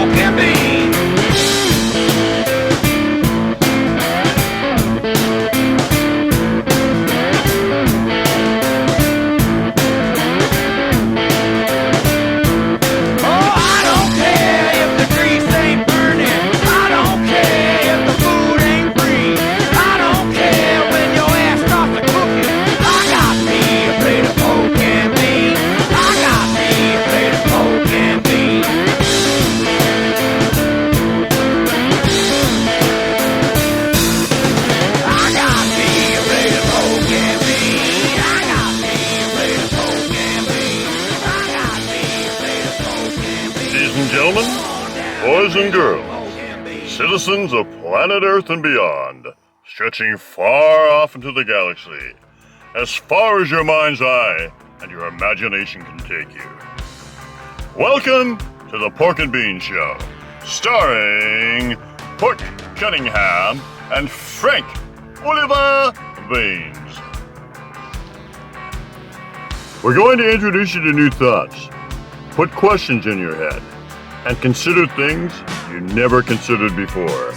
pork and beans. Oh, I don't care if the grease ain't burning. I don't care if the food ain't free. I don't care when your ass starts to cooking. I got me a plate of pork and beans. I got me a plate of pork and beans. I got me a plate of pork and beans. I got me a plate of pork and beans. I got me a plate of pork and beans. Ladies and gentlemen, boys and girls, citizens of planet Earth and beyond, stretching far off into the galaxy, as far as your mind's eye and your imagination can take you. Welcome to the Pork and Bean Show, starring Pork Cunningham and Frank Oliver Baines. We're going to introduce you to new thoughts, put questions in your head, and consider things you never considered before.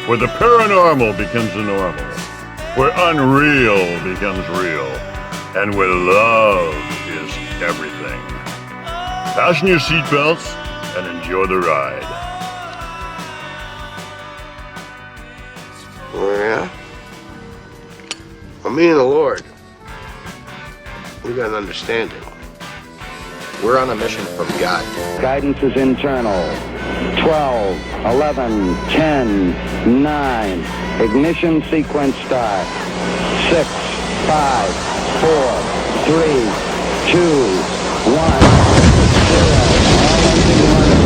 Where the paranormal becomes the normal, where unreal becomes real, and where love is everything. Fasten your seatbelts and enjoy the ride. Oh, yeah? Well, me and the Lord, we got an understanding. We're on a mission from God. Guidance is internal. 12, 11, 10, 9. Ignition sequence start. 6, 5, 4, 3, 2, 1. 0. All engine running.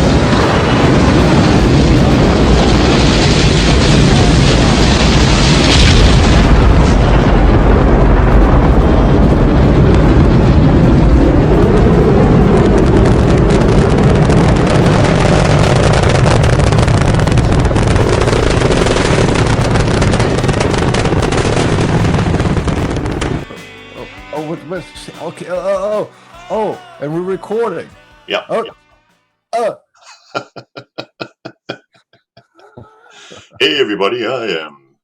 Okay. And we're recording. Yeah. Hey, everybody. I am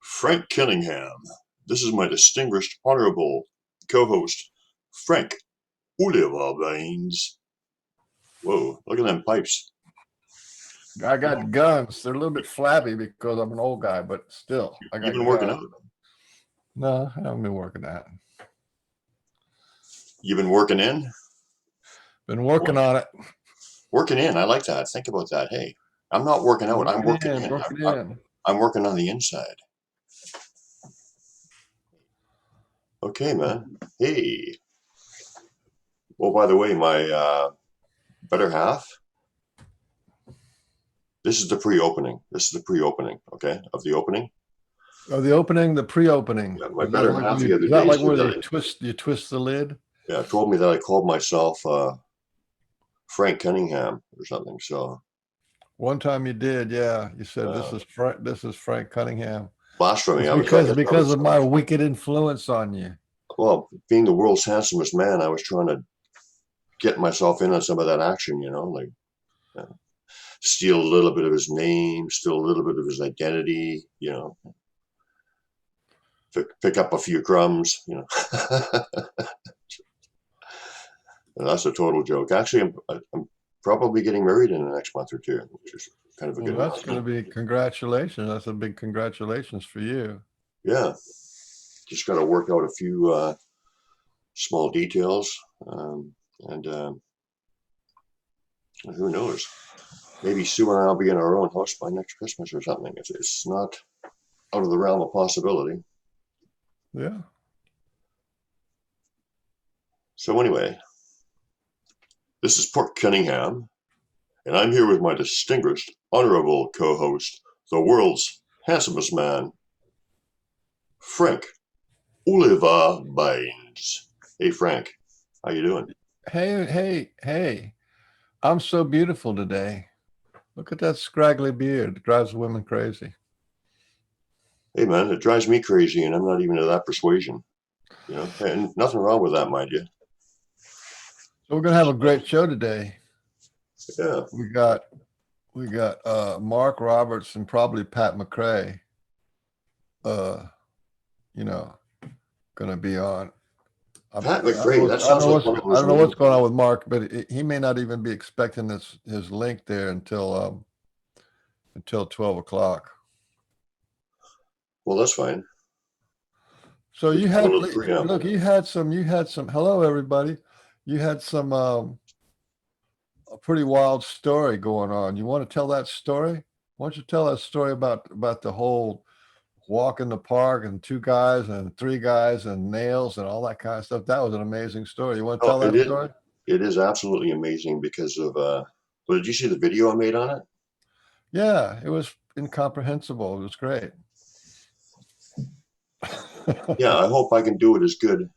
Frank Cunningham. This is my distinguished, honorable co-host, Frank Oliver Baines. Whoa, look at them pipes. I got guns. They're a little bit flabby because I'm an old guy, but still. You've been working out. No, I haven't been working out. You've been working in? Been working on it. Working in. I like that. Think about that. Hey, I'm not working out. I'm working in. I'm working on the inside. Okay, man. Hey. Well, by the way, my better half. This is the pre-opening. Okay, of the opening. Oh, the opening, the pre-opening. Yeah, my better half the other day. Is that like where you twist the lid? Yeah, told me that I called myself Frank Cunningham or something. So one time you did, yeah. You said this is Frank Cunningham. Blasphemy. Because of my wicked influence on you. Well, being the world's handsomest man, I was trying to get myself in on some of that action, like steal a little bit of his name, steal a little bit of his identity, pick up a few crumbs, And that's a total joke. Actually, I'm probably getting married in the next month or two, which is kind of a good. That's going to be congratulations. That's a big congratulations for you. Yeah, just got to work out a few small details, and who knows? Maybe Sue and I'll be in our own house by next Christmas or something. It's not out of the realm of possibility. Yeah. So anyway. This is Pork Cunningham, and I'm here with my distinguished, honorable co-host, the world's handsomest man, Frank Oliver Baines. Hey, Frank, how you doing? Hey. I'm so beautiful today. Look at that scraggly beard. It drives women crazy. Hey, man, it drives me crazy, and I'm not even of that persuasion. And nothing wrong with that, mind you. So we're going to have a great show today. Yeah. We got We got Mark Roberts and probably Pat McRae. You know, gonna be on. Pat McRae, that sounds like one of I those don't know what's names. going on with Mark, but he may not even be expecting his link there until 12 o'clock. Well, that's fine. So We you can have a had little preamble. look, you had some. Hello, everybody. You had some a pretty wild story going on. You want to tell that story? Why don't you tell that story about the whole walk in the park and 2 guys and 3 guys and nails and all that kind of stuff? That was an amazing story. You want to Oh, tell that story? it is absolutely amazing because of well, did you see the video I made on it? Yeah, it was incomprehensible. It was great. Yeah, I hope I can do it as good.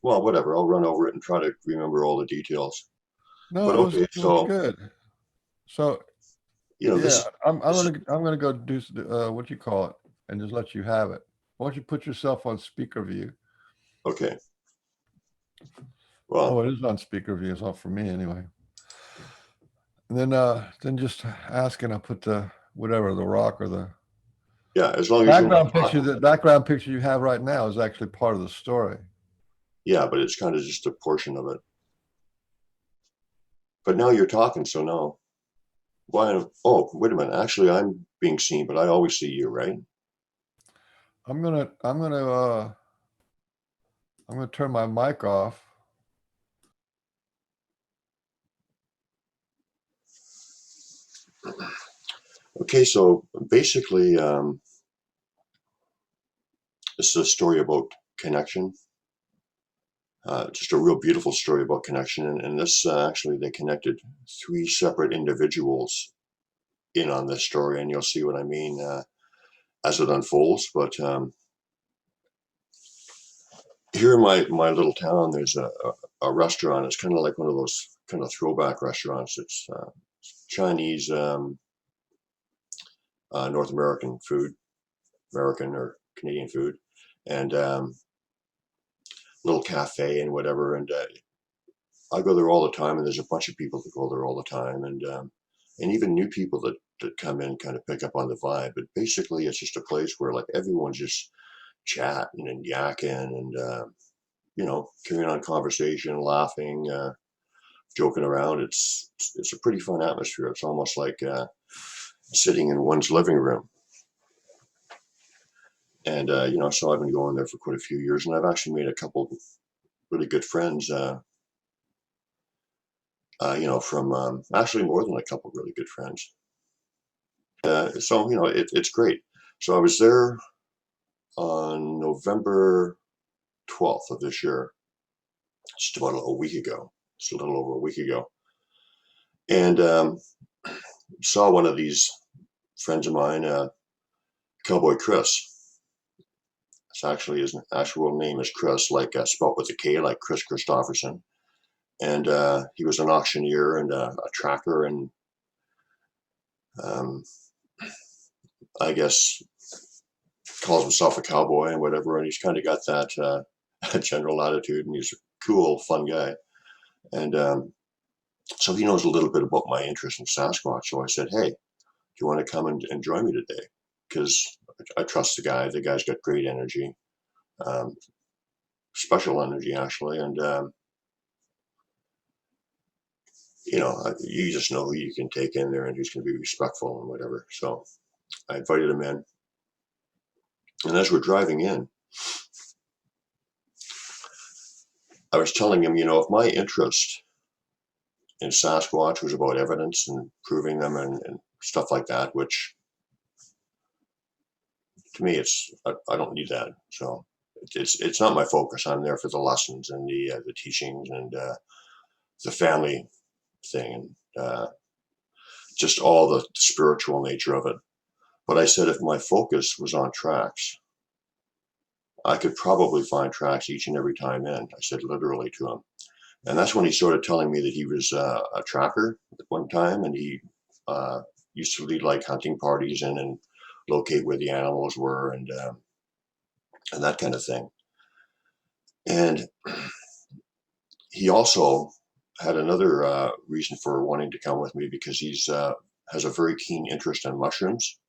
Well, whatever. I'll run over it and try to remember all the details. No, But okay, it was so good. So yeah, this this I'm gonna go do what you call it and just let you have it. Why don't you put yourself on speaker view? okay. Oh, Well, it is on speaker view. It's not for me anyway. And then just ask and I'll put the whatever the rock or the yeah, as long as you're not picture. talking. The background picture you have right now is actually part of the story. Yeah, but it's kind of just a portion of it. But now you're talking, so no. Why? Oh, wait a minute. Actually, I'm being seen, but I always see you, right? I'm gonna turn my mic off. Okay, so basically, this is a story about connection. Just a real beautiful story about connection. And this actually, they connected 3 separate individuals in on this story, and you'll see what I mean as it unfolds. But here in my little town, there's a restaurant. It's kind of like one of those kind of throwback restaurants. It's Chinese, North American food, American or Canadian food, and little cafe and whatever. And I go there all the time, and there's a bunch of people that go there all the time, and even new people that come in kind of pick up on the vibe. But basically, it's just a place where like everyone's just chatting and yakking and carrying on conversation, laughing, joking around. It's a pretty fun atmosphere. It's almost like sitting in one's living room. And so I've been going there for quite a few years, and I've actually made a couple really good friends. From actually more than a couple really good friends. So it's great. So I was there on November 12th of this year, just about a week ago. It's a little over a week ago, and saw one of these friends of mine, Cowboy Chris. It's actually his actual name is Chris, like spelled with a K, like Chris Christopherson. And he was an auctioneer and a tracker, and um, I guess calls himself a cowboy and whatever. And he's kind of got that general attitude, and he's a cool, fun guy. And so he knows a little bit about my interest in Sasquatch. So I said, hey, do you want to come and join me today? Because I trust the guy. The guy's got great energy, special energy, actually. And, you just know who you can take in there and who's going to be respectful and whatever. So I invited him in. And as we're driving in, I was telling him, if my interest in Sasquatch was about evidence and proving them and stuff like that, which to me, I don't need that. So it's not my focus. I'm there for the lessons and the teachings and the family thing and just all the spiritual nature of it. But I said if my focus was on tracks, I could probably find tracks each and every time in. I said literally to him. And that's when he started telling me that he was a tracker at one time, and he used to lead like hunting parties and locate where the animals were and that kind of thing. And he also had another reason for wanting to come with me because he's has a very keen interest in mushrooms,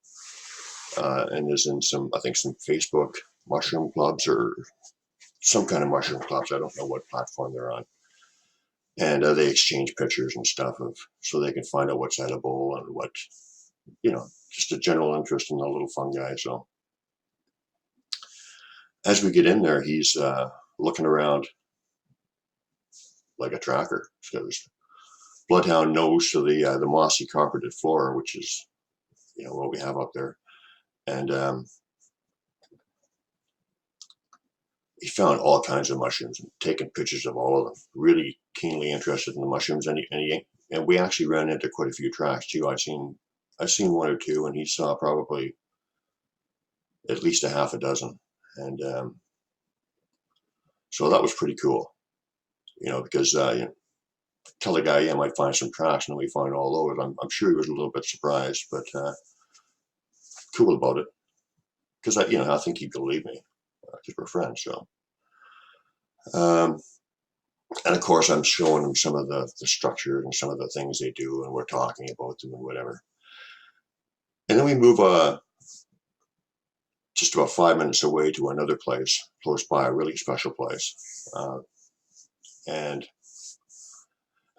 and is in some, I think, some Facebook mushroom clubs or some kind of mushroom clubs. I don't know what platform they're on. And they exchange pictures and stuff so they can find out what's edible and what, just a general interest in the little fungi. So as we get in there, he's looking around like a tracker. He's got his bloodhound nose to the mossy carpeted floor, which is, what we have up there. And he found all kinds of mushrooms and taking pictures of all of them. Really keenly interested in the mushrooms, and we actually ran into quite a few tracks too. I've seen one or two, and he saw probably at least a half a dozen, and so that was pretty cool. Because tell the guy, I might find some tracks, and then we find all those. I'm sure he was a little bit surprised, but cool about it, because I think he believed me, because we're friends. So, and of course, I'm showing him some of the structure and some of the things they do, and we're talking about them and whatever. And then we move just about 5 minutes away to another place close by, a really special place. And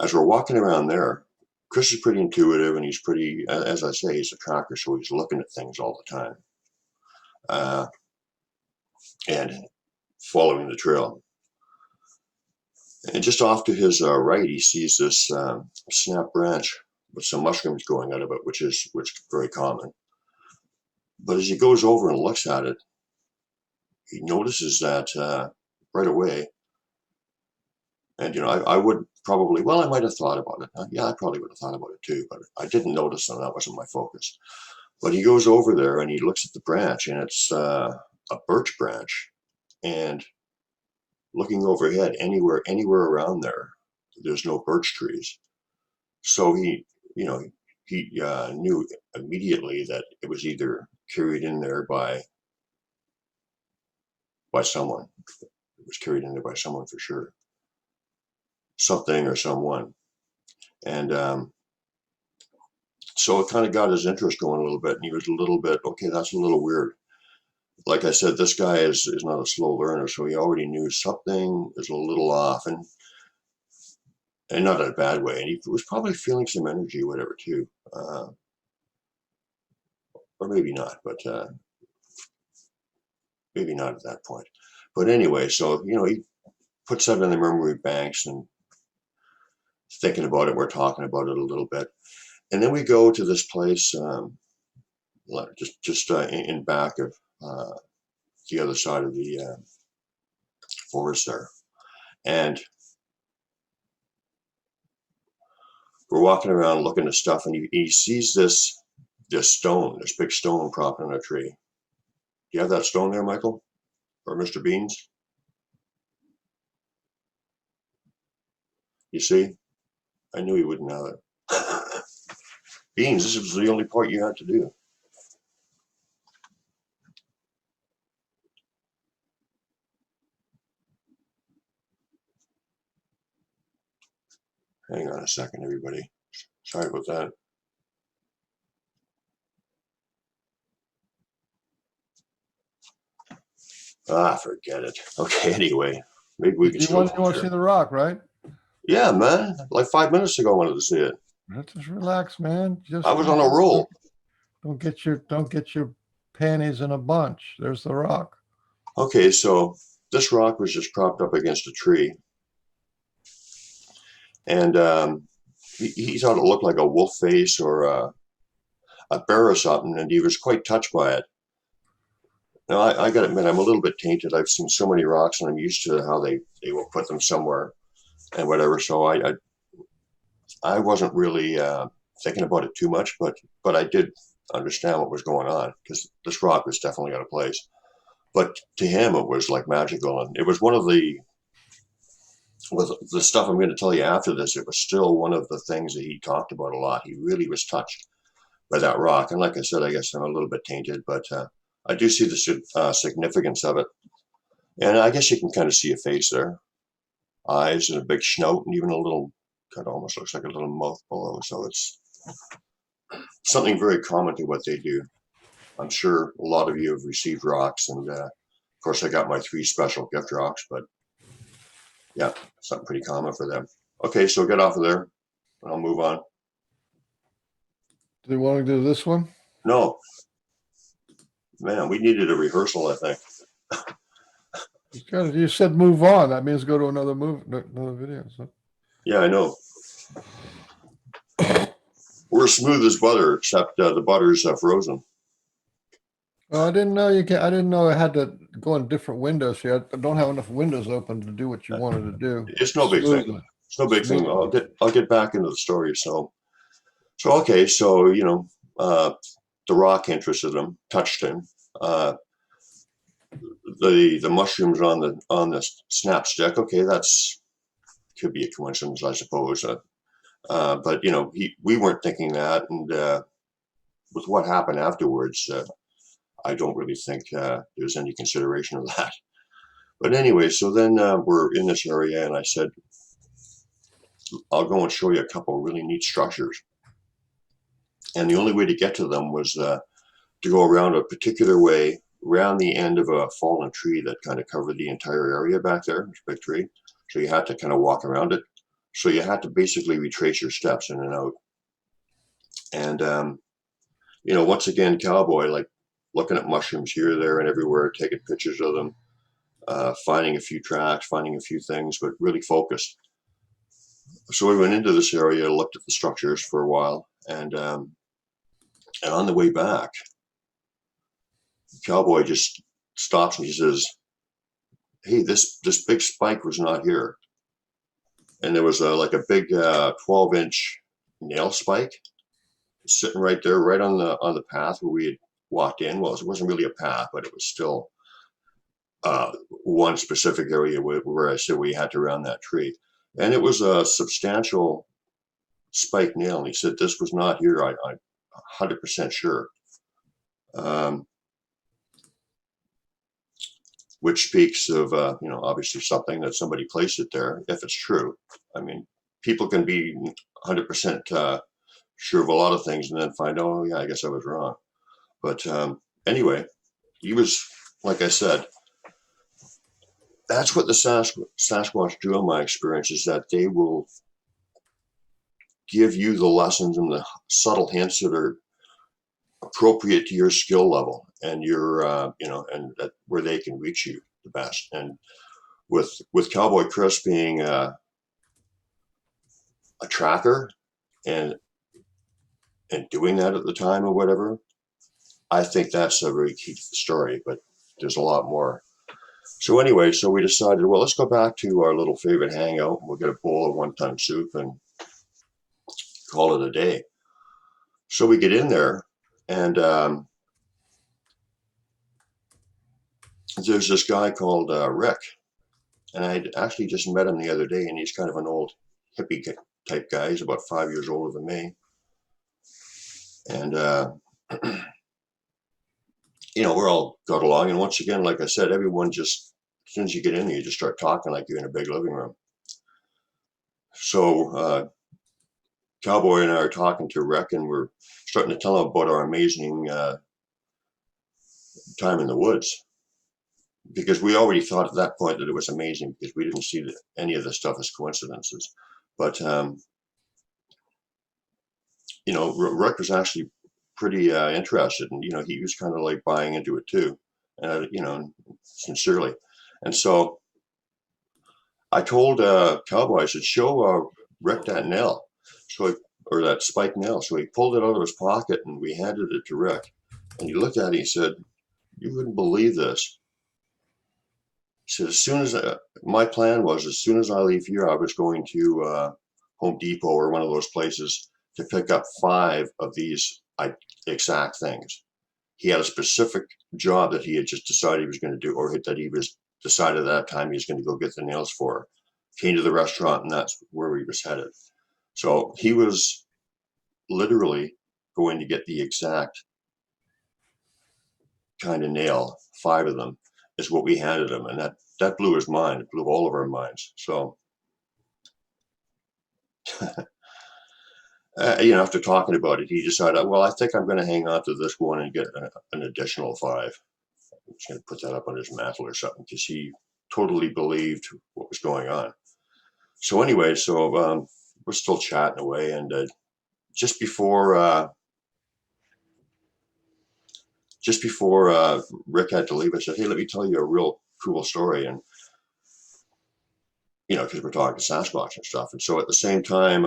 as we're walking around there, Chris is pretty intuitive, and he's pretty, as I say, he's a tracker, so he's looking at things all the time and following the trail. And just off to his right, he sees this snap branch with some mushrooms going out of it, which is very common. But as he goes over and looks at it, he notices that right away. And I would probably, I might have thought about it. Yeah, I probably would have thought about it too, but I didn't notice them. That wasn't my focus. But he goes over there and he looks at the branch, and it's a birch branch. And looking overhead, anywhere around there, there's no birch trees. So he knew immediately that it was either carried in there by someone. It was carried in there by someone for sure. Something or someone. And so it kind of got his interest going a little bit, and he was a little bit, okay, that's a little weird. Like I said, this guy is not a slow learner, so he already knew something is a little off, and not in a bad way. And he was probably feeling some energy or whatever too, or maybe not, but maybe not at that point. But anyway, so he puts that in the memory banks and thinking about it. We're talking about it a little bit, and then we go to this place just in back of the other side of the forest there, and we're walking around looking at stuff, and he sees this stone, this big stone propped on a tree. Do you have that stone there, Michael, or Mr. Beans? You see, I knew he wouldn't have it. Beans, this was the only part you had to do. Hang on a second, everybody. Sorry about that. Forget it. Okay, anyway. Maybe we can You want to see the rock, right? Yeah, man. Like 5 minutes ago, I wanted to see it. Just relax, man. I was on a roll. Don't get your panties in a bunch. There's the rock. Okay, so this rock was just propped up against a tree. And he thought it looked like a wolf face or a bear or something, and he was quite touched by it. Now, I got to admit, I'm a little bit tainted. I've seen so many rocks, and I'm used to how they will put them somewhere and whatever. So I wasn't really thinking about it too much, but I did understand what was going on, because this rock was definitely out of place. But to him, it was like magical, and it was one of the stuff I'm going to tell you after this. It was still one of the things that he talked about a lot. He really was touched by that rock, and like I said, I guess I'm a little bit tainted, but I do see the significance of it, and I guess you can kind of see a face there, eyes and a big snout, and even a little, kind of almost looks like a little mouth below. So something very common to what they do. I'm sure a lot of you have received rocks, and of course I got my 3 special gift rocks, but yeah, something pretty common for them. Okay, so get off of there, and I'll move on. Do you want to do this one? No, man, we needed a rehearsal, I think. You said move on. That means go to another video. So. Yeah, I know. We're smooth as butter, except the butter's frozen. Oh, I didn't know you can. I didn't know I had to go in different windows here. I don't have enough windows open to do what you wanted to do. It's no big thing. It's no big thing. I'll get back into the story. So okay. So the rock interested him, touched him. The mushrooms on the snap stick. Okay, that's could be a coincidence, I suppose. But we weren't thinking that, and with what happened afterwards, I don't really think there's any consideration of that. But anyway, so then we're in this area, and I said, I'll go and show you a couple of really neat structures. And the only way to get to them was to go around a particular way, around the end of a fallen tree that kind of covered the entire area back there. It's a big tree. So you had to kind of walk around it. So you had to basically retrace your steps in and out. And, once again, cowboy, like looking at mushrooms here, there, and everywhere, taking pictures of them, finding a few tracks, finding a few things, but really focused. So we went into this area, looked at the structures for a while, and on the way back, the cowboy just stops and he says, "Hey, this big spike was not here." And there was like a big 12-inch nail spike sitting right there, right on the path where we had walked in. Well, it wasn't really a path, but it was still one specific area where I said we had to round that tree. And it was a substantial spike nail. And he said, "This was not here. I'm 100% sure." Which speaks of, obviously something that somebody placed it there, if it's true. I mean, people can be 100% sure of a lot of things and then find, oh, yeah, I guess I was wrong. But anyway, he was, like I said, that's what the Sasquatch do in my experience, is that they will give you the lessons and the subtle hints that are appropriate to your skill level and your, and where they can reach you the best. And with Cowboy Chris being a tracker and doing that at the time or whatever, I think that's a very key to the story, but there's a lot more. So anyway, so we decided, well, let's go back to our little favorite hangout. We'll get a bowl of wonton soup and call it a day. So we get in there, and there's this guy called Rick, and I actually just met him the other day, and he's kind of an old hippie type guy. He's about 5 years older than me. And, we're all got along. And once again, like I said, everyone just, as soon as you get in there, you just start talking like you're in a big living room. So Cowboy and I are talking to Rick, and we're starting to tell him about our amazing time in the woods. Because we already thought at that point that it was amazing, because we didn't see any of this stuff as coincidences. But, Rick was actually pretty interested, and he was kind of like buying into it too, and sincerely. And so I told Cowboy, I said, show Rick that nail, or that spike nail. So he pulled it out of his pocket, and we handed it to Rick, and he looked at it, he said, "You wouldn't believe this." He said, my plan was, as soon as I leave here, I was going to Home Depot or one of those places to pick up 5 of these exact things. He had a specific job that he had just decided he was going to do, or that he was decided at that time he was going to go get the nails for. Came to the restaurant, and that's where he was headed. So he was literally going to get the exact kind of nail, 5 of them, is what we handed him, and that blew his mind. It blew all of our minds. So After talking about it, he decided, well, I think I'm going to hang on to this one and get an additional 5. I'm just going to put that up on his mantle or something, because he totally believed what was going on. So anyway, we're still chatting away, and just before Rick had to leave, I said, hey, let me tell you a real cool story. And, because we're talking Sasquatch and stuff. And so at the same time,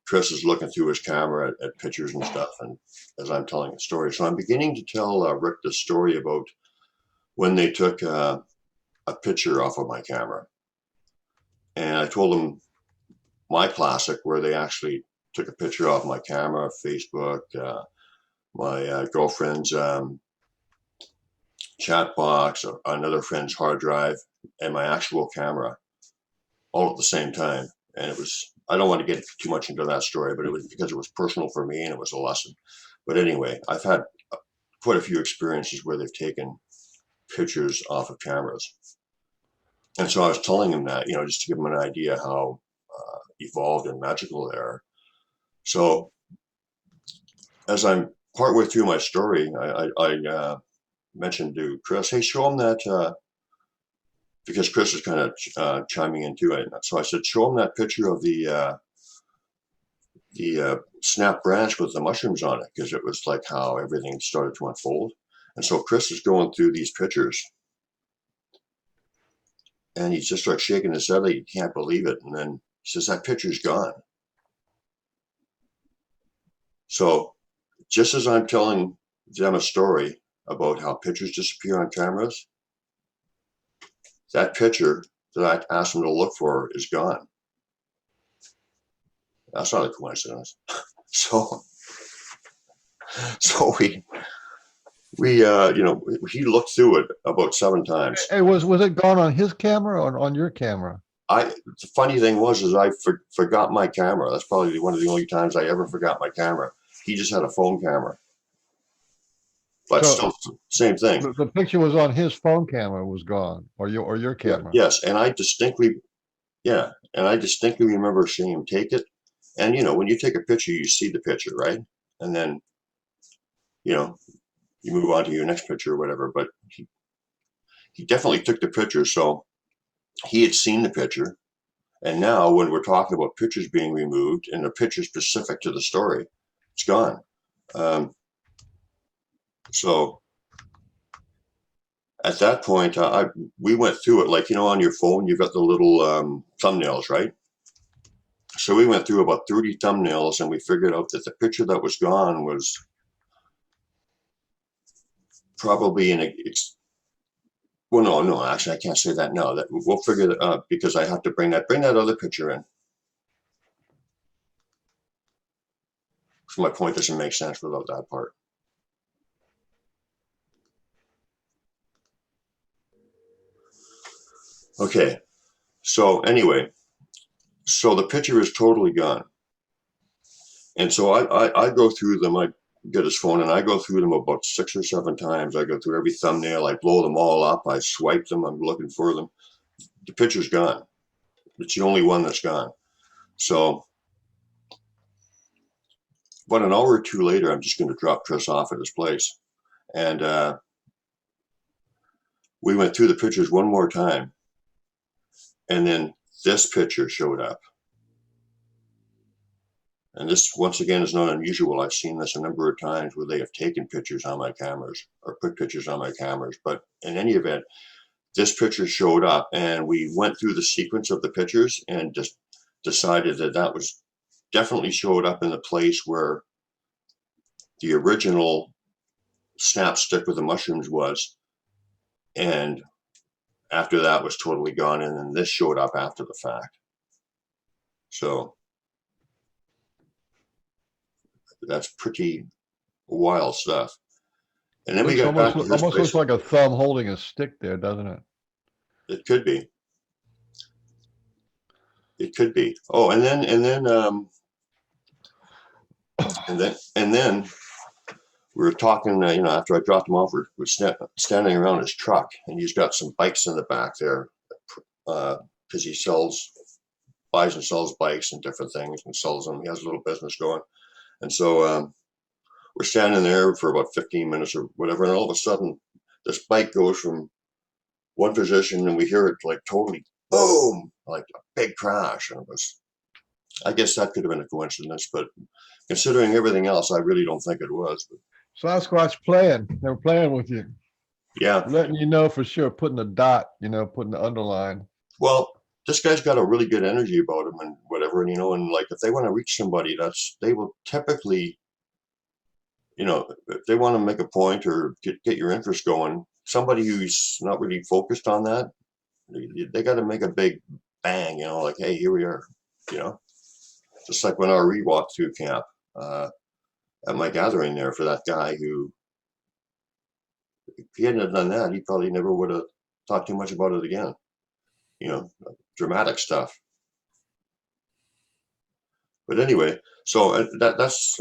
Chris is looking through his camera at pictures and stuff, and as I'm telling a story. So I'm beginning to tell Rick the story about when they took a picture off of my camera. And I told him my classic, where they actually took a picture off my camera, Facebook, my girlfriend's chat box, another friend's hard drive, and my actual camera, all at the same time. And it was, I don't want to get too much into that story, but it was because it was personal for me and it was a lesson. But anyway, I've had quite a few experiences where they've taken pictures off of cameras. And so I was telling him that, just to give him an idea how evolved and magical they are. So as I'm partway through my story, I mentioned to Chris, hey, show him that, because Chris is kind of chiming into it. So I said, show him that picture of the snap branch with the mushrooms on it, because it was like how everything started to unfold. And so Chris is going through these pictures, and he just starts shaking his head like he can't believe it. And then he says, that picture's gone. So just as I'm telling them a story about how pictures disappear on cameras, that picture that I asked them to look for is gone. That's not a coincidence. So he looked through it about 7 times. Hey, was it gone on his camera or on your camera? The funny thing was I forgot my camera. That's probably one of the only times I ever forgot my camera. He just had a phone camera, but still same thing. The picture was on his phone camera, was gone, or your camera. Yeah, yes, and I distinctly remember seeing him take it. And when you take a picture, you see the picture, right? And then you move on to your next picture or whatever. But he definitely took the picture, so he had seen the picture. And now when we're talking about pictures being removed and a picture specific to the story, it's gone. So at that point, we went through it, like, on your phone, you've got the little thumbnails, right? So we went through about 30 thumbnails, and we figured out that the picture that was gone was probably no, actually, I can't say that now. That we'll figure that out, because I have to bring that other picture in. So my point doesn't make sense without that part. Okay, so anyway, so the picture is totally gone. And so I go through them. I get his phone and I go through them about 6 or 7 times. I go through every thumbnail. I blow them all up. I swipe them. I'm looking for them. The picture's gone. It's the only one that's gone. So about an hour or 2 later, I'm just going to drop Chris off at his place. And we went through the pictures one more time. And then this picture showed up. And this, once again, is not unusual. I've seen this a number of times where they have taken pictures on my cameras or put pictures on my cameras. But in any event, this picture showed up, and we went through the sequence of the pictures and just decided that was definitely showed up in the place where the original snap stick with the mushrooms was. And after that was totally gone. And then this showed up after the fact. So that's pretty wild stuff. And then we got back to this almost looks like a thumb holding a stick there, doesn't it? It could be. It could be. Oh, and then we were talking. After I dropped him off, we're standing around his truck, and he's got some bikes in the back there, because he buys and sells bikes and different things, and sells them. He has a little business going. And so we're standing there for about 15 minutes or whatever, and all of a sudden, this bike goes from one position, and we hear it like totally boom, like a big crash. And it was, I guess that could have been a coincidence, but considering everything else, I really don't think it was. But Sasquatch playing. They were playing with you, yeah, letting you know for sure, putting a dot, putting the underline. well, this guy's got a really good energy about him and whatever, and and like if they want to reach somebody, they will typically, if they want to make a point or get your interest going, somebody who's not really focused on that, they got to make a big bang, like, hey, here we are, you know, just like when our walked through camp at my gathering there for that guy who, if he hadn't have done that, he probably never would have talked too much about it again, dramatic stuff. But anyway, so that's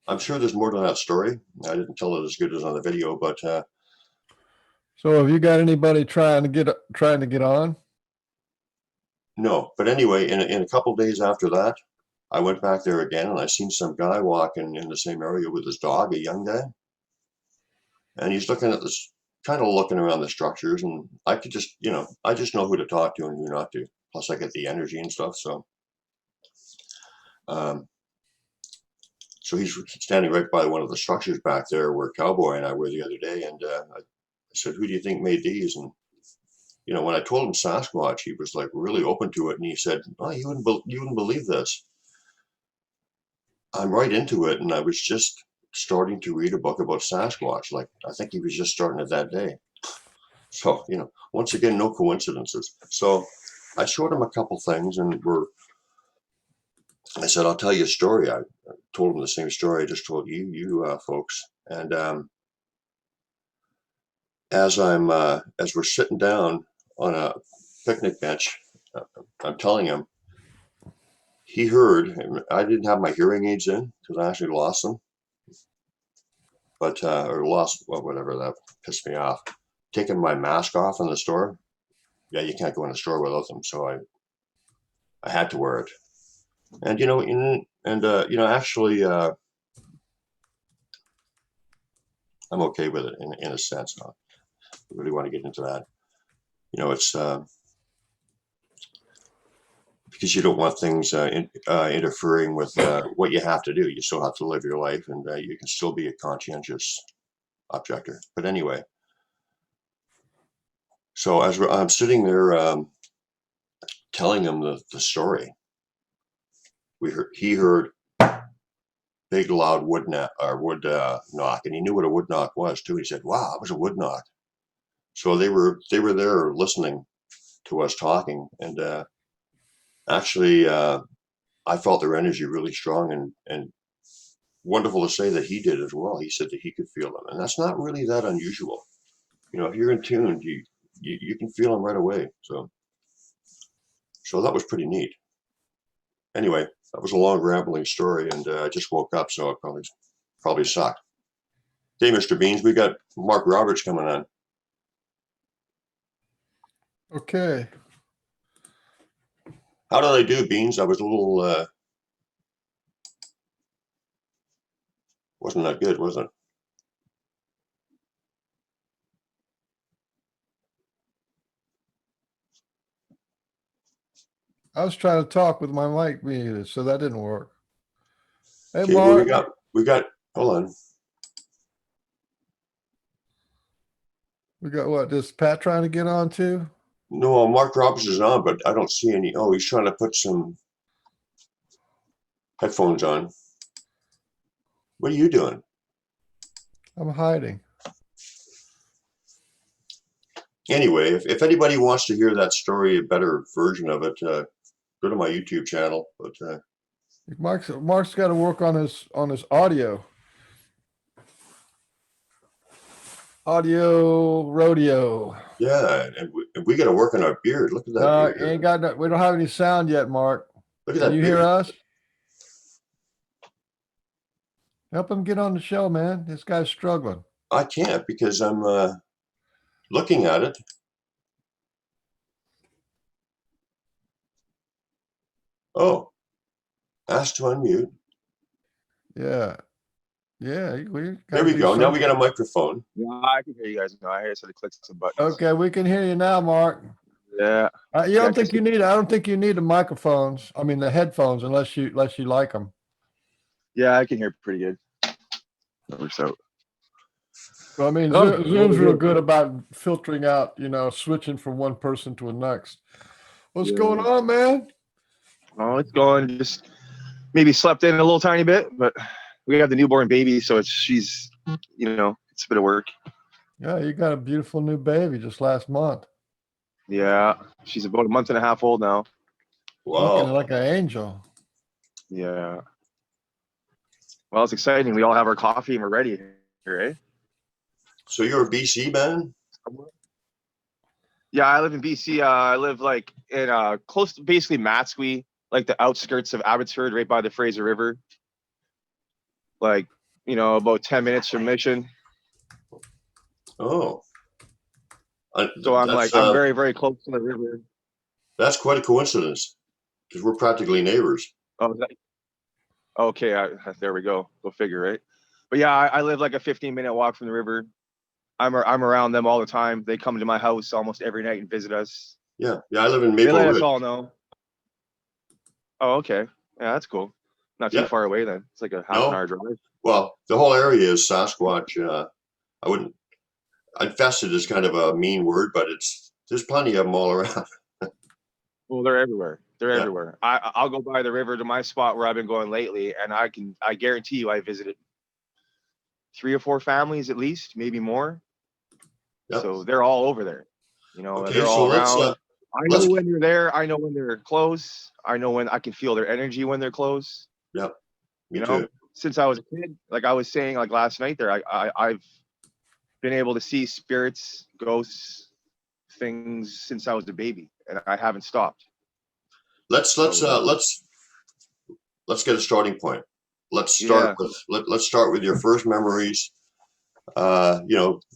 I'm sure there's more to that story. I didn't tell it as good as on the video, but So have you got anybody trying to get on? no. But anyway, in a couple days after that, I went back there again, and I seen some guy walking in the same area with his dog, a young guy, and he's looking at this, kind of looking around the structures, and I could just, I just know who to talk to and who not to. Plus, I get the energy and stuff. Um, so he's standing right by one of the structures back there where Cowboy and I were the other day, and I said, "Who do you think made these?" And when I told him Sasquatch, he was like really open to it, and he said, "Oh, you wouldn't believe this. I'm right into it, and I was just starting to read a book about Sasquatch. Like I think he was just starting it that day." So once again, no coincidences. So I showed him a couple things, and I said, "I'll tell you a story." I told him the same story I just told you folks, and as we're sitting down on a picnic bench, I'm telling him, he heard, and I didn't have my hearing aids in because I actually lost them, but or lost, well, whatever, that pissed me off. Taking my mask off in the store, yeah, you can't go in the store without them, so I had to wear it, and actually, I'm okay with it in a sense. I really want to get into that. It's because you don't want things interfering with what you have to do. You still have to live your life, and you can still be a conscientious objector. But anyway, so as I'm sitting there telling him the story, he heard big loud wood knock, and he knew what a wood knock was too. He said, "Wow, it was a wood knock." So they were there listening to us talking, and actually, I felt their energy really strong, and wonderful to say that he did as well. He said that he could feel them, and that's not really that unusual. If you're in tune, you can feel them right away. So that was pretty neat. Anyway, that was a long rambling story, and I just woke up, so it probably sucked. Hey, Mr. Beans, we got Mark Roberts coming on. Okay. How did I do, Beans? I was a little wasn't that good, was it? I was trying to talk with my mic muted, so that didn't work. Hey, Okay, well, Mark. we got. Hold on. We got what? Is Pat trying to get on too? No, Mark Roberts is on, but I don't see any. Oh, he's trying to put some headphones on. What are you doing? I'm hiding. Anyway, if anybody wants to hear that story, a better version of it, go to my YouTube channel. But Mark's got to work on his audio. Audio rodeo. yeah, and we got to work on our beard. Look at that beard. Ain't got no, we don't have any sound yet, Mark. Look at Can that you beard. hear us? Help him get on the show, man. This guy's struggling. I can't because I'm looking at it. Oh, ask to unmute. Yeah. Yeah. We There gotta we do go. Now we something. got a microphone. Yeah, I can hear you guys now. I hear somebody click some buttons. Okay, we can hear you now, Mark. Yeah. You Yeah, don't think you need? I don't think you need the microphones. I mean, the headphones, unless you like them. Yeah, I can hear pretty good. That works out. Well, I mean, Oh, Zoom's real good about filtering out, switching from one person to the next. What's going Yeah. on, man? Oh, it's going. Just maybe slept in a little tiny bit, but we have the newborn baby, so she's it's a bit of work. Yeah, you got a beautiful new baby just last month. Yeah, she's about a month and a half old now. Looking Wow. like an angel. Yeah. Well, it's exciting. We all have our coffee and we're ready here, eh? So you're a BC man? Yeah, I live in BC. I live like in close to basically Matsqui, like the outskirts of Abbotsford, right by the Fraser River. Like, about 10 minutes from Mission. Oh. So I'm That's, very, very close to the river. that's quite a coincidence because we're practically neighbors. Oh, okay. There we go. Go figure, right? But yeah, I live like a 15-minute walk from the river. I'm around them all the time. They come to my house almost every night and visit us. Yeah. I live in They Maple let Ridge. us all know. Oh, okay. Yeah, that's cool. Not too Yeah. far away then. It's like a half No. an hour drive. Well, the whole area is Sasquatch. Infested is kind of a mean word, but there's plenty of them all around. Well, they're everywhere. They're Yeah. everywhere. I'll go by the river to my spot where I've been going lately, and I guarantee you I visited 3 or 4 families at least, maybe more. Yep. So they're all over there. Okay, they're so all around. I know let's- when they're there. I know when they're close. I know when I can feel their energy when they're close. Yep. Me You know, too. since I was a kid, like I was saying, like last night there, I've been able to see spirits, ghosts, things since I was a baby, and I haven't stopped. Let's get a starting point. Let's start with your first memories.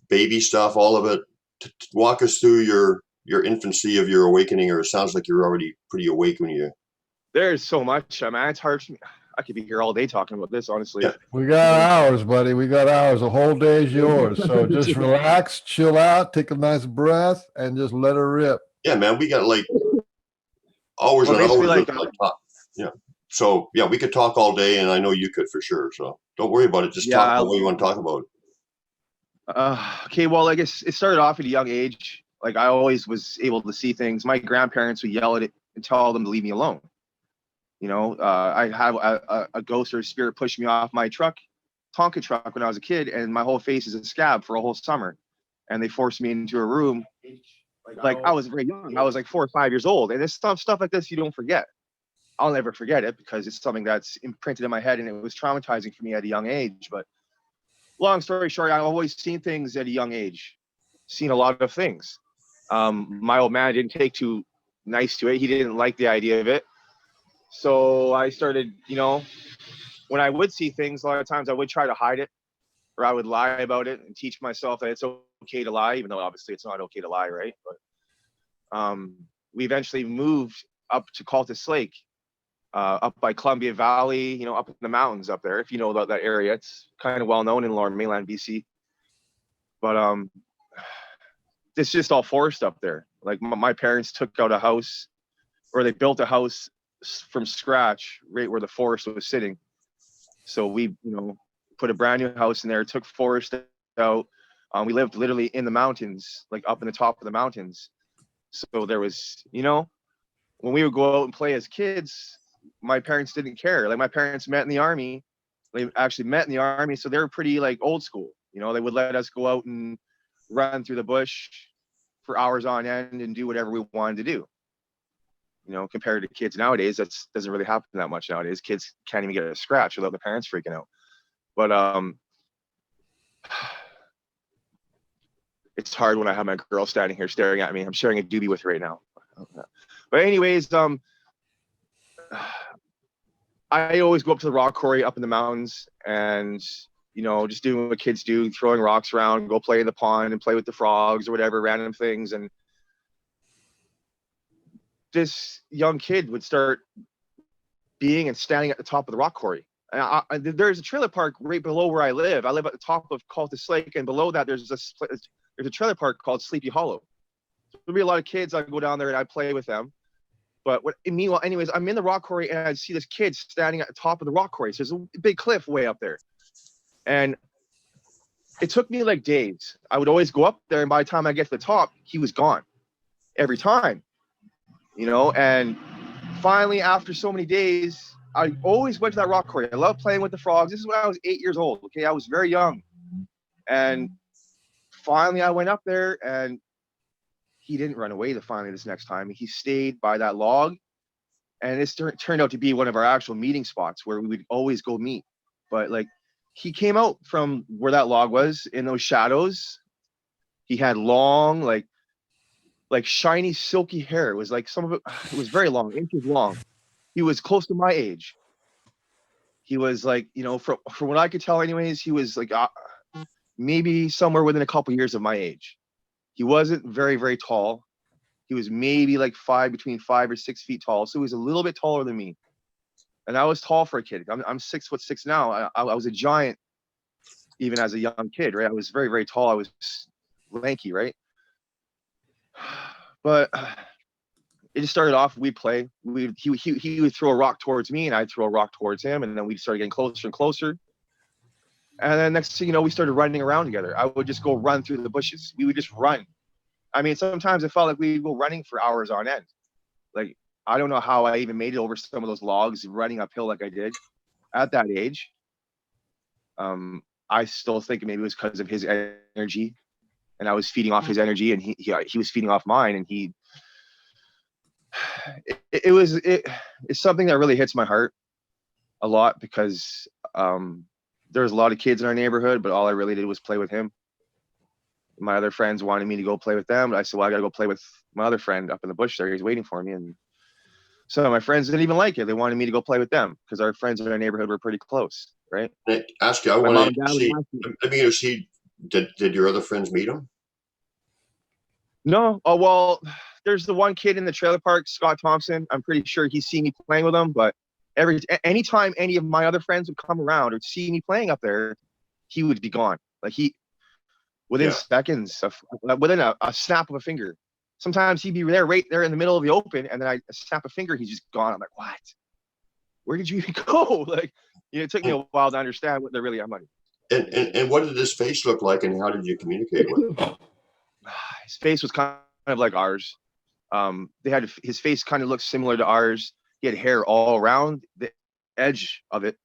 Baby stuff, all of it. Walk us through your infancy of your awakening, or it sounds like you're already pretty awake when you. There's so much. I mean, it's hard for me. I could be here all day talking about this, honestly. Yeah. We got hours, buddy. We got hours. The whole day is yours. So just relax, chill out, take a nice breath, and just let her rip. Yeah, man, we got like hours and hours of talk. Yeah. So yeah, we could talk all day, and I know you could for sure. So don't worry about it. Just talk about what you want to talk about. Okay, well, I guess it started off at a young age. Like I always was able to see things. My grandparents would yell at it and tell them to leave me alone. I had a ghost or a spirit push me off my Tonka truck when I was a kid, and my whole face is a scab for a whole summer. And they forced me into a room. Like I was very young. I was like 4 or 5 years old. And this stuff like this, you don't forget. I'll never forget it because it's something that's imprinted in my head, and it was traumatizing for me at a young age. But long story short, I've always seen things at a young age, seen a lot of things. My old man didn't take too nice to it. He didn't like the idea of it. So I started, when I would see things, a lot of times I would try to hide it, or I would lie about it and teach myself that it's okay to lie, even though obviously it's not okay to lie, right? But we eventually moved up to Cultus Lake, up by Columbia Valley, up in the mountains up there. If you know about that area, it's kind of well known in Lower Mainland, BC. But it's just all forest up there. Like my parents took out a house, or they built a house from scratch right where the forest was sitting. So we, put a brand new house in there, took forest out. We lived literally in the mountains, like up in the top of the mountains. So there was, when we would go out and play as kids, my parents didn't care. Like my parents met in the army. They actually met in the army. So they were pretty like old school. They would let us go out and run through the bush for hours on end and do whatever we wanted to do. Compared to kids nowadays, that doesn't really happen that much nowadays. Kids can't even get a scratch without the parents freaking out. But it's hard when I have my girl standing here staring at me. I'm sharing a doobie with her right now. But anyways, I always go up to the rock quarry up in the mountains and, just doing what kids do, throwing rocks around, go play in the pond and play with the frogs or whatever, random things. And this young kid would start being and standing at the top of the rock quarry. There's a trailer park right below where I live. I live at the top of Cultus Lake, and below that there's a trailer park called Sleepy Hollow. There'll be a lot of kids. I go down there and I play with them. But meanwhile, anyways, I'm in the rock quarry and I see this kid standing at the top of the rock quarry. So there's a big cliff way up there, and it took me like days. I would always go up there, and by the time I get to the top, he was gone every time, And finally, after so many days, I always went to that rock quarry. I love playing with the frogs. This is when I was 8 years old. Okay, I was very young, and finally, I went up there, and he didn't run away. This next time, he stayed by that log, and this turned out to be one of our actual meeting spots where we would always go meet. But like, he came out from where that log was in those shadows. He had long, like shiny, silky hair. It was like some of it was very long, inches long. He was close to my age. He was like, from what I could tell, anyways, he was like maybe somewhere within a couple years of my age. He wasn't very, very tall. He was maybe like between 5 or 6 feet tall. So he was a little bit taller than me. And I was tall for a kid. I'm 6'6" now. I was a giant even as a young kid, right? I was very, very tall. I was lanky, right? But it just started off, we'd play. He would throw a rock towards me and I'd throw a rock towards him. And then we started getting closer and closer. And then next thing you know, we started running around together. I would just go run through the bushes. We would just run. I mean, sometimes it felt like we'd go running for hours on end. Like, I don't know how I even made it over some of those logs running uphill like I did at that age. I still think maybe it was because of his energy, and I was feeding off his energy, and he was feeding off mine, and it's something that really hits my heart a lot because there's a lot of kids in our neighborhood, but all I really did was play with him. My other friends wanted me to go play with them, but I said, well, I gotta go play with my other friend up in the bush there. He's waiting for me. And some of my friends didn't even like it. They wanted me to go play with them because our friends in our neighborhood were pretty close, right? Ask you, I want to see. I mean, did your other friends meet him? No. Oh, well, there's the one kid in the trailer park, Scott Thompson. I'm pretty sure he's seen me playing with him, but anytime any of my other friends would come around or see me playing up there, he would be gone. Like within seconds, within a snap of a finger. Sometimes he'd be right there in the middle of the open, and then I snap a finger, he's just gone. I'm like, what? Where did you even go? Like, it took me a while to understand what they're really on money. And what did his face look like, and how did you communicate with him? His face was kind of like ours. His face kind of looked similar to ours. He had hair all around the edge of it,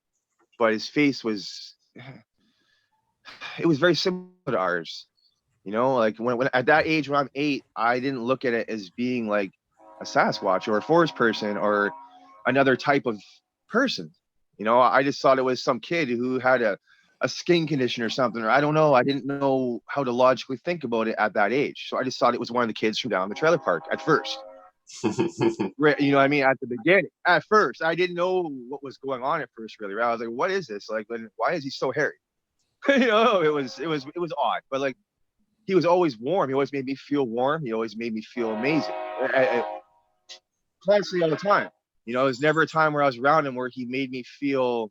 but his face was very similar to ours. Like when at that age, when I'm 8, I didn't look at it as being like a Sasquatch or a forest person or another type of person. I just thought it was some kid who had a skin condition or something, or I don't know. I didn't know how to logically think about it at that age. So I just thought it was one of the kids from down the trailer park at first. Right, you know what I mean? At the beginning, at first, I didn't know what was going on at first, really. Right? I was like, what is this? Like, why is he so hairy? It was odd, but like, he was always warm. He always made me feel warm. He always made me feel amazing. Constantly all the time. There was never a time where I was around him where he made me feel,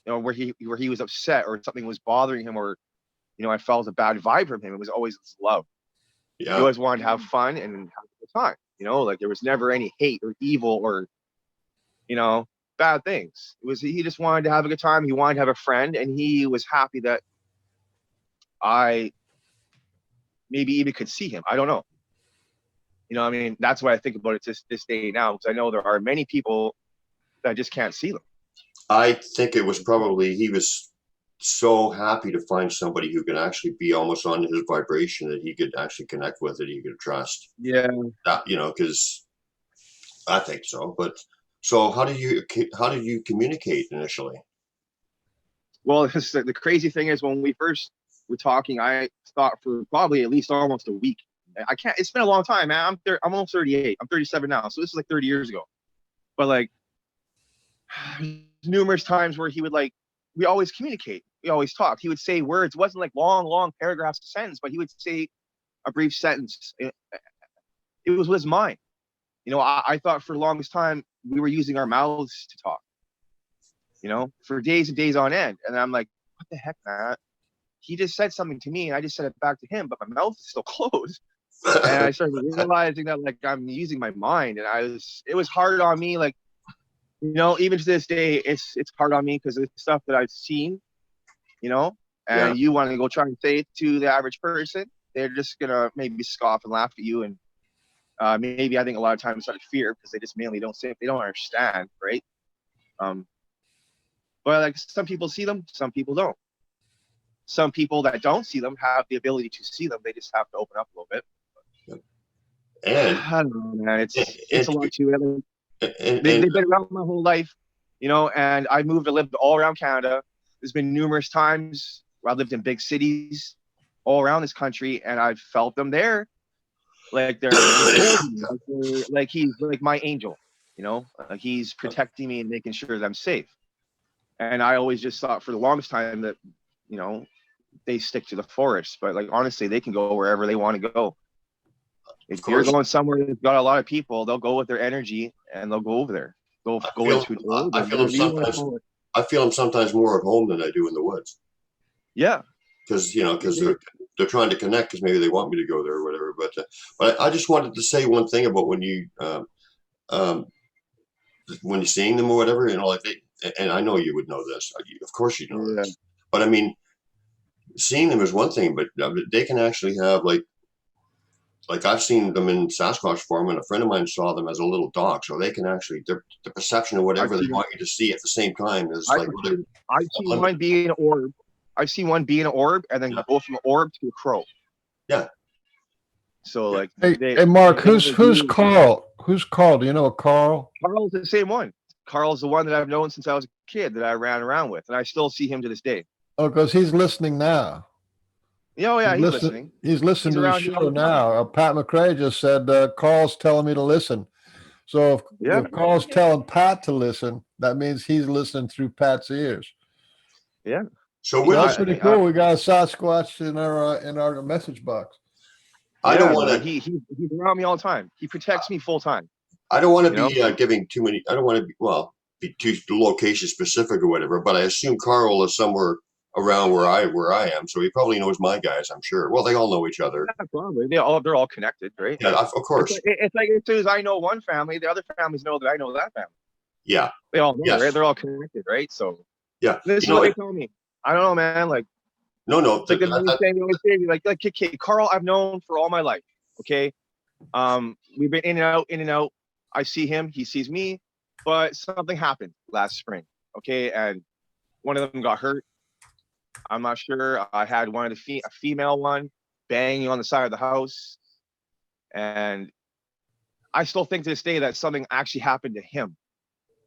where he was upset or something was bothering him or, I felt a bad vibe from him. It was always love. Yeah. He always wanted to have fun and have a good time. Like there was never any hate or evil or, bad things. He just wanted to have a good time. He wanted to have a friend, and he was happy that I maybe even could see him. I don't know. I mean, that's why I think about it this day now, because I know there are many people that just can't see them. I think it was probably he was so happy to find somebody who can actually be almost on his vibration that he could actually connect with, that he could trust. Yeah. Because I think so. But so how do you communicate initially? Well, the crazy thing is when we first were talking, I thought for probably at least almost a week. It's been a long time, man. I'm almost 38. I'm 37 now. So this is like 30 years ago. But like numerous times where he would we always communicate. We always talked. He would say words. It wasn't like long paragraphs of sentence, but he would say a brief sentence. It was with his mind. I thought for the longest time we were using our mouths to talk. you know, for days and days on end. And I'm like, what the heck, man? He just said something to me and I just said it back to him, but my mouth is still closed. And I started realizing that like I'm using my mind, and it was hard on me. Like, you know, even to this day, it's hard on me because of the stuff that I've seen, you know, and you want to go try and say it to the average person, they're just gonna maybe scoff and laugh at you, and maybe I think a lot of times out of fear because they just mainly don't say it, they don't understand, right? But like some people see them, some people don't. Some people that don't see them have the ability to see them. They just have to open up a little bit. And I don't know, man. It's a lot too. and They've been around my whole life, you know, and I moved and lived all around Canada. There's been numerous times where I lived in big cities all around this country, and I've felt them there. Like like he's like my angel, you know, like he's protecting me and making sure that I'm safe. And I always just thought for the longest time that, you know, they stick to the forest, but like honestly, they can go wherever they want to go. If you're going somewhere that's got a lot of people, they'll go with their energy and they'll go over there. I feel them sometimes more at home than I do in the woods. Yeah, because they're trying to connect because maybe they want me to go there or whatever. But I just wanted to say one thing about when you're seeing them or whatever, you know, like and I know you would know this. Of course you know this. But I mean, seeing them is one thing, but they can actually have like I've seen them in Sasquatch form, and a friend of mine saw them as a little dog, so they can actually the perception of whatever they want you to see at the same time is like. I've seen one being an orb. I've seen one being an orb, and then go from an orb to a crow. Yeah. So like, hey Mark, who's Carl? Who's Carl? Do you know a Carl? Carl's the same one. Carl's the one that I've known since I was a kid that I ran around with, and I still see him to this day. Oh, because he's listening now. Yeah, he's listening. He's listening to the show now. Pat McRae just said Carl's telling me to listen. So if Carl's telling Pat to listen, that means he's listening through Pat's ears. Yeah. So that's pretty cool. We got a Sasquatch in our message box. I don't want to. He's around me all the time. He protects me full time. I don't want to be giving too many. I don't want to be too location specific or whatever. But I assume Carl is somewhere around where I am, so he probably knows my guys. I'm sure. Well, they all know each other. Yeah, probably. They're all connected, right? Yeah, of course. It's like as soon as I know one family, the other families know that I know that family. Yeah. They all know, right? They're all connected, right? So yeah, this is what they tell me. I don't know, man. Like no. Like Carl, I've known for all my life. Okay, we've been in and out. I see him, he sees me, but something happened last spring. Okay, and one of them got hurt. I'm not sure. I had one of a female one banging on the side of the house, and I still think to this day that something actually happened to him.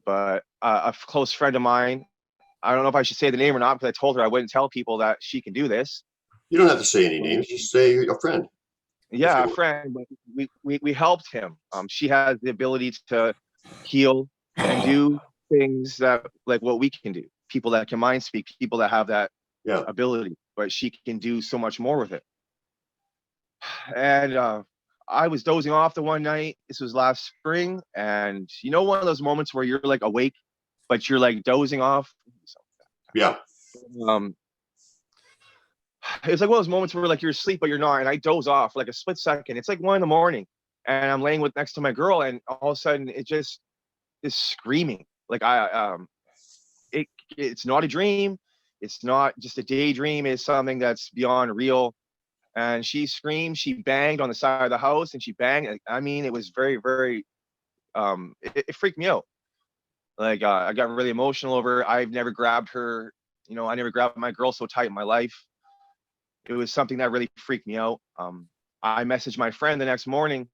But a close friend of mine, I don't know if I should say the name or not, because I told her I wouldn't tell people that she can do this. You don't have to say any names. Just say a friend. Yeah, a friend. But we helped him. She has the ability to heal and do things that like what we can do. People that can mind speak, people that have that ability, but she can do so much more with it. And I was dozing off the one night. This was last spring, and you know, one of those moments where you're like awake, but you're like dozing off. Yeah. It's like one of those moments where like you're asleep but you're not, and I doze off for like a split second. It's like 1 a.m, and I'm laying next to my girl, and all of a sudden it just is screaming. Like it's not a dream. It's not just a daydream. It's something that's beyond real. And she screamed. She banged on the side of the house, and she banged. I mean, it was very, very. It freaked me out. Like I got really emotional over her. I've never grabbed her. You know, I never grabbed my girl so tight in my life. It was something that really freaked me out. I messaged my friend the next morning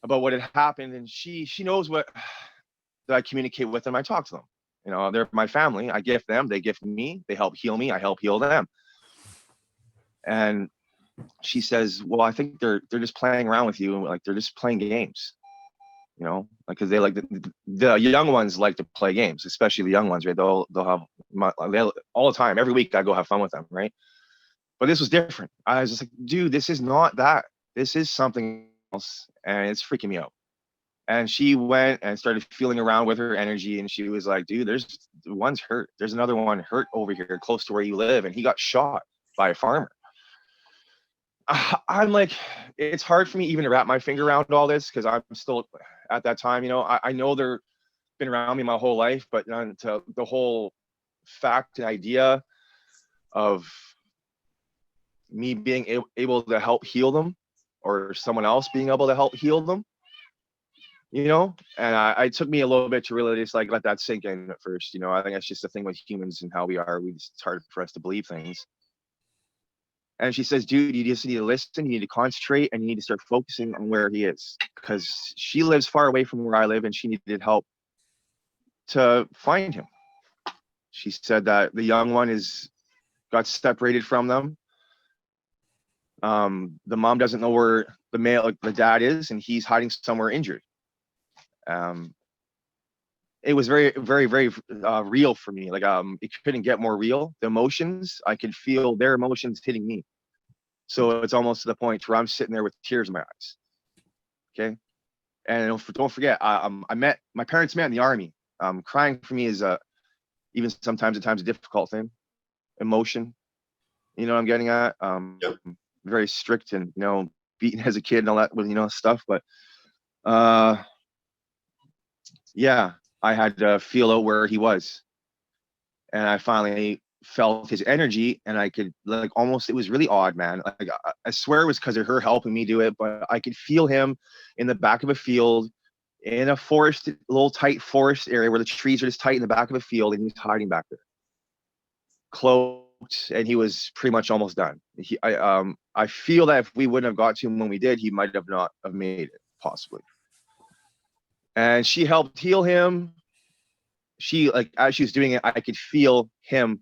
about what had happened, and she knows that I communicate with them. I talk to them. You know, they're my family. I gift them. They gift me. They help heal me. I help heal them. And she says, "Well, I think they're just playing around with you. Like they're just playing games. You know, like because they like the young ones like to play games, especially the young ones, right? They'll have all the time. Every week I go have fun with them, right? But this was different. I was just like, dude, this is not that. This is something else, and it's freaking me out. And she went and started feeling around with her energy, and she was like, dude, there's one's hurt. There's another one hurt over here close to where you live, and he got shot by a farmer. I'm like, it's hard for me even to wrap my finger around all this, because I'm still at that time, I know they're been around me my whole life, but to the whole fact and idea of me being able to help heal them, or someone else being able to help heal them, and it took me a little bit to really just like let that sink in at first. I think that's just the thing with humans and how we are. It's hard for us to believe things. And she says, dude, you just need to listen, you need to concentrate, and you need to start focusing on where he is, because she lives far away from where I live, and she needed help to find him. She said that the young one got separated from them. The mom doesn't know where the dad is, and he's hiding somewhere injured. It was very, very, very real for me. Like, it couldn't get more real. The emotions, I could feel their emotions hitting me. So it's almost to the point where I'm sitting there with tears in my eyes. Okay. And don't forget, my parents met in the Army. Crying for me is even sometimes at times a difficult thing. Emotion, what I'm getting at. Yep. Very strict and, beaten as a kid and all that, stuff. But yeah, I had to feel out where he was. And I finally felt his energy, and I could almost, it was really odd, man. Like, I swear it was because of her helping me do it, but I could feel him in the back of a field, in a forest, a little tight forest area where the trees are just tight in the back of a field, and he was hiding back there, cloaked, and he was pretty much almost done. I feel that if we wouldn't have got to him when we did, he might have not have made it, possibly. And she helped heal him. As she was doing it, I could feel him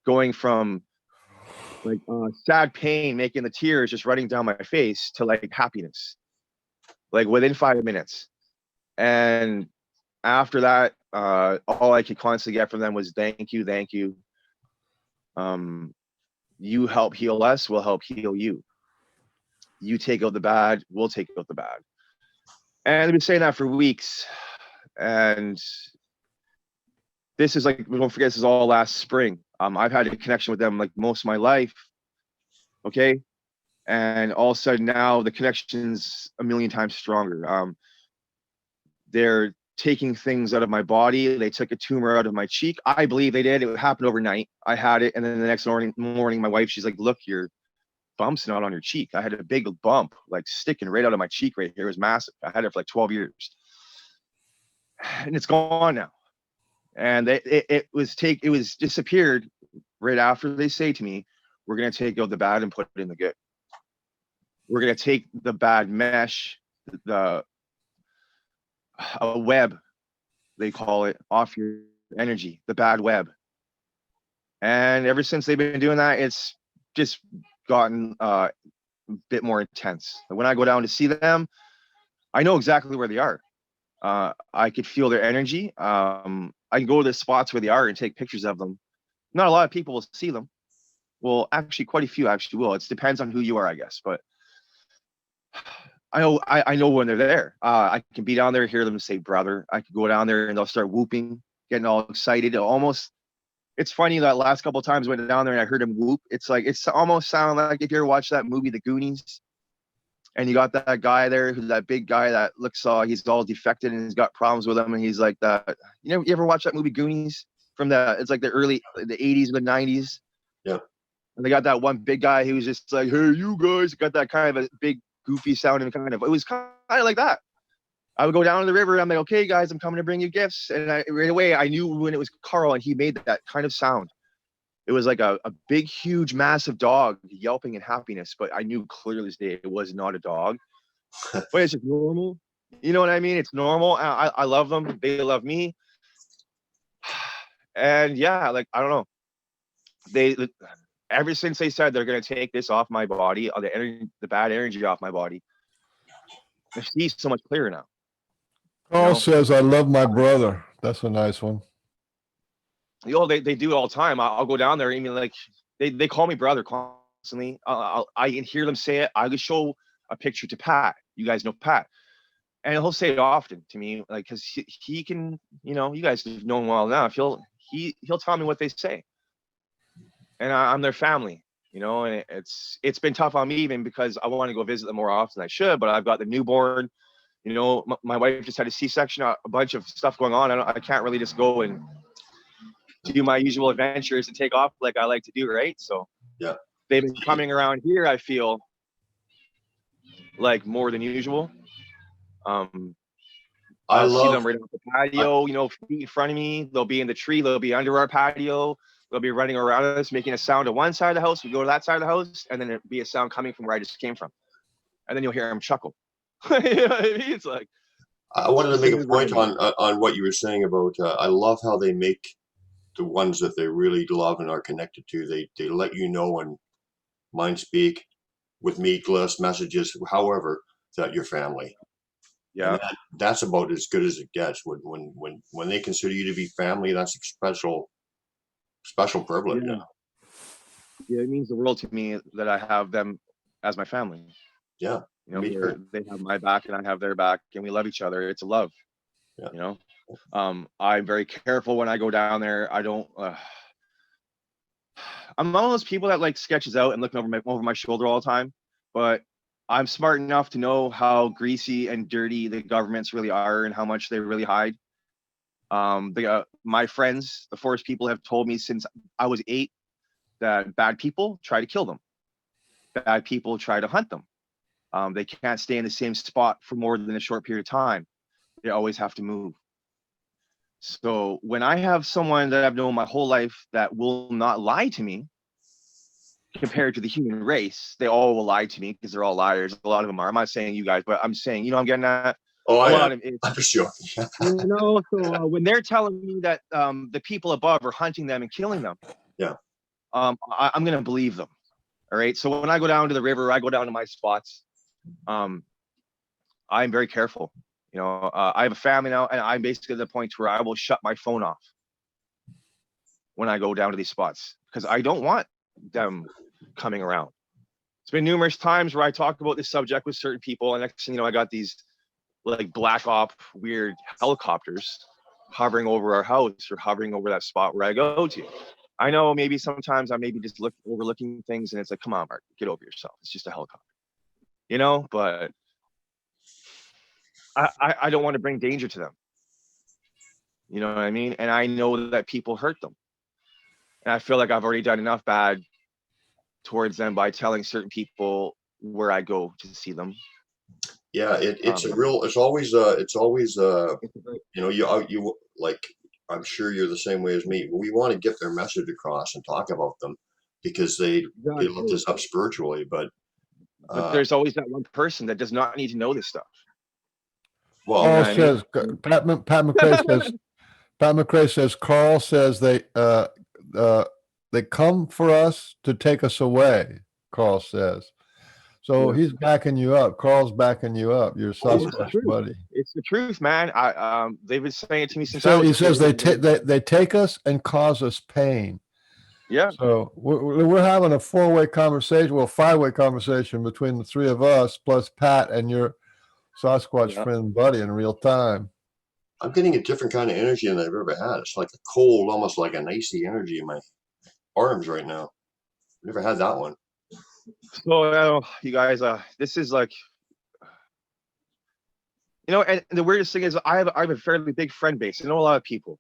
going from sad pain, making the tears just running down my face, to happiness, within 5 minutes. And after that, all I could constantly get from them was thank you, thank you. You help heal us, we'll help heal you. You take out the bad, we'll take out the bad. And they've been saying that for weeks. And this is don't forget, this is all last spring. I've had a connection with them most of my life. Okay. And all of a sudden now the connection's a million times stronger. They're taking things out of my body. They took a tumor out of my cheek. I believe they did. It happened overnight. I had it. And then the next morning, my wife, she's like, look, your bump's not on your cheek. I had a big bump, sticking right out of my cheek right here. It was massive. I had it for 12 years. And it's gone now. And it was disappeared right after they say to me, we're going to take out the bad and put it in the good. We're going to take the bad mesh, a web, they call it, off your energy, the bad web. And ever since they've been doing that, it's just gotten a bit more intense. When I go down to see them, I know exactly where they are. I could feel their energy. I can go to the spots where they are and take pictures of them. Not a lot of people will see them. Well, actually, quite a few actually will. It depends on who you are, I guess. But I know when they're there. I can be down there, hear them say, brother. I could go down there and they'll start whooping, getting all excited. It's funny that last couple of times I went down there and I heard him whoop. It's almost sound like if you ever watched that movie, The Goonies, and you got that guy there, who's that big guy that looks he's all defected and he's got problems with him, and he's like that. You ever watch that movie Goonies it's the early the 80s and the 90s? Yeah. And they got that one big guy who was just like, hey, you guys, got that kind of a big goofy sounding it was kind of like that. I would go down to the river and I'm like, okay guys, I'm coming to bring you gifts. And right away I knew when it was Carl and he made that kind of sound. It was like a big, huge, massive dog yelping in happiness, but I knew clearly this day it was not a dog. But it's just normal. You know what I mean? It's normal. I love them. They love me. And yeah, I don't know. Ever since they said they're going to take this off my body, the bad energy off my body, I see so much clearer now. Carl says, I love my brother. That's a nice one. They do it all the time. I'll go down there, even they call me brother constantly. I can hear them say it. I would show a picture to Pat. You guys know Pat. and he'll say it often to me, like, because he can, you know, you guys know him well enough. He'll tell me what they say, and I'm their family, you know. And it's been tough on me even because I want to go visit them more often than I should, but I've got the newborn. You know, my wife just had a C-section, a bunch of stuff going on. I can't really just go and do my usual adventures and take off like I like to do, right? So Yeah. they've been coming around here, I feel like, more than usual. I'll see them right off the patio, you know, feet in front of me. They'll be in the tree. They'll be under our patio. They'll be running around us, making a sound to one side of the house. We go to that side of the house, and then it'll be a sound coming from where I just came from. And then you'll hear them chuckle. You know what I mean? It's like, I wanted to make a point on what you were saying about. I love how they make the ones that they really love and are connected to. They let you know and mind speak with meat list messages, however, that you're family. yeah. And that's about as good as it gets. When they consider you to be family, that's a special privilege. Yeah. Yeah, it means the world to me that I have them as my family. Yeah. You know, they have my back and I have their back, and we love each other. It's a love. Yeah. You know, I'm very careful when I go down there. I don't. I'm one of those people that like sketches out and looking over my shoulder all the time, but I'm smart enough to know how greasy and dirty the governments really are and how much they really hide. My friends, the forest people, have told me since I was 8 that bad people try to kill them. Bad people try to hunt them. They can't stay in the same spot for more than a short period of time. They always have to move. So when I have someone that I've known my whole life that will not lie to me, compared to the human race, they all will lie to me because they're all liars. A lot of them are. I'm not saying you guys, but I'm saying, you know, I'm getting at. Oh, a yeah, lot of it. for sure. You know, so when they're telling me that the people above are hunting them and killing them, yeah, I'm gonna believe them. All right. So when I go down to the river, I go down to my spots. I'm very careful. You know, I have a family now, and I'm basically at the point where I will shut my phone off when I go down to these spots because I don't want them coming around. It's been numerous times where I talk about this subject with certain people, and next thing you know, I got these like black op weird helicopters hovering over our house or hovering over that spot where I go to. I know maybe sometimes I maybe just overlooking things, and it's like, come on, Mark, get over yourself. It's just a helicopter, you know. But I don't want to bring danger to them. You know what I mean? And I know that people hurt them, and I feel like I've already done enough bad towards them by telling certain people where I go to see them. Yeah, it's always you know, you like, I'm sure you're the same way as me. We want to get their message across and talk about them because they lift us up spiritually, but there's always that one person that does not need to know this stuff. Well, Carl says, Pat McRae says, Carl says they come for us to take us away. Carl says, so he's backing you up. Carl's backing you up. You're SASQUATCH buddy. It's the truth, man. They've been saying it to me since. He says they take us and cause us pain. Yeah. So we're having a 4-way conversation, well, 5-way conversation between the three of us plus Pat and your SASQUATCH friend buddy in real time. I'm getting a different kind of energy than I've ever had. It's like a cold, almost like an icy energy in my arms right now. I've never had that one. So you guys, this is like, you know, and the weirdest thing is I have a fairly big friend base. I know a lot of people,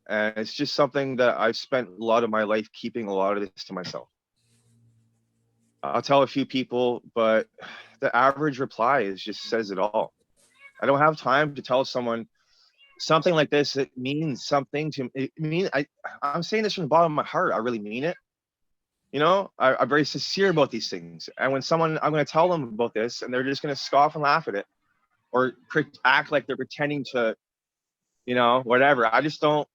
and it's just something that I've spent a lot of my life keeping a lot of this to myself. I'll tell a few people, but the average reply just says it all. I don't have time to tell someone something like this. It means something to me. I'm saying this from the bottom of my heart. I really mean it. You know, I'm very sincere about these things. And when I'm going to tell them about this, and they're just going to scoff and laugh at it, or act like they're pretending to, you know, whatever. I don't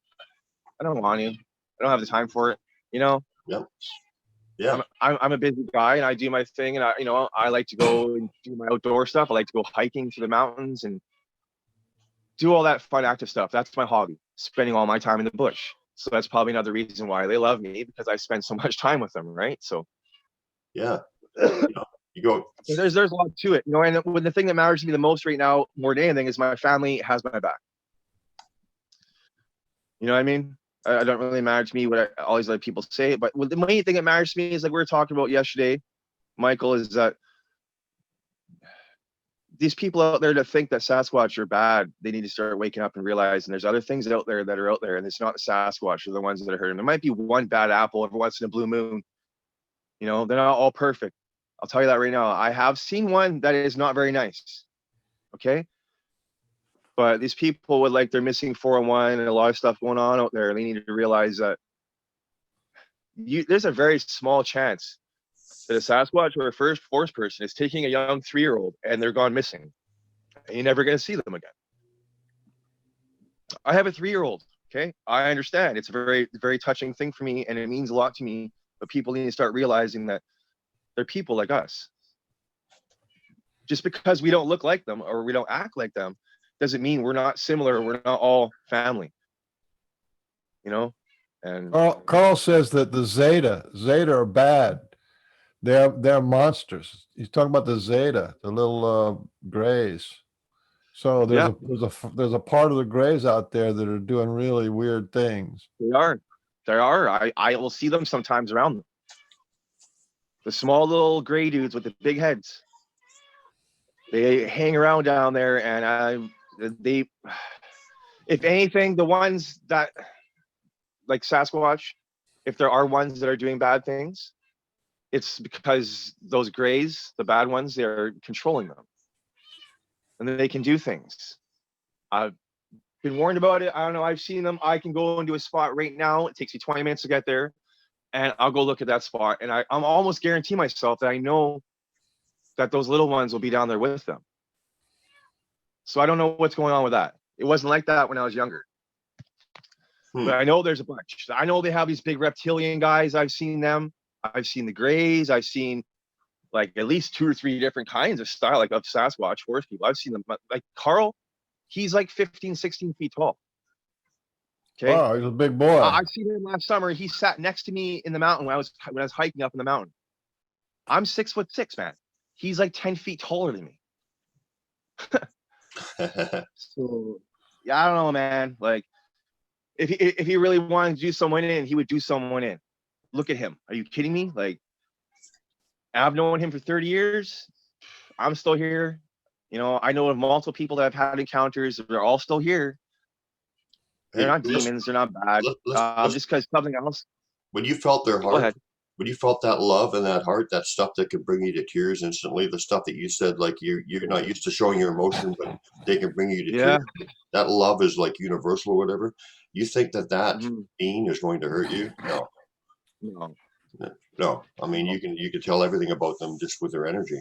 want to. I don't have the time for it. You know. Yep. Yeah. I'm a busy guy, and I do my thing, and I like to go and do my outdoor stuff. I like to go hiking to the mountains and do all that fun, active stuff. That's my hobby, spending all my time in the bush. So that's probably another reason why they love me, because I spend so much time with them, right? So yeah. You go. There's a lot to it, you know. And when the thing that matters to me the most right now, more than anything, is my family has my back. You know what I mean? I don't really matter to me what all these other people say, but the main thing that matters to me is, like we were talking about yesterday, Michael, is that these people out there that think that Sasquatch are bad, they need to start waking up and realizing there's other things out there that are out there, and it's not the Sasquatch. They're the ones that are hurting. There might be one bad apple every once in a blue moon. You know, they're not all perfect. I'll tell you that right now. I have seen one that is not very nice. Okay. But these people with, like, they're missing 401 and a lot of stuff going on out there, they need to realize that there's a very small chance that a Sasquatch or a first force person is taking a young 3-year-old and they're gone missing. And you're never going to see them again. I have a 3-year-old. Okay. I understand. It's a very, very touching thing for me, and it means a lot to me. But people need to start realizing that they're people like us. Just because we don't look like them or we don't act like them doesn't mean we're not similar. We're not all family, you know. And Carl says that the Zeta are bad. They're monsters. He's talking about the Zeta, the little grays. So there's a part of the grays out there that are doing really weird things. They are. I will see them sometimes around them. The small little gray dudes with the big heads. They hang around down there, and they, if anything, the ones that, like Sasquatch, if there are ones that are doing bad things, it's because those grays, the bad ones, they're controlling them. And then they can do things. I've been warned about it. I don't know. I've seen them. I can go into a spot right now. It takes me 20 minutes to get there. And I'll go look at that spot. And I'm almost guarantee myself that I know that those little ones will be down there with them. So I don't know what's going on with that. It wasn't like that when I was younger. But I know there's a bunch. I know they have these big reptilian guys. I've seen them. I've seen the grays. I've seen, like, at least 2 or 3 different kinds of style, like, of Sasquatch horse people. I've seen them. Like Carl, he's like 15, 16 feet tall. Okay. Wow, he's a big boy. I seen him last summer. He sat next to me in the mountain when I was hiking up in the mountain. I'm 6'6", man. He's like 10 feet taller than me. So yeah, I don't know, man. Like, if he really wanted to do someone in, he would do someone in. Look at him. Are you kidding me? Like, I've known him for 30 years. I'm still here. You know, I know of multiple people that have had encounters. They're all still here. They're not demons. They're not bad. Just because something else. When you felt their heart, when you felt that love and that heart, that stuff that could bring you to tears instantly, the stuff that you said, like, you're not used to showing your emotion, but they can bring you to tears. That love is like universal or whatever. You think that being is going to hurt you? No. I mean, you can tell everything about them just with their energy.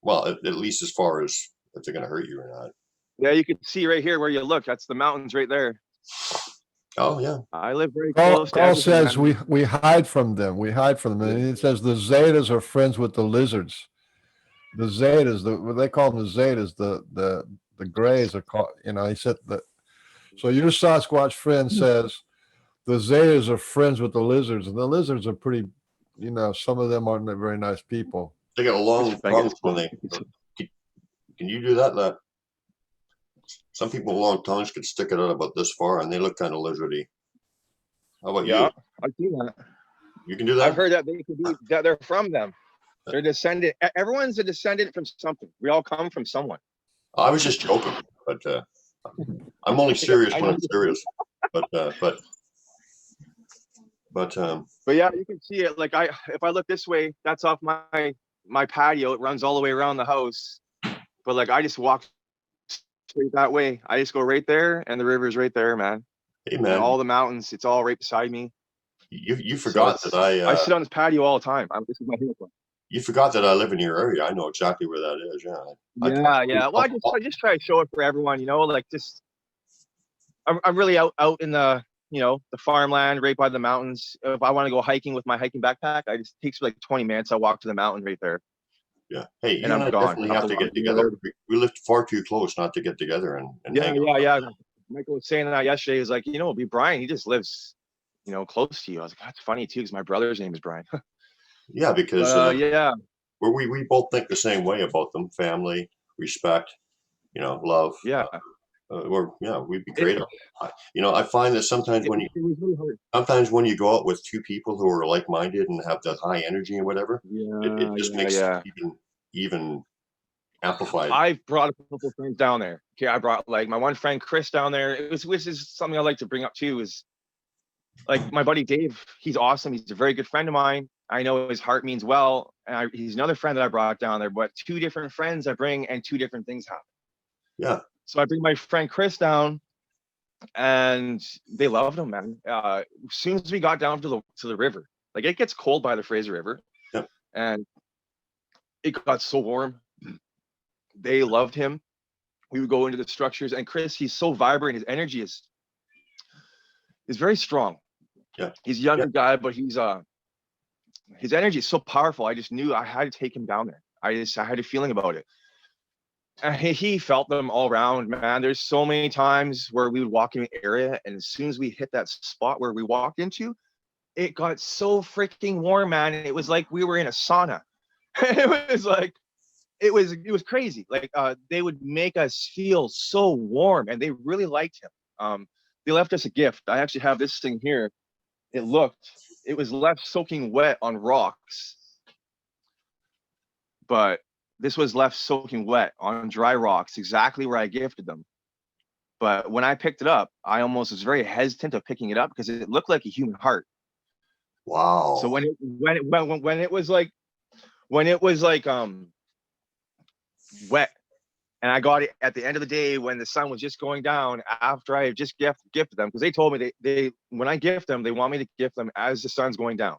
Well, at least as far as if they're going to hurt you or not. Yeah, you can see right here where you look. That's the mountains right there. Oh yeah, I live very close. Carl says we hide from them. We hide from them, and it says the Zetas are friends with the lizards. The Zetas, what they call them, the Zetas, the grays are called. You know, he said that. So your Sasquatch friend says the Zetas are friends with the lizards, and the lizards are pretty. You know, some of them aren't very nice people. They got a long tongues when they. Can you do that? Some people with long tongues could stick it out about this far, and they look kind of lizardy. How about you? I've seen that. You can do that? I've heard that they could be, that they're from them. They're descendant. Everyone's a descendant from something. We all come from someone. I was just joking, but I'm only serious when I'm serious. But yeah, you can see it. Like, if I look this way, that's off my patio. It runs all the way around the house. But like, I just walk straight that way. I just go right there, and the river's right there, man. Hey, man. And all the mountains, it's all right beside me. You forgot that I sit on this patio all the time. This is my vehicle. You forgot that I live in your area. I know exactly where that is. Yeah. Well, I just try to show it for everyone, you know, like, just I'm really out in the, you know, the farmland right by the mountains. If I want to go hiking with my hiking backpack, it takes like 20 minutes. I walk to the mountain right there. Yeah. Hey, you and and I definitely have to get together. We live far too close not to get together and hang out. Yeah. Michael was saying that yesterday. He was like, you know, it'll be Brian. He just lives, you know, close to you. I was like, that's funny too, because my brother's name is Brian. Yeah, because where we both think the same way about them: family, respect, love. Yeah. We'd be It, great. I find that sometimes it was really hard. when you go out with two people who are like-minded and have the high energy and whatever, it Yeah, just yeah, makes yeah. even amplified. I brought a couple of friends down there. Okay, I brought like my one friend Chris down there. Which is something I like to bring up too. Is like my buddy Dave. He's awesome. He's a very good friend of mine. I know his heart means well, and he's another friend that I brought down there. But two different friends I bring, and two different things happen. Yeah. So I bring my friend Chris down, and they loved him, man. As soon as we got down to the river, like it gets cold by the Fraser River, Yep. and it got so warm. They loved him. We would go into the structures, and Chris, he's so vibrant. His energy is very strong. Yeah. He's a younger guy, but his energy is so powerful. I just knew I had to take him down there. I had a feeling about it. And he felt them all around, man. There's so many times where we would walk in an area, and as soon as we hit that spot where we walked into, it got so freaking warm, man. It was like we were in a sauna. It was like it was crazy. Like they would make us feel so warm, and they really liked him. They left us a gift. I actually have this thing here. It was left soaking wet on rocks, but this was left soaking wet on dry rocks, exactly where I gifted them. But when I picked it up, I almost was very hesitant of picking it up because it looked like a human heart. Wow. So when it was like wet, and I got it at the end of the day when the sun was just going down after I had just gifted them, because they told me they when I gift them, they want me to gift them as the sun's going down.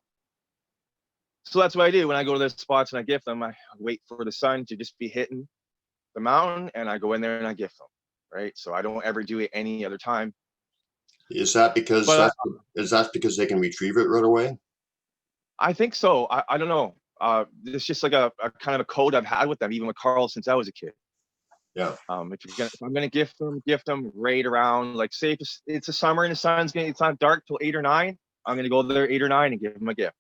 So that's what I do when I go to those spots and I gift them. I wait for the sun to just be hitting the mountain, and I go in there and I gift them. Right. So I don't ever do it any other time. Is that because they can retrieve it right away? I think so. I don't know. It's just like a kind of a code I've had with them, even with Carl, since I was a kid. Yeah. If I'm gonna gift them right around, like, say if it's a summer and it's not dark till 8 or 9. I'm gonna go there 8 or 9 and give them a gift.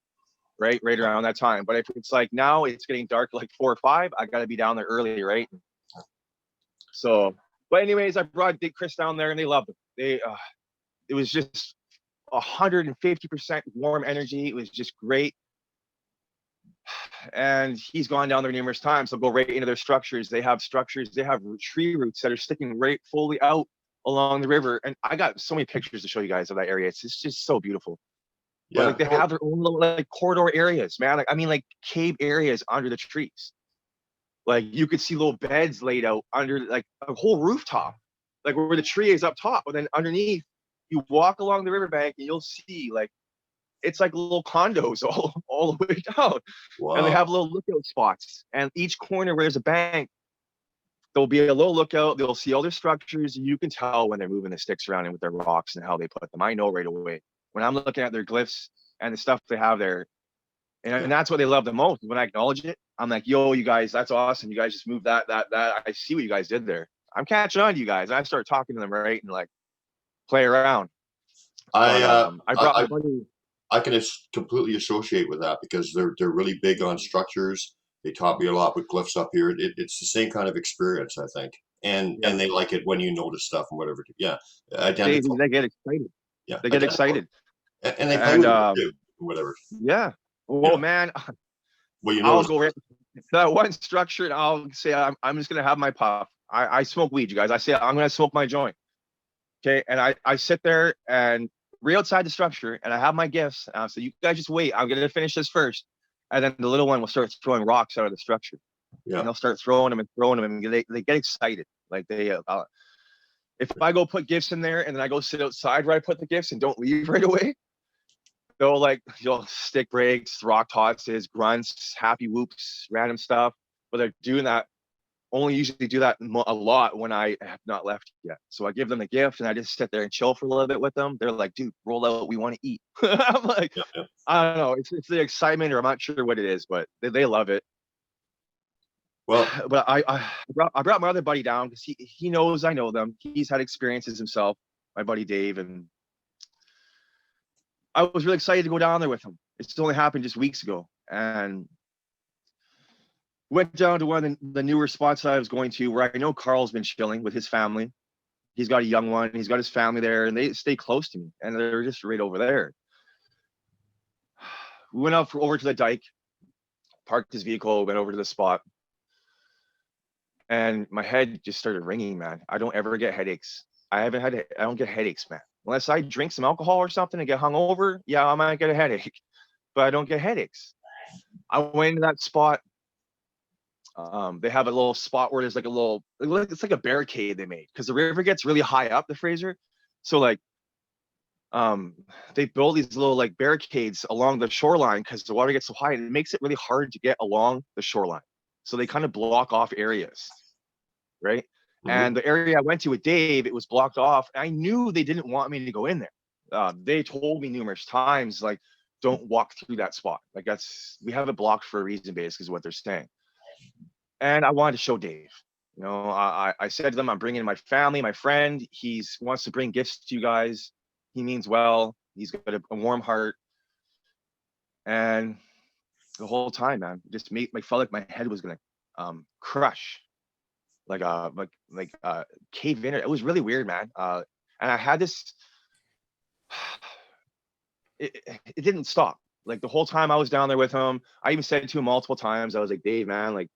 Right around that time. But if it's like now it's getting dark like 4 or 5, I gotta be down there early, right? So, but anyways, I brought Chris down there and they loved it. It was just 150% warm energy. It was just great. And he's gone down there numerous times. They'll go right into their structures. They have tree roots that are sticking right fully out along the river. And I got so many pictures to show you guys of that area. It's just so beautiful. Yeah. But like they have their own little like corridor areas, man. Like, I mean, like cave areas under the trees. Like you could see little beds laid out under like a whole rooftop, like where the tree is up top, but then underneath, you walk along the riverbank and you'll see like it's like little condos all the way down. Wow. And they have little lookout spots, and each corner where there's a bank, there'll be a little lookout. They'll see all their structures. You can tell when they're moving the sticks around and with their rocks and how they put them. I know right away when I'm looking at their glyphs and the stuff they have there. And that's what they love the most. When I acknowledge it, I'm like, yo, you guys, that's awesome. You guys just moved that. I see what you guys did there. I'm catching on to you guys. I start talking to them, right? And like play around. I brought my buddy. I can completely associate with that because they're really big on structures. They taught me a lot with glyphs up here. It's the same kind of experience, I think. And they like it when you notice stuff and whatever. Yeah. Identical. They get excited. Yeah. They get excited. And they play with it too, whatever. Yeah. Well, man, well, I'll go right to that one structure and I'll say, I'm just going to have my puff. I smoke weed, you guys. I say, I'm going to smoke my joint. Okay. And I sit there and right outside the structure and I have my gifts. So you guys just wait. I'm going to finish this first. And then the little one will start throwing rocks out of the structure. Yeah. And they'll start throwing them and they get excited. Like they, if I go put gifts in there and then I go sit outside where I put the gifts and don't leave right away, you'll stick breaks, rock tosses, grunts, happy whoops, random stuff. But they're doing that. Only usually do that a lot when I have not left yet. So I give them a gift and I just sit there and chill for a little bit with them. They're like, dude, roll out. We want to eat. I'm like, I don't know. It's the excitement, or I'm not sure what it is, but they love it. Well, but I brought my other buddy down because he knows I know them. He's had experiences himself, my buddy Dave, and I was really excited to go down there with him. It's only happened just weeks ago, and Went down to one of the newer spots that I was going to, where I know Carl's been chilling with his family. He's got a young one. He's got his family there, and they stay close to me, and they're just right over there. We went over to the dike, parked his vehicle, went over to the spot, and my head just started ringing, man. I don't ever get headaches. I don't get headaches, man. Unless I drink some alcohol or something and get hungover, yeah, I might get a headache, but I don't get headaches. I went into that spot. They have a little spot where there's like it's like a barricade they made, because the river gets really high up the Fraser. So like, they build these little like barricades along the shoreline because the water gets so high, and it makes it really hard to get along the shoreline. So they kind of block off areas, right? Mhm. And the area I went to with Dave, it was blocked off. I knew they didn't want me to go in there. They told me numerous times, like, don't walk through that spot. Like, we have it blocked for a reason, basically, is what they're saying. And I wanted to show Dave. You know, I said to them, I'm bringing my family, my friend. He wants to bring gifts to you guys. He means well. He's got a warm heart. And the whole time, man, just felt like my head was gonna crush, like cave in. It was really weird, man. And I had this. It didn't stop. Like the whole time I was down there with him, I even said to him multiple times, I was like, Dave, man, like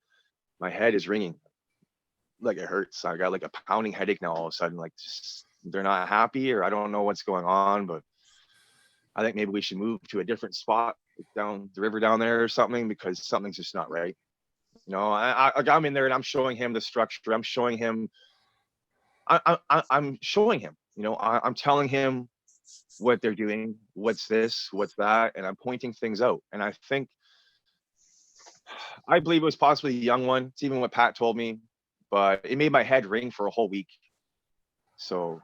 my head is ringing, like it hurts. I got like a pounding headache now all of a sudden. Like just, they're not happy, or I don't know what's going on, but I think maybe we should move to a different spot down the river down there or something, because something's just not right. You know, I'm in there and I'm showing him the structure. I'm showing him. I'm showing him. You know, I'm telling him what they're doing, what's this, what's that, and I'm pointing things out. And I believe it was possibly a young one. It's even what Pat told me, but it made my head ring for a whole week. So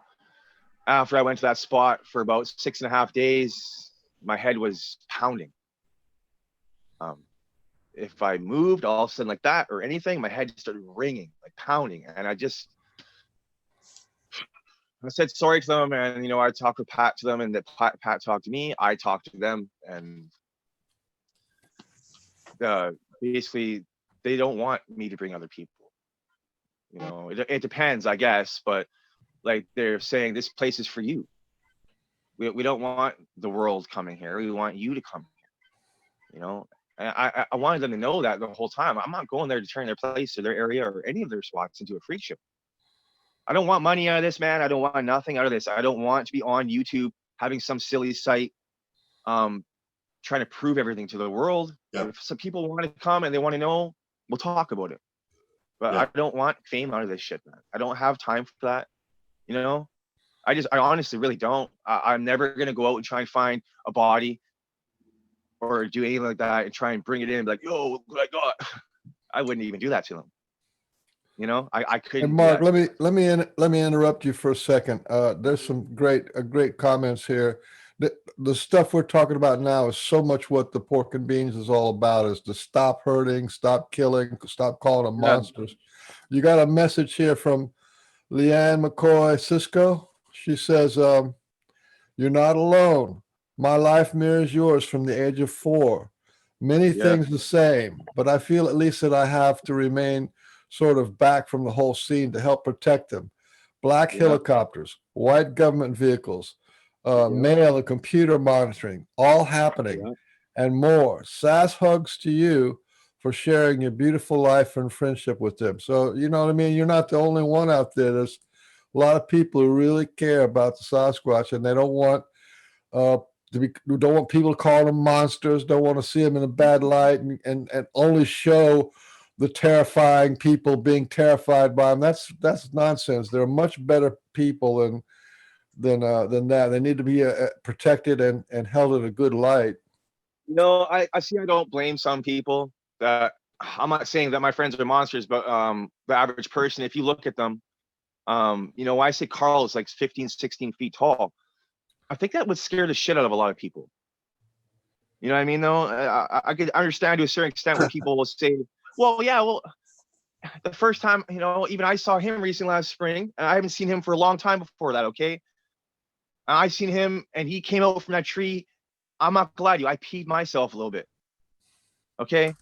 after I went to that spot for about 6.5 days, my head was pounding. If I moved all of a sudden like that or anything, my head started ringing, like pounding. And I said sorry to them, and I talked with Pat to them, and that Pat talked to me. I talked to them, and basically they don't want me to bring other people. It depends, I guess, but like they're saying, this place is for you. We don't want the world coming here. We want you to come here. And I wanted them to know that the whole time. I'm not going there to turn their place or their area or any of their spots into a freak show. I don't want money out of this, man. I don't want nothing out of this. I don't want to be on YouTube having some silly site trying to prove everything to the world. Yeah. If some people want to come and they want to know, we'll talk about it. But I don't want fame out of this shit, man. I don't have time for that. I honestly really don't. I'm never going to go out and try and find a body or do anything like that and try and bring it in and be like, yo, look what I got. I wouldn't even do that to them. I couldn't. And Mark, let me interrupt you for a second. There's some great comments here. The stuff we're talking about now is so much what the Pork and Beans is all about, is to stop hurting, stop killing, stop calling them monsters. You got a message here from Leanne McCoy Cisco. She says, you're not alone. My life mirrors yours from the age of 4. Many things the same, but I feel at least that I have to remain sort of back from the whole scene to help protect them. Black helicopters, white government vehicles, mail and computer monitoring, all happening, and more. SAS hugs to you for sharing your beautiful life and friendship with them. So, you know what I mean? You're not the only one out there. There's a lot of people who really care about the Sasquatch, and they don't want don't want people to call them monsters, don't want to see them in a bad light, and only show the terrifying people being terrified by them. That's nonsense. They're much better people than that. They need to be protected and held in a good light. I see. I don't blame some people. That I'm not saying that my friends are monsters, but the average person, if you look at them, I say Carl is like 15, 16 feet tall. I think that would scare the shit out of a lot of people. You know what I mean, though? I could understand to a certain extent when people will say, well, the first time, even I saw him recently last spring, and I haven't seen him for a long time before that, okay? And I seen him, and he came out from that tree. I'm not gonna lie to you, I peed myself a little bit, okay?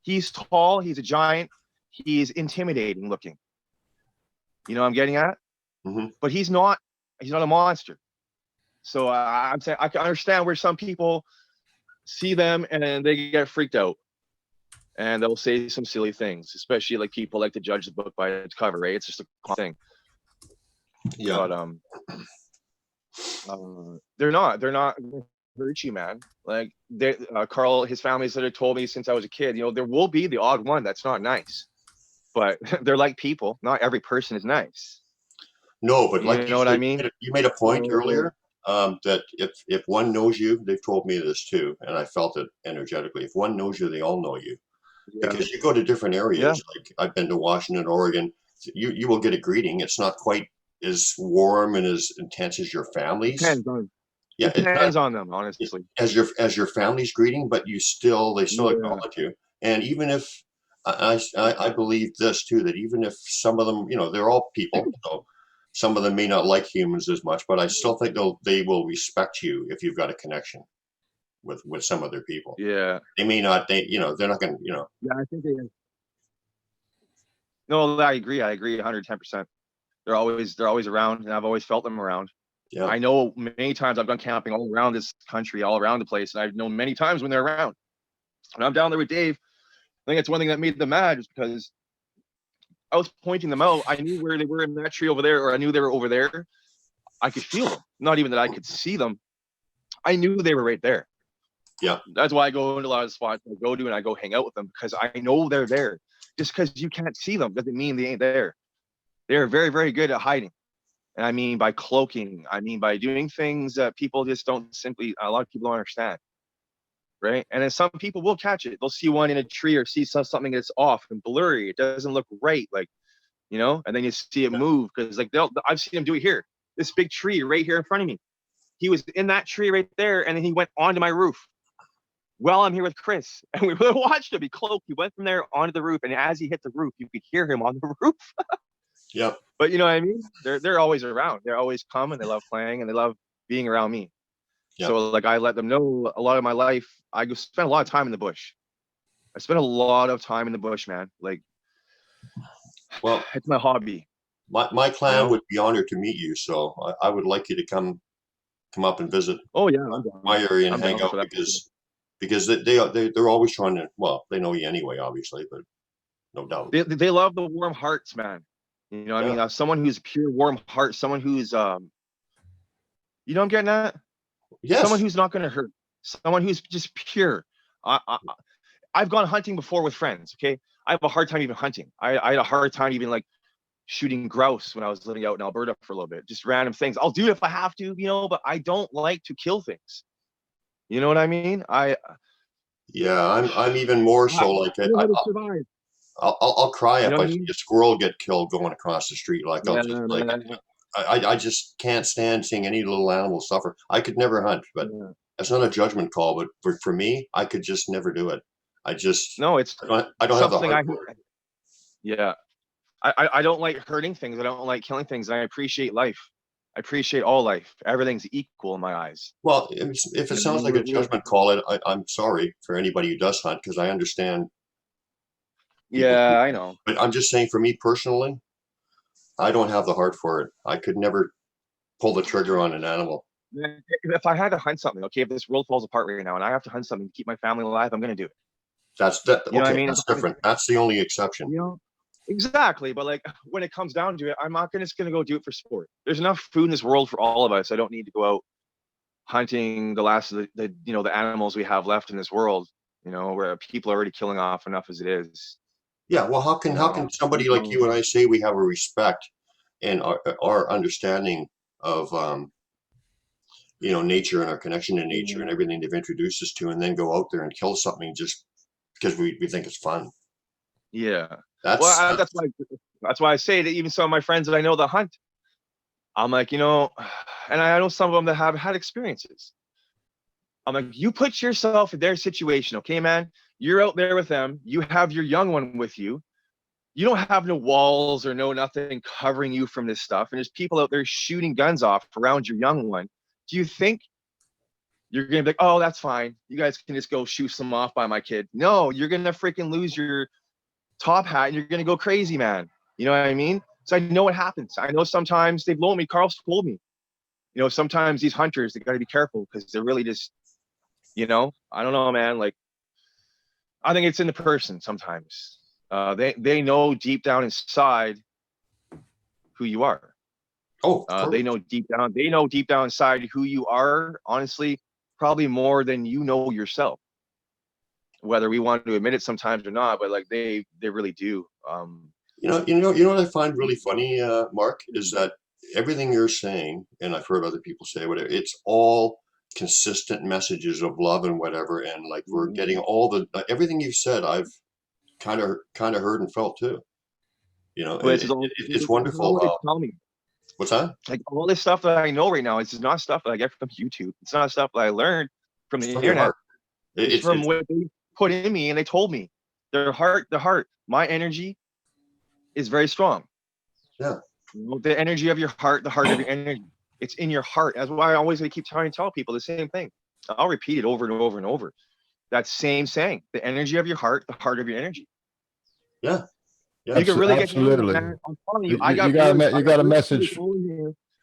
He's tall. He's a giant. He's intimidating looking. You know what I'm getting at? Mhm. But he's not a monster. So I'm saying I can understand where some people see them and they get freaked out and they'll say some silly things, especially like people like to judge the book by its cover, right? It's just a thing. Yeah. But they're not hurt you, man. Like Carl, his family sort of told me since I was a kid, you know, there will be the odd one that's not nice, but they're like people. Not every person is nice. No, but You like know what I mean? you made a point earlier, that if one knows you, they've told me this too, and I felt it energetically. If one knows you, they all know you. Yeah. Because you go to different areas. Yeah. Like I've been to Washington, Oregon. You will get a greeting. It's not quite as warm and as intense as your family's. It depends on them, honestly. As your family's greeting, but they still acknowledge you. And even if I believe this too, that even if some of them, you know, they're all people, so some of them may not like humans as much, but I still think they will respect you if you've got a connection with some other people. Yeah. They may not. They're not going to. Yeah, I think they. No, I agree. 110%. They're always around, and I've always felt them around. Yeah. I know many times I've gone camping all around this country, all around the place, and I've known many times when they're around. When I'm down there with Dave, I think it's one thing that made them mad is because I was pointing them out. I knew where they were in that tree over there, or I knew they were over there. I could feel them. Not even that I could see them. I knew they were right there. Yeah. That's why I go into a lot of spots I go to and I go hang out with them because I know they're there. Just because you can't see them doesn't mean they ain't there. They're very, very good at hiding. And I mean by cloaking. I mean by doing things that people just don't a lot of people don't understand. Right? And then some people will catch it. They'll see one in a tree or see something that's off and blurry. It doesn't look right. Like, you know, and then you see it move because like I've seen them do it here. This big tree right here in front of me. He was in that tree right there, and then he went onto my roof. Well, I'm here with Chris, and we watched him. He cloaked. He went from there onto the roof, and as he hit the roof, you could hear him on the roof. Yep. But you know what I mean? They're always around. They're always coming. They love playing, and they love being around me. Yep. So like I let them know a lot of my life. I spent a lot of time in the bush. I spent a lot of time in the bush, man. Like, well, it's my hobby. My clan would be honored to meet you, so I would like you to come up and visit. Oh yeah, my area and hang out because they're always trying to. Well, they know you anyway, obviously, but no doubt they love the warm hearts, man. You know, what I mean, someone who's pure warm heart, someone who's you know, I'm getting at. Yes. Someone who's not going to hurt. Someone who's just pure. I've gone hunting before with friends. Okay, I have a hard time even hunting. I had a hard time even like shooting grouse when I was living out in Alberta for a little bit. Just random things. I'll do it if I have to, you know, but I don't like to kill things. You know what I mean? I'm even more so like it. I'll cry if I see a squirrel get killed going across the street. Like I just can't stand seeing any little animal suffer. I could never hunt, but that's not a judgment call. But for me, I could just never do it. I don't have the heart for it. Yeah. I don't like hurting things. I don't like killing things. And I appreciate life. I appreciate all life. Everything's equal in my eyes. Well, if it sounds like a judgment call, I'm sorry for anybody who does hunt because I understand. Yeah, I know. But I'm just saying for me personally, I don't have the heart for it. I could never pull the trigger on an animal. If I had to hunt something, okay, if this world falls apart right now and I have to hunt something to keep my family alive, I'm going to do it. That's That's different. That's the only exception. You know? Exactly, but like when it comes down to it, I'm not just gonna go do it for sport. There's enough food in this world for all of us. I don't need to go out hunting the last of the animals we have left in this world. You know, where people are already killing off enough as it is. Yeah, well, how can somebody like you and I say we have a respect and our understanding of nature and our connection to nature and everything they've introduced us to, and then go out there and kill something just because we think it's fun? Yeah. That's why I say to even some of my friends that I know that hunt, I'm like, and I know some of them that have had experiences. I'm like, you put yourself in their situation, okay, man? You're out there with them. You have your young one with you. You don't have no walls or nothing covering you from this stuff. And there's people out there shooting guns off around your young one. Do you think you're gonna be like, oh, that's fine. You guys can just go shoot some off by my kid. No, you're gonna freaking lose your top hat and you're gonna go crazy, man. You know what I mean? So I know what happens. I know sometimes they blow me. Carl's told me, you know, sometimes these hunters, they gotta be careful because they're really just, you know, I don't know, man. Like, I think it's in the person sometimes. They know deep down inside who you are. Oh, of course. They know deep down inside who you are, honestly, probably more than you know yourself. Whether we want to admit it sometimes or not, but like they really do. You know what I find really funny, Mark, is that everything you're saying, and I've heard other people say whatever, it's all consistent messages of love and whatever, and like we're getting all the everything you've said, I've kind of heard and felt too. You know, But and it's it's all wonderful what they how. tell me. What's that? Like all this stuff that I know right now, it's not stuff that I get from YouTube. It's not stuff that I learned from the It's from your internet. heart. It's from what they put in me and they told me. The heart, my energy is very strong. Yeah. The energy of your heart, the heart of your energy. It's in your heart. That's why I always keep trying to tell people the same thing. I'll repeat it over and over and over. That same saying, the energy of your heart, the heart of your energy. Yeah. You can really get absolutely. man. I'm telling you, You, I got got birds, you got a message.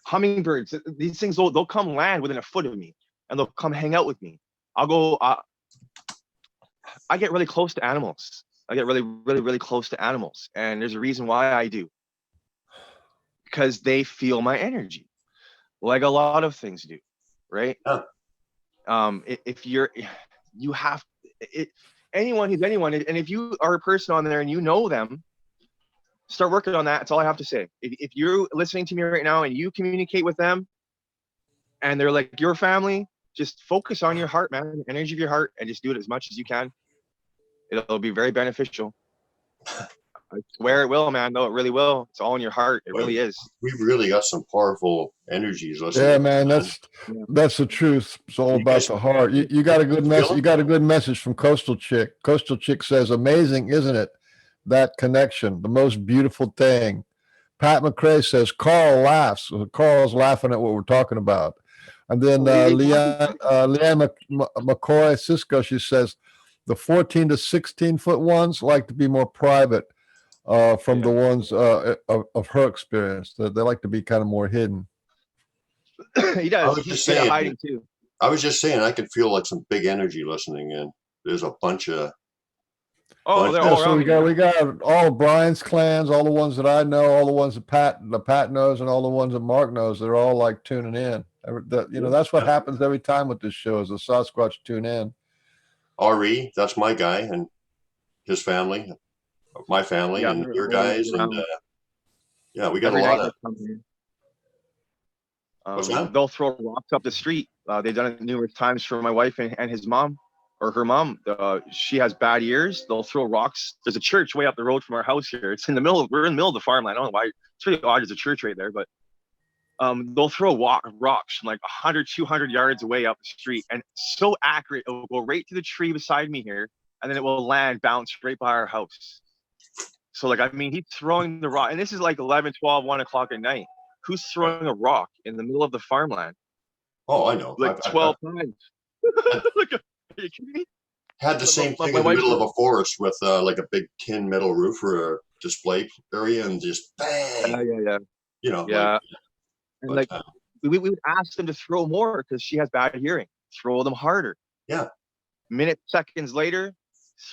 hummingbirds. These things, they'll come land within a foot of me, and they'll come hang out with me. I'll go. I get really close to animals. I get really close to animals, and there's a reason why I do. Because they feel my energy, like a lot of things do, right? Yeah. If you have it, anyone who's anyone, and if you are a person on there and you know them, start working on that. That's all I have to say. If you're listening to me right now and you communicate with them, and they're like your family, just focus on your heart, man, the energy of your heart, and just do it as much as you can. It'll be very beneficial. I swear it will, man. No, it really will. It's all in your heart. It really is. We've really got some powerful energies. Yeah, man, that's the truth. It's all about the heart. You got a good message. You got a good message from Coastal Chick. Coastal Chick says, "Amazing, isn't it? That connection, the most beautiful thing." Pat McCrae says, "Carl laughs." Carl's laughing at what we're talking about. And then Leanne McCoy Cisco, she says, "The 14 to 16-foot ones like to be more private from the ones of her experience. They like to be kind of more hidden." He does. He's good at hiding too. I was just saying, I could feel like some big energy listening in. There's a bunch of. They're all around me. We got all of Brian's clans, all the ones that I know, all the ones that Pat knows, and all the ones that Mark knows. They're all like tuning in. That's what happens every time with this show is the Sasquatch tune in. Ari, that's my guy, and his family, my family, and your guys, and yeah, we got a lot of. What's that? They'll throw rocks up the street. They've done it numerous times for my wife and his mom, or her mom. She has bad ears. They'll throw rocks. There's a church way up the road from our house here. It's in the middle. We're in the middle of the farmland. I don't know why. It's really odd. There's a church right there, but they'll throw rocks from like 100, 200 yards away up the street, and so accurate. It will go right to the tree beside me here, and then it will bounce right by our house. So like, I mean, he's throwing the rock, and this is like 11, 12, 1 o'clock at night. Who's throwing a rock in the middle of the farmland? Oh, I know. Like 12 times. Like, are you kidding me? Had the same thing in the middle of a forest with like a big tin metal roof for a display area, and just bang. Yeah. You know. Yeah. And like we would ask them to throw more because she has bad hearing. Throw them harder. Yeah. Seconds later,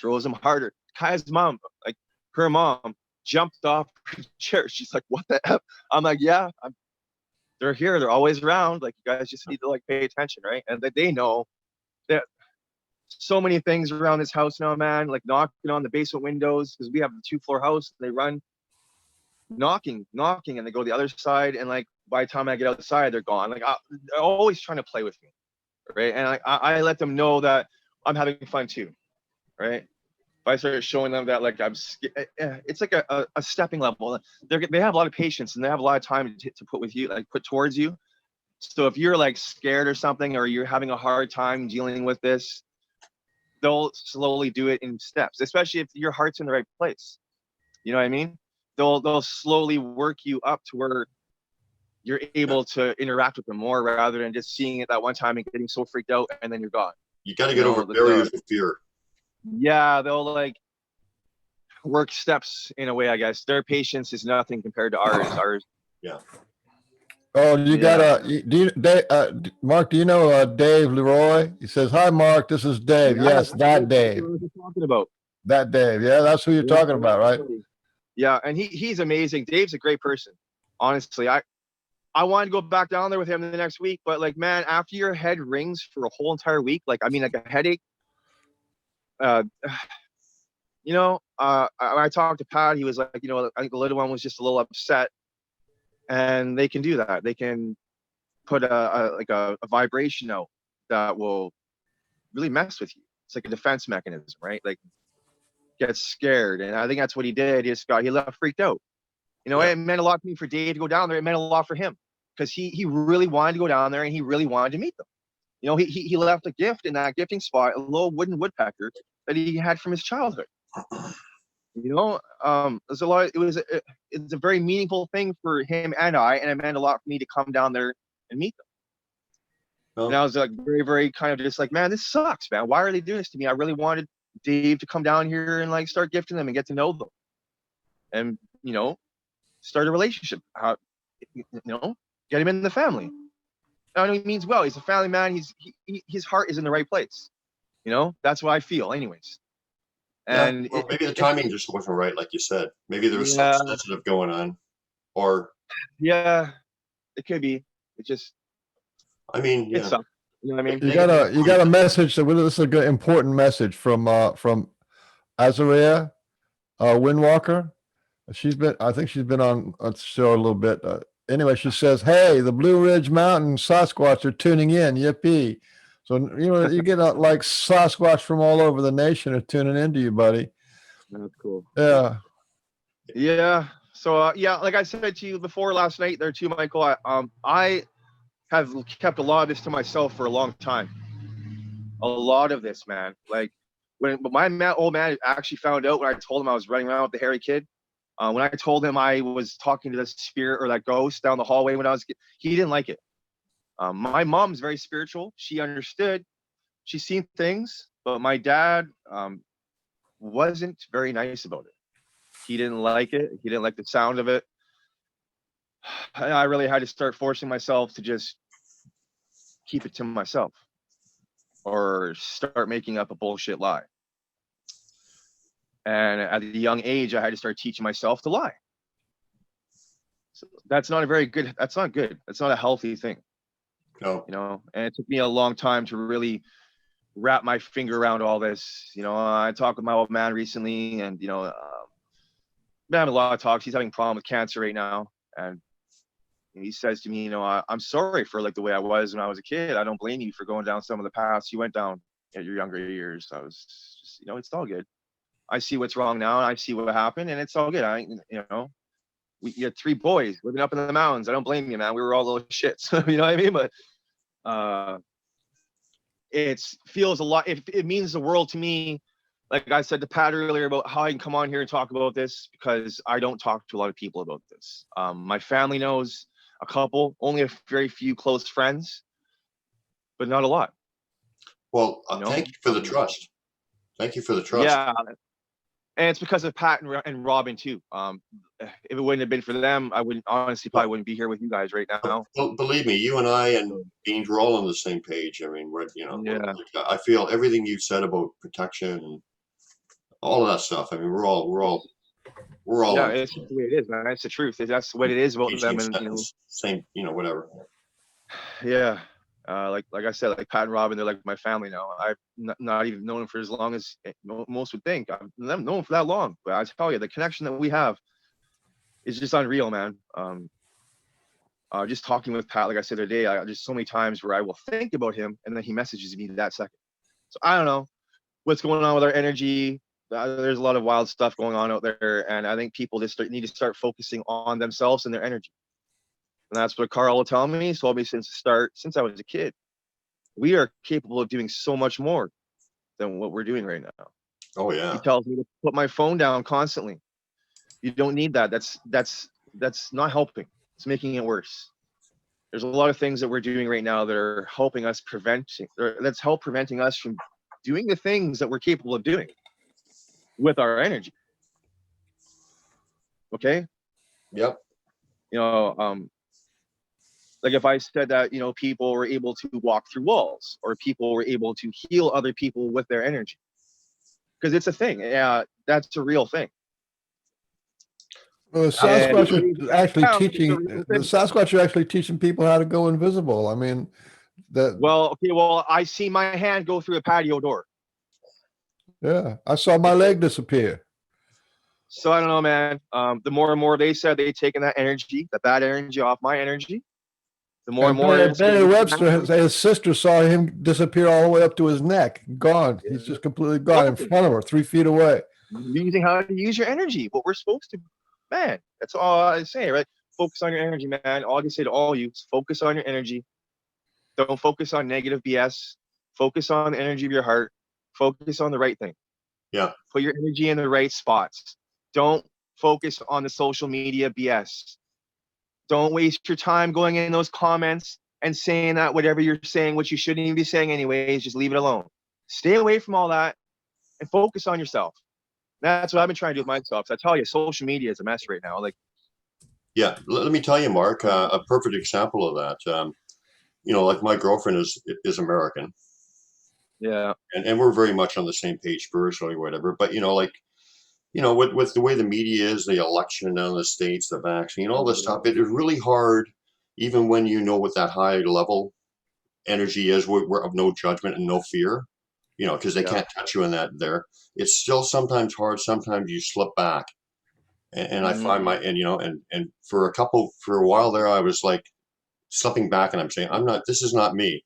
throws them harder. Kaya's mom, like her mom, jumped off her chair. She's like, "What the F?" I'm like, "Yeah, they're here. They're always around. Like, you guys just need to like pay attention, right?" And they know that so many things around this house now, man. Like knocking on the basement windows because we have a 2-floor house. They run knocking, and they go to the other side. And like by the time I get outside, they're gone. Like they're always trying to play with me, right? And I let them know that I'm having fun too, right? If I start showing them that like it's like a stepping level. They have a lot of patience and they have a lot of time to put with you, like put towards you. So if you're like scared or something, or you're having a hard time dealing with this, they'll slowly do it in steps, especially if your heart's in the right place. You know what I mean? They'll slowly work you up to where you're able to interact with them more rather than just seeing it that one time and getting so freaked out and then you're gone. You got to get over barriers of fear. Yeah, they'll like work steps in a way, I guess. Their patience is nothing compared to ours. Yeah. Oh, you got Mark, do you know Dave Leroy? He says, "Hi, Mark, this is Dave." Yeah, Yes, that Dave. What you're talking about. That Dave. Yeah, that's who you're talking about, right? Yeah, and he's amazing. Dave's a great person. Honestly, I wanted to go back down there with him the next week, but like, man, after your head rings for a whole entire week, like, I mean, like a headache. I talked to Pat. He was like, I think the little one was just a little upset, and they can do that. They can put a vibration out that will really mess with you. It's like a defense mechanism, right? Like, get scared, and I think that's what he did. He left freaked out. It meant a lot to me for Dave to go down there. It meant a lot for him because he really wanted to go down there and he really wanted to meet them. He left a gift in that gifting spot, a little wooden woodpecker that he had from his childhood. There's a lot. It's a very meaningful thing for him and it meant a lot for me to come down there and meet them. Oh. And I was like very, very kind of just like, man, this sucks, man. Why are they doing this to me? I really wanted Dave to come down here and like start gifting them and get to know them, and start a relationship. Get him in the family. I know he means well. He's a family man. His heart is in the right place. That's what I feel, anyways. And maybe the timing just wasn't right, like you said. Maybe there was something sensitive going on, or it could be. It just. I mean, it sucks. You know what I mean? You got a message. So this is a good important message from Azariah Windwalker. I think she's been on the show a little bit. Anyway, she says, "Hey, the Blue Ridge Mountain Sasquatch are tuning in. Yippee!" So you get like Sasquatch from all over the nation are tuning into you, buddy. That's cool. Yeah. Yeah. So like I said to you before last night, there too, Michael. I have kept a lot of this to myself for a long time. A lot of this, man. Like when my old man actually found out when I told him I was running around with the hairy kid. When I told him I was talking to that spirit or that ghost down the hallway when I was, he didn't like it. My mom's very spiritual. She understood. She's seen things, but my dad wasn't very nice about it. He didn't like it. He didn't like the sound of it. And I really had to start forcing myself to just keep it to myself or start making up a bullshit lie. And at a young age, I had to start teaching myself to lie. So that's not good. That's not a healthy thing. No. And it took me a long time to really wrap my finger around all this. I talked with my old man recently, and been having a lot of talks. He's having a problem with cancer right now, and he says to me, I'm sorry for like the way I was when I was a kid. I don't blame you for going down some of the paths you went down in your younger years. I was just, it's all good. I see what's wrong now, and I see what happened, and it's all good. We had 3 boys living up in the mountains. I don't blame you, man. We were all little shits. You know what I mean? But it feels a lot. It means the world to me. Like I said to Pat earlier about how I can come on here and talk about this because I don't talk to a lot of people about this. My family knows a couple, only a very few close friends, but not a lot. Well, thank you for the trust. Thank you for the trust. Yeah. And it's because of Pat and Robin too. If it wouldn't have been for them, I probably wouldn't be here with you guys right now. Well, believe me, you and I and Beans, we're all on the same page. I mean, I feel everything you said about protection and all of that stuff. I mean, we're all. Yeah, it's the way it is, man. It's the truth. That's what it is about them, and same, whatever. Yeah. Like I said, like Pat and Robin, they're like my family now. I've not even known them for as long as most would think. I've never known them for that long, but I tell you, the connection that we have is just unreal, man. Just talking with Pat, like I said today, just so many times where I will think about him, and then he messages me that second. So I don't know what's going on with our energy. There's a lot of wild stuff going on out there, and I think people just need to start focusing on themselves and their energy. And that's what Carl will tell me. He's told me since I was a kid. We are capable of doing so much more than what we're doing right now. Oh yeah. He tells me to put my phone down constantly. You don't need that. That's not helping. It's making it worse. There's a lot of things that we're doing right now that are helping us preventing us from doing the things that we're capable of doing with our energy. Okay. Yep. Like if I said that, people were able to walk through walls, or people were able to heal other people with their energy, because it's a thing. Yeah, that's a real thing. Well, the Sasquatch are actually teaching people how to go invisible. I mean, Well, I see my hand go through a patio door. Yeah, I saw my leg disappear. So I don't know, man. The more and more they said they'd taken that energy, the bad energy off my energy, the more and more. Barry Webster, his sister saw him disappear all the way up to his neck. Gone. He's just completely gone in front of her, 3 feet away. Using how to use your energy, what we're supposed to, man. That's all I say, right? Focus on your energy, man. All I can say to all you is focus on your energy. Don't focus on negative BS. Focus on the energy of your heart. Focus on the right thing. Yeah. Put your energy in the right spots. Don't focus on the social media BS. Don't waste your time going in those comments and saying that whatever you're saying, what you shouldn't even be saying anyways, just leave it alone. Stay away from all that and focus on yourself. That's what I've been trying to do with myself. So I tell you, social media is a mess right now. Like, yeah, let me tell you, Mark, a perfect example of that. Like my girlfriend is American. Yeah. And we're very much on the same page spiritually, or whatever. But with the way the media is, the election in the States, the vaccine, all this stuff, it is really hard, even when you know what that high level energy is, we're of no judgment and no fear, because they can't touch you in that there. It's still sometimes hard. Sometimes you slip back. And I find and for a while there, I was like slipping back, and I'm saying, this is not me.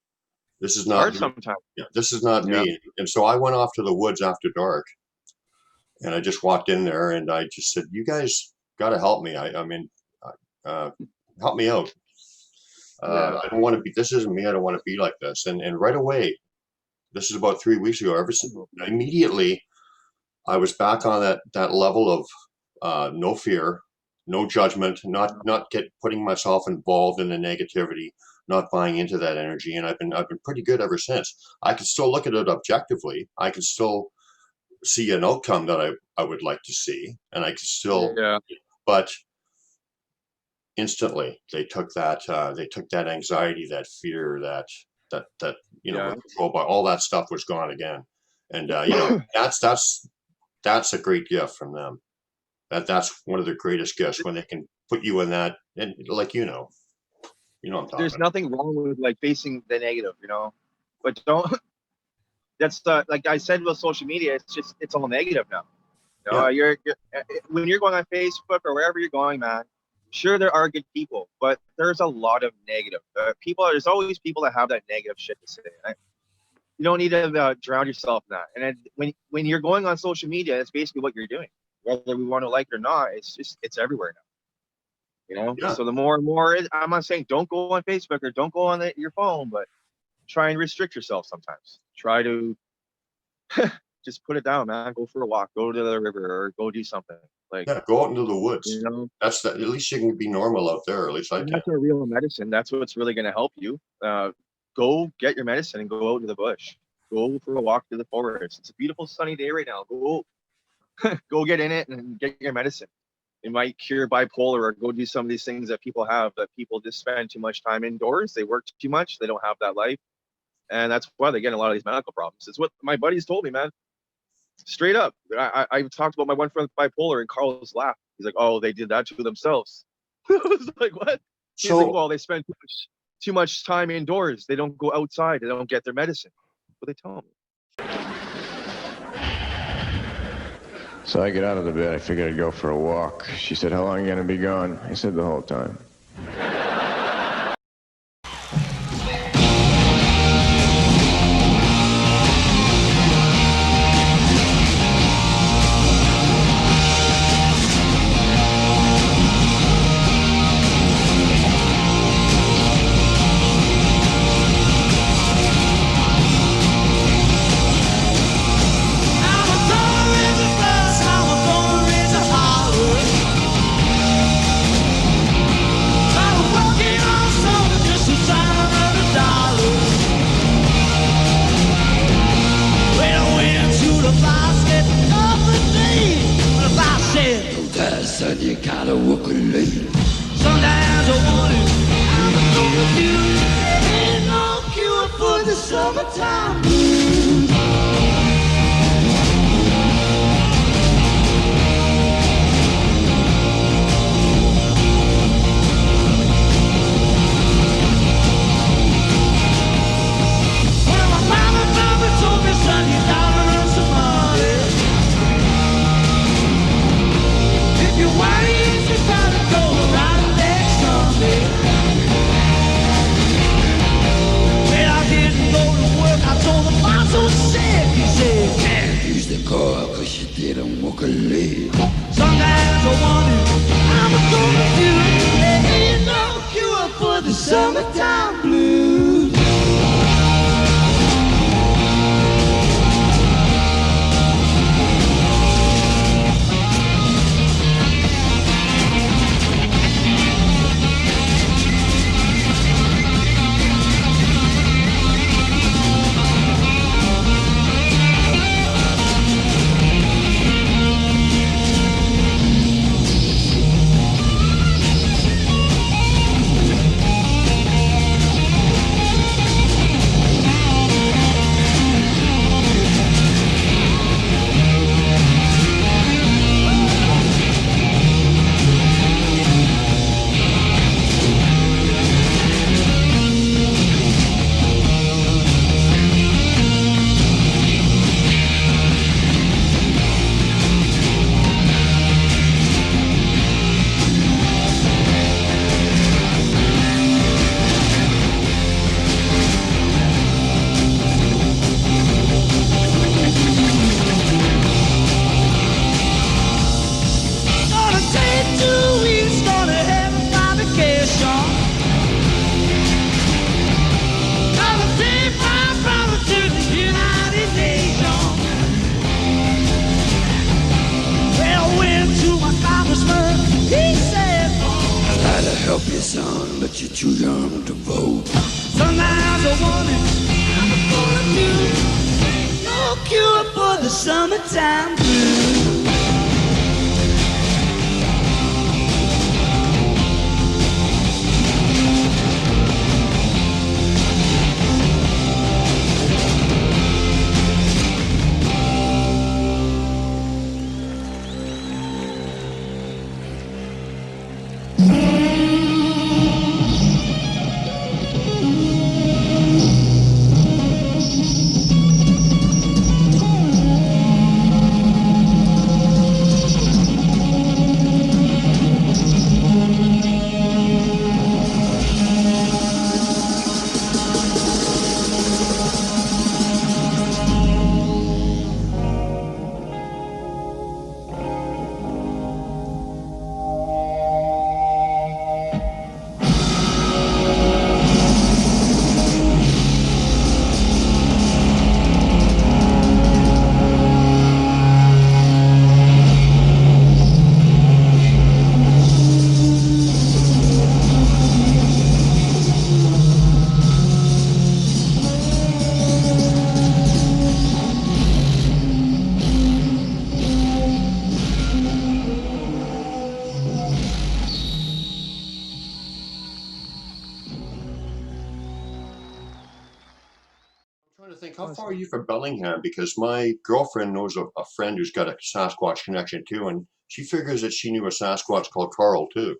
This is not hard sometimes. Yeah, this is not me. And so I went off to the woods after dark, and I just walked in there, and I just said, "You guys got to help me. Help me out. I don't want to be. This isn't me. I don't want to be like this." And right away, this is about 3 weeks ago. Immediately, I was back on that level of no fear, no judgment, not putting myself involved in the negativity, not buying into that energy. And I've been pretty good ever since. I can still look at it objectively. I can still see an outcome that I would like to see, and I can still, but instantly they took that anxiety, that fear, that control by all that stuff was gone again. And that's a great gift from them. That's one of the greatest gifts, when they can put you in that, and like I'm talking There's about. nothing wrong with like facing the negative, but don't. That's like I said with social media, it's all negative now. You're when you're going on Facebook or wherever you're going, man. Sure, there are good people, but there's a lot of negative people. There's always people that have that negative shit to say. Right? You don't need to drown yourself in that. And when you're going on social media, it's basically what you're doing, whether we want to like it or not. It's everywhere now. So the more and more, I'm not saying don't go on Facebook or don't go on your phone, but try and restrict yourself sometimes. Try to just put it down, man. Go for a walk, go to the river, or go do something. Like, go out into the woods. That's at least you can be normal out there. At least I can. That's a real medicine. That's what's really going to help you. Go get your medicine and go out to the bush. Go for a walk to the forest. It's a beautiful sunny day right now. Go get in it and get your medicine. It might cure bipolar, or go do some of these things that people have, that people just spend too much time indoors. They work too much. They don't have that life. And that's why they get a lot of these medical problems. It's what my buddies told me, man. Straight up. I talked about my one friend with bipolar, and Carlos laughed. He's like, "Oh, they did that to themselves." I was like, "What?" He's like, "Well, they spend too much time indoors. They don't go outside. They don't get their medicine." But they tell me. So I get out of the bed. I figured I'd go for a walk. She said, "How long are you going to be gone?" I said, "The whole time." I you gotta work a late. Sometimes I wonder how I'm gonna do. Ain't no cure for the summertime blues. Well, my mama told me, son, you gotta learn some money. If you want it, you gotta go right next Sunday. Well, I didn't go to work. I told the boss so sick. He said, can't use the car 'cause you didn't work a leg. Sometimes I wonder how I'm gonna do. There ain't no cure for the summertime blues. Gonna take 2 weeks, gonna have my vacation. Gonna take my brother to the United Nations. Well, I went to my congressman, he said, I gotta help you, son, but you're too young to vote. Sometimes I wonder how I'm gonna do. No cure for the summertime blues. Trying to think, how far are you from Bellingham? Because my girlfriend knows a friend who's got a Sasquatch connection too, and she figures that she knew a Sasquatch called Carl too.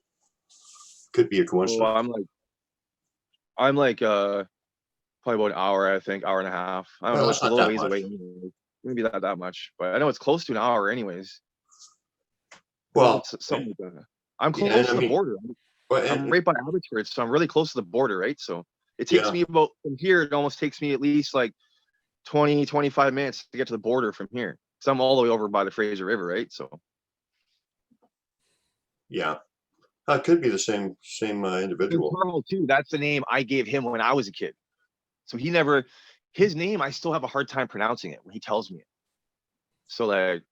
Could be a Well, coincidence. I'm like probably about an hour, I think, hour and a half. I don't Well, know, that's it's a not little that ways much. away anyway. Maybe not that much, but I know it's close to an hour anyways. Well, Something like that. I'm yeah, close and I to the mean, border. but I'm right by Abbotsford, so I'm really close to the border, right? So it takes yeah, me about from here, it almost takes me at least like 20, 25 minutes to get to the border from here. So I'm all the way over by the Fraser River, right? So yeah, it could be the same and individual. Carl too, that's the name I gave him when I was a kid. So he never, his name, I still have a hard time pronouncing it when he tells me it. So like,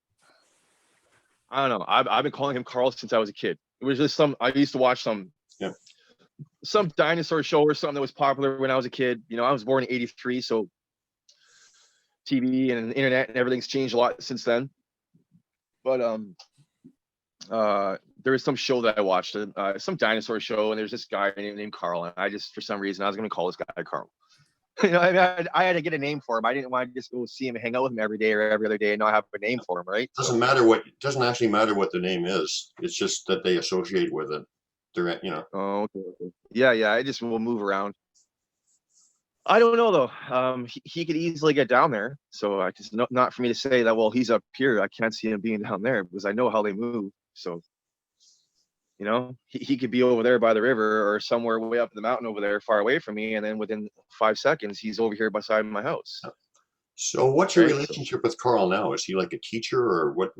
I don't know. I've been calling him Carl since I was a kid. It was just I used to watch Yeah. some dinosaur show or something that was popular when I was a kid. You know, I was born in '83, so TV and internet and everything's changed a lot since then. But there was some show that I watched, some dinosaur show, and there's this guy named Carl, and I just, for some reason, I was going to call this guy Carl. You know, I had to get a name for him. I didn't want to just go see him and hang out with him every day or every other day and not have a name for him, right? It doesn't actually matter what the name is. It's just that they associate with it. Direct, you know. Oh, okay. Yeah, yeah. I just will move around. I don't know though. He could easily get down there, so I just not for me to say that. Well, he's up here. I can't see him being down there because I know how they move. So, you know, he could be over there by the river or somewhere way up in the mountain over there, far away from me, and then within 5 seconds, he's over here beside my house. So, what's your Right? relationship with Carl now? Is he like a teacher, or what?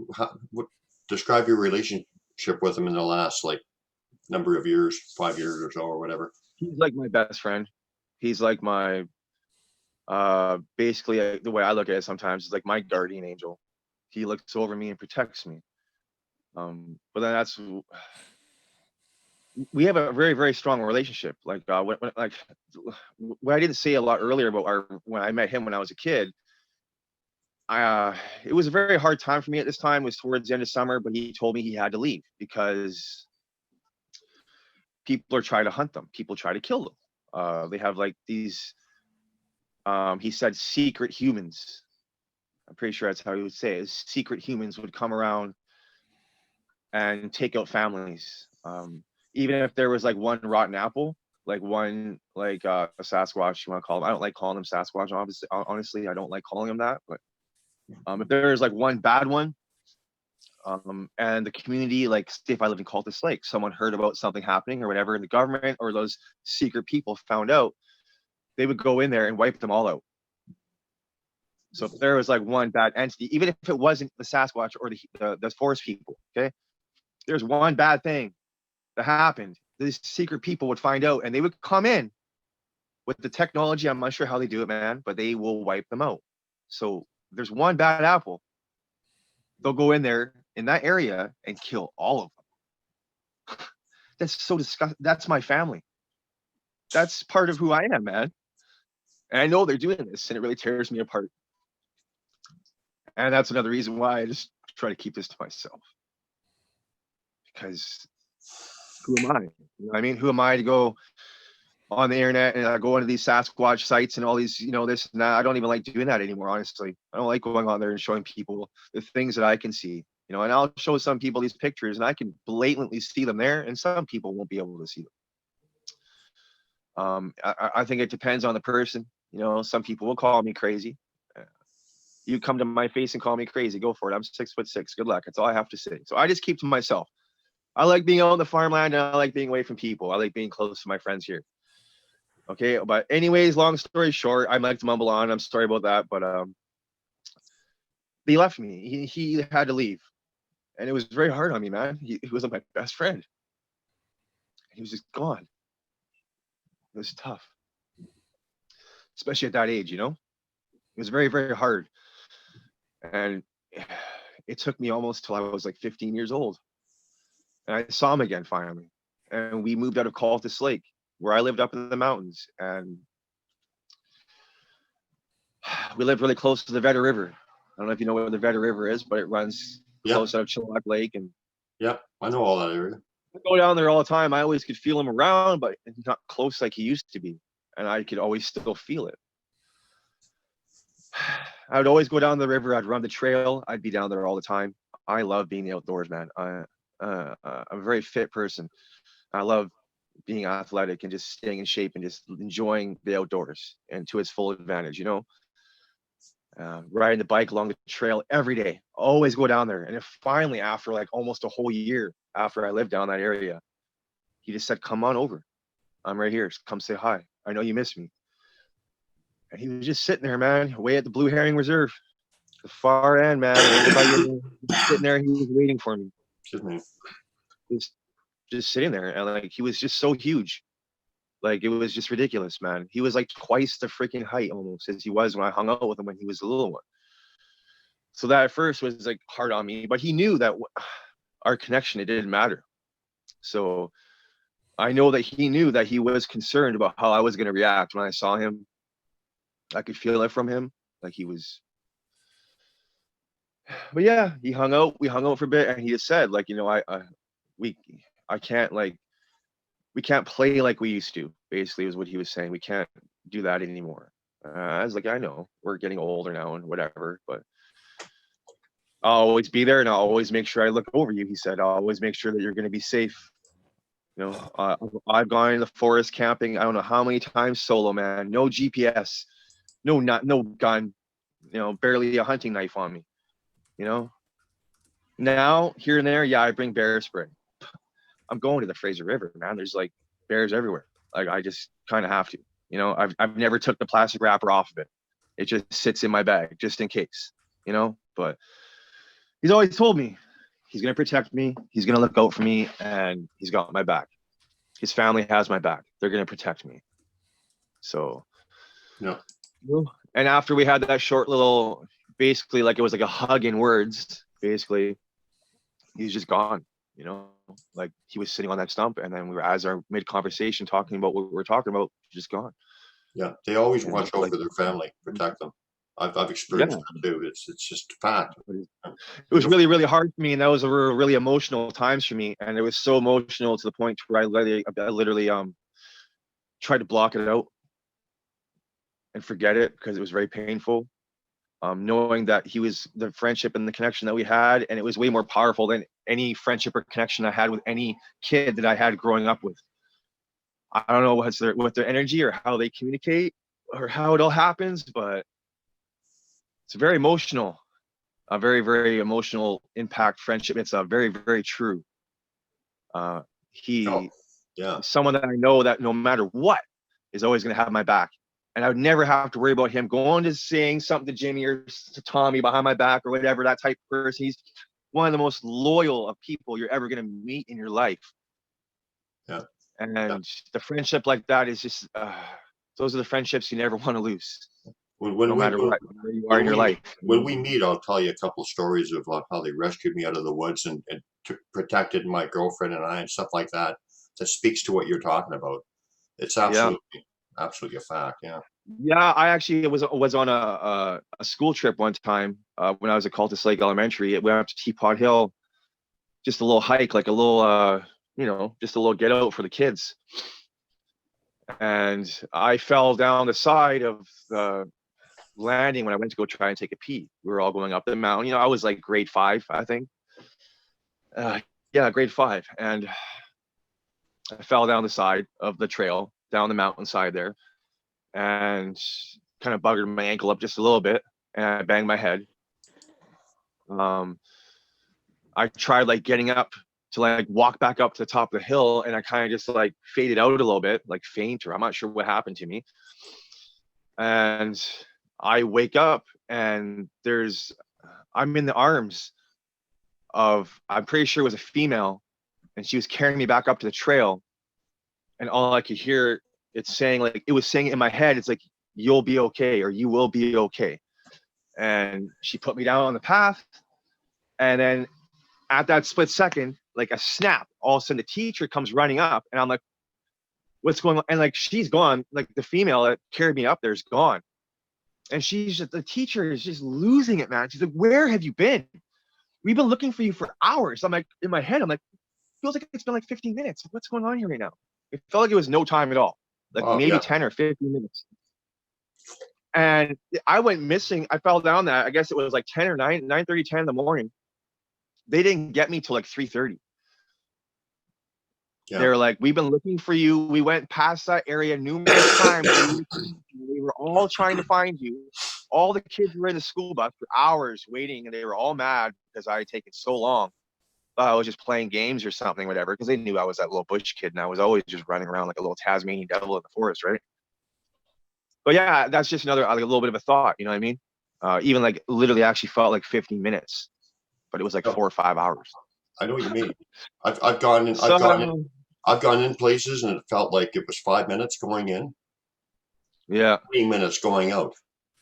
What? Describe your relationship with him in the last like number of years, 5 years or so, or whatever. He's like my best friend. He's like my basically the way I look at it sometimes is like my guardian angel. He looks over me and protects me. But then we have a very, very strong relationship. Like like what I didn't say a lot earlier about when I met him when I was a kid. It was a very hard time for me at this time. It was towards the end of summer, but he told me he had to leave because people are trying to hunt them. People try to kill them. They have like these, he said, secret humans. I'm pretty sure that's how he would say it. Secret humans would come around and take out families. Even if there was like one rotten apple, like one, like a Sasquatch, you want to call them. I don't like calling them Sasquatch. Obviously, honestly, I don't like calling them that. But if there's like one bad one, and the community, like say if I live in Cultus Lake, someone heard about something happening or whatever, and the government or those secret people found out, they would go in there and wipe them all out. So if there was like one bad entity, even if it wasn't the Sasquatch or the forest people, okay, there's one bad thing that happened, these secret people would find out and they would come in with the technology. I'm not sure how they do it, man, but they will wipe them out. So there's one bad apple, they'll go in there in that area and kill all of them. That's so disgusting. That's my family. That's part of who I am, man. And I know they're doing this and it really tears me apart. And that's another reason why I just try to keep this to myself. Because who am I? You know what I mean? Who am I to go on the internet and go into these Sasquatch sites and all these, you know, this and that? I don't even like doing that anymore, honestly. I don't like going on there and showing people the things that I can see, you know, and I'll show some people these pictures and I can blatantly see them there and some people won't be able to see them. I think it depends on the person. You know, some people will call me crazy. You come to my face and call me crazy, go for it. I'm 6'6". Good luck. That's all I have to say. So I just keep to myself. I like being out on the farmland and I like being away from people. I like being close to my friends here. Okay, but anyways, long story short, I like to mumble on. I'm sorry about that, but they left me. He had to leave, and it was very hard on me, man. He was my best friend. He was just gone. It was tough, especially at that age. You know, it was very, very hard, and it took me almost till I was like 15 years old, and I saw him again finally, and we moved out of Cultus Lake, where I lived up in the mountains, and we lived really close to the Vedder River. I don't know if you know where the Vedder River is, but it runs close out of Chilliwack Lake. And yeah, I know all that area. I go down there all the time. I always could feel him around, but not close like he used to be. And I could always still feel it. I would always go down the river. I'd run the trail. I'd be down there all the time. I love being the outdoors, man. I'm a very fit person. I love being athletic and just staying in shape and just enjoying the outdoors and to its full advantage, you know. Riding the bike along the trail every day, always go down there. And if finally, after like almost a whole year after I lived down that area, he just said, come on over. I'm right here. Come say hi. I know you miss me. And he was just sitting there, man, way at the Blue Herring Reserve, the far end, man. Sitting there, he was waiting for me. Excuse me. Just sitting there, and like he was just so huge. Like it was just ridiculous, man. He was like twice the freaking height almost as he was when I hung out with him when he was a little one. So that at first was like hard on me, but he knew that our connection, it didn't matter. So I know that he knew that he was concerned about how I was going to react when I saw him. I could feel it from him. Like he was, But yeah, he hung out. We hung out for a bit, and he just said, like, you know, we, I can't like, we can't play like we used to. Basically, was what he was saying. We can't do that anymore. I was like, I know we're getting older now and whatever, but I'll always be there, and I'll always make sure I look over you. He said, I'll always make sure that you're going to be safe. You know, I've gone in the forest camping. I don't know how many times solo, man. No GPS, no gun. You know, barely a hunting knife on me. You know, now here and there, yeah, I bring bear spray. I'm going to the Fraser River, man. There's like bears everywhere. Like I just kind of have to. You know, I've never took the plastic wrapper off of it. It just sits in my bag just in case. You know, but he's always told me he's gonna protect me. He's gonna look out for me, and he's got my back. His family has my back. They're gonna protect me. So, Yeah. And after we had that short little, basically like it was like a hug in words. Basically, he's just gone. You know, like he was sitting on that stump, and then we were, as our mid conversation talking about what we were talking about, just gone. Yeah, they always And watch it's out like, for their family, protect them. I've experienced that too. It's just fact. it was really, really hard for me, and that was a really emotional times for me, and it was so emotional to the point where I literally tried to block it out and forget it because it was very painful. Knowing that he was the friendship and the connection that we had, and it was way more powerful than any friendship or connection I had with any kid that I had growing up with. I don't know what's what their energy or how they communicate or how it all happens, but it's very emotional, a very, very emotional impact friendship. It's a very, very true. Yeah. Someone that I know that no matter what is always going to have my back. And I would never have to worry about him going to saying something to Jimmy or to Tommy behind my back or whatever, that type of person. He's one of the most loyal of people you're ever going to meet in your life. Yeah. And the friendship like that is just, those are the friendships you never want to lose. No matter what, where you are in your life. When we meet, I'll tell you a couple of stories of how they rescued me out of the woods and protected my girlfriend and I and stuff like that. That speaks to what you're talking about. It's absolutely a fact. Yeah. Yeah, I actually was on a school trip one time when I was at Cultus Lake Elementary. We went up to Teapot Hill, just a little hike, like a little, just a little get out for the kids. And I fell down the side of the landing when I went to go try and take a pee. We were all going up the mountain. I was like grade 5, I think. Grade 5. And I fell down the side of the trail, down the mountainside there, and kind of buggered my ankle up just a little bit, and I banged my head. I tried like getting up to like walk back up to the top of the hill, and I kind of just like faded out a little bit, like faint, or I'm not sure what happened to me. And I wake up and I'm in the arms of, I'm pretty sure it was a female, and she was carrying me back up to the trail. And all I could hear, it was saying in my head, it's like, you'll be okay, or you will be okay. And she put me down on the path. And then at that split second, like a snap, all of a sudden the teacher comes running up, and I'm like, what's going on? And like, she's gone. Like the female that carried me up there is gone. And the teacher is just losing it, man. She's like, where have you been? We've been looking for you for hours. I'm like, in my head, I'm like, feels like it's been like 15 minutes. What's going on here right now? It felt like it was no time at all. Like maybe 10 or 15 minutes. And I went missing. I fell down that. I guess it was like 10 or 9:30, 10 in the morning. They didn't get me till like 3:30. Yeah. They were like, we've been looking for you. We went past that area numerous times. We were all trying to find you. All the kids were in the school bus for hours waiting, and they were all mad because I had taken so long. I was just playing games or something, whatever, because they knew I was that little bush kid, and I was always just running around like a little Tasmanian devil in the forest, right? But yeah, that's just another, like a little bit of a thought, you know what I mean? Even like literally actually felt like 15 minutes, but it was like 4 or 5 hours. I know what you mean. I've gone in places and it felt like it was 5 minutes going in. Yeah. 3 minutes going out.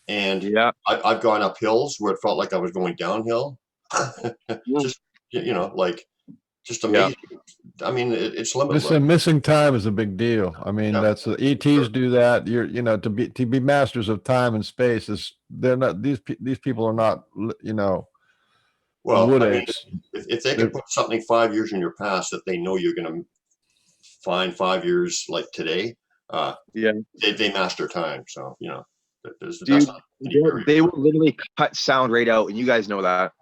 And yeah, I've gone up hills where it felt like I was going downhill. Just, like just amazing. Yeah. I mean, it's limitless. Missing time is a big deal. I mean, that's ETs do that. To be masters of time and space is, they're not, these people are not, Well, wood I mean, apes. if they can They're- put something 5 years in your past that they know you're going to find 5 years like today, Yeah, they master time. So, that's dude, not any barrier. they will literally cut sound right out, and you guys know that.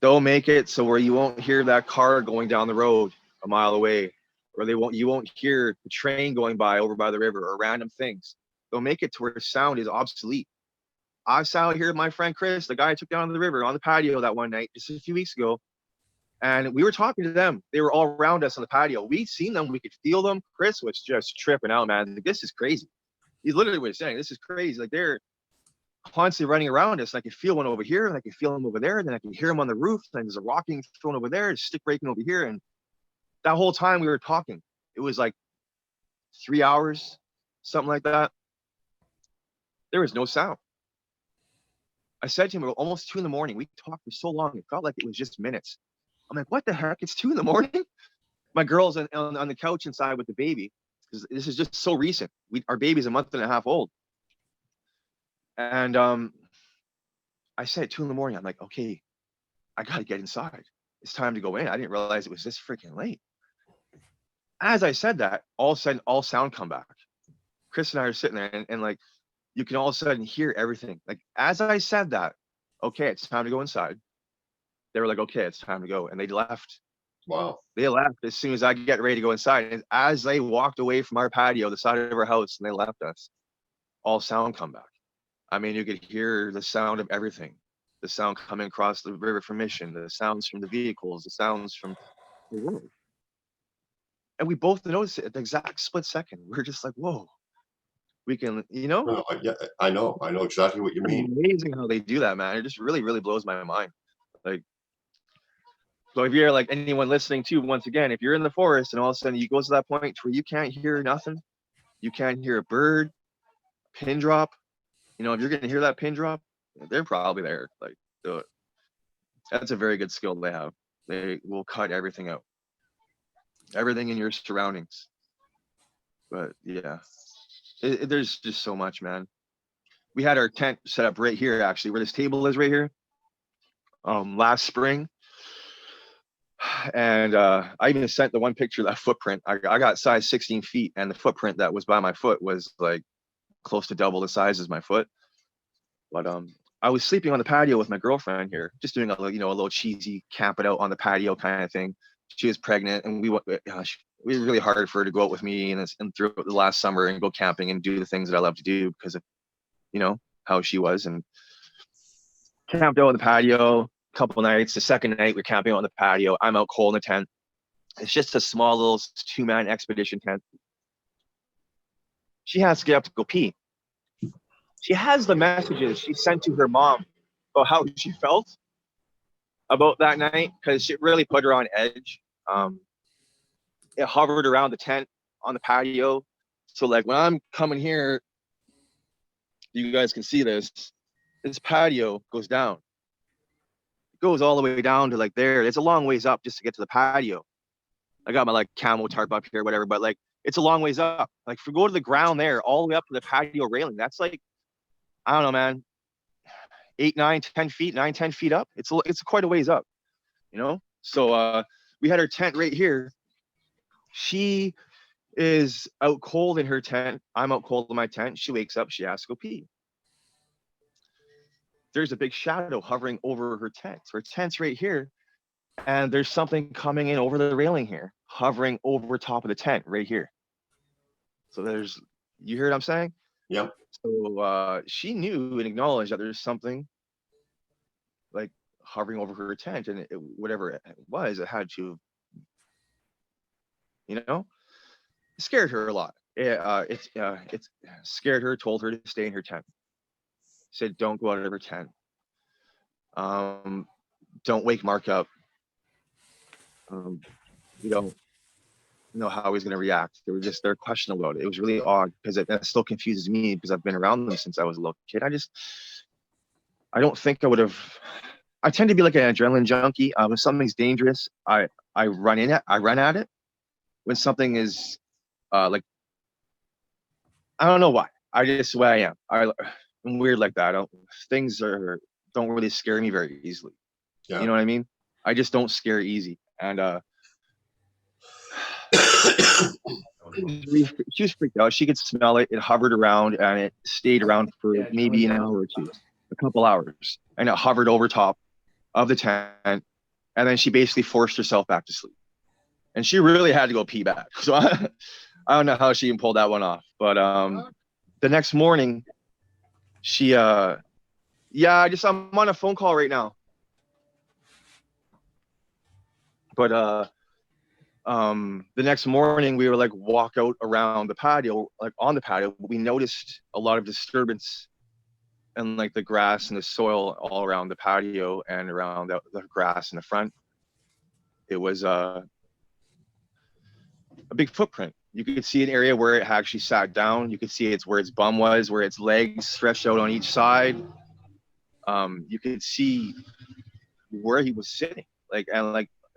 They'll make it so where you won't hear that car going down the road a mile away, or you won't hear the train going by over by the river or random things. They'll make it to where sound is obsolete. I sat out here with my friend Chris, the guy I took down to the river on the patio that one night just a few weeks ago, and we were talking to them. They were all around us on the patio. We'd seen them, we could feel them. Chris was just tripping out, man. Like, this is crazy. He literally was saying, this is crazy. Like, they're constantly running around us. And I could feel one over here, and I could feel them over there, and then I could hear them on the roof, and there's a rocking thrown over there, a stick breaking over here. And that whole time we were talking, it was like 3 hours, something like that. There was no sound. I said to him, almost 2 a.m. We talked for so long, it felt like it was just minutes. I'm like, what the heck? It's 2 a.m. My girl's on the couch inside with the baby, because this is just so recent. Our baby's a month and a half old. And I said at 2 a.m, I'm like, okay, I gotta get inside. It's time to go in. I didn't realize it was this freaking late. As I said that, all of a sudden, all sound come back. Chris and I are sitting there, and like, you can all of a sudden hear everything. Like, as I said that, okay, it's time to go inside. They were like, okay, it's time to go. And they left. Wow. They left as soon as I get ready to go inside. And as they walked away from our patio, the side of our house, and they left us, all sound come back. I mean, you could hear the sound of everything. The sound coming across the river from Mission, the sounds from the vehicles, the sounds from the road. And we both noticed it at the exact split second. We're just like, whoa, we can, No, yeah, I know exactly what you mean. amazing how they do that, man. It just really, really blows my mind. Like, so if you're like anyone listening to, once again, if you're in the forest and all of a sudden you go to that point where you can't hear nothing, you can't hear a bird, pin drop, if you're going to hear that pin drop, they're probably there. Like, do it. That's a very good skill they have. They will cut everything out, everything in your surroundings. But yeah, there's just so much, man. We had our tent set up right here, actually, where this table is right here, last spring. And I even sent the one picture of that footprint. I got size 16 feet, and the footprint that was by my foot was like close to double the size as my foot. But I was sleeping on the patio with my girlfriend here, just doing a little cheesy camp it out on the patio kind of thing. She was pregnant, and it was really hard for her to go out with me and through the last summer and go camping and do the things that I love to do because of how she was. And camped out on the patio a couple nights. The second night we're camping out on the patio. I'm out cold in the tent. It's just a small little 2-man expedition tent. She has to get up to go pee. She has the messages she sent to her mom about how she felt about that night, because it really put her on edge. It hovered around the tent on the patio. So like when I'm coming here, you guys can see this patio goes down. It goes all the way down to like there. It's a long ways up just to get to the patio. I got my like camo tarp up here, whatever, but like it's a long ways up. Like if we go to the ground there, all the way up to the patio railing, that's like, I don't know, man, 8, 9, 10 feet, 9, 10 feet up. It's quite a ways up, So we had her tent right here. She is out cold in her tent. I'm out cold in my tent. She wakes up. She has to go pee. There's a big shadow hovering over her tent. So her tent's right here. And there's something coming in over the railing here, hovering over top of the tent right here. So you hear what I'm saying? Yep. So she knew and acknowledged that there's something like hovering over her tent, and whatever it was, it had to, it scared her a lot. It scared her, told her to stay in her tent. Said, don't go out of her tent. Don't wake Mark up. You don't know how he's going to react. They're questionable about it. It was really odd because that still confuses me because I've been around them since I was a little kid. I don't think I would have. I tend to be like an adrenaline junkie. When something's dangerous, I run at it. When something is like, I don't know why. I just the way I am. I'm weird like that. Things don't really scare me very easily. Yeah. You know what I mean? I just don't scare easy. And she was freaked out. She could smell it. It hovered around and it stayed around for maybe an hour or two, a couple hours. And it hovered over top of the tent. And then she basically forced herself back to sleep. And she really had to go pee back. So I don't know how she even pulled that one off. But the next morning, she I'm on a phone call right now. But the next morning we were like walk out around the patio, like on the patio, we noticed a lot of disturbance and like the grass and the soil all around the patio and around the grass in the front. It was a big footprint. You could see an area where it actually sat down. You could see it's where its bum was, where its legs stretched out on each side. You could see where he was sitting. Like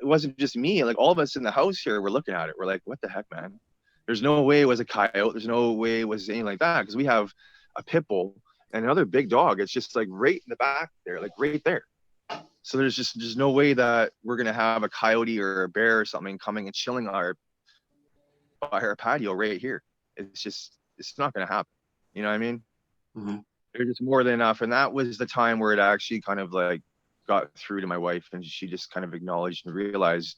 it wasn't just me. Like all of us in the house here were looking at it. We're like, what the heck, man? There's no way it was a coyote. There's no way it was anything like that, because we have a pit bull and another big dog. It's just like right in the back there, like right there. So there's no way that we're gonna have a coyote or a bear or something coming and chilling by our patio right here. It's not gonna happen. You know what I mean? Mm-hmm. There's just more than enough. And that was the time where it actually kind of like got through to my wife, and she just kind of acknowledged and realized,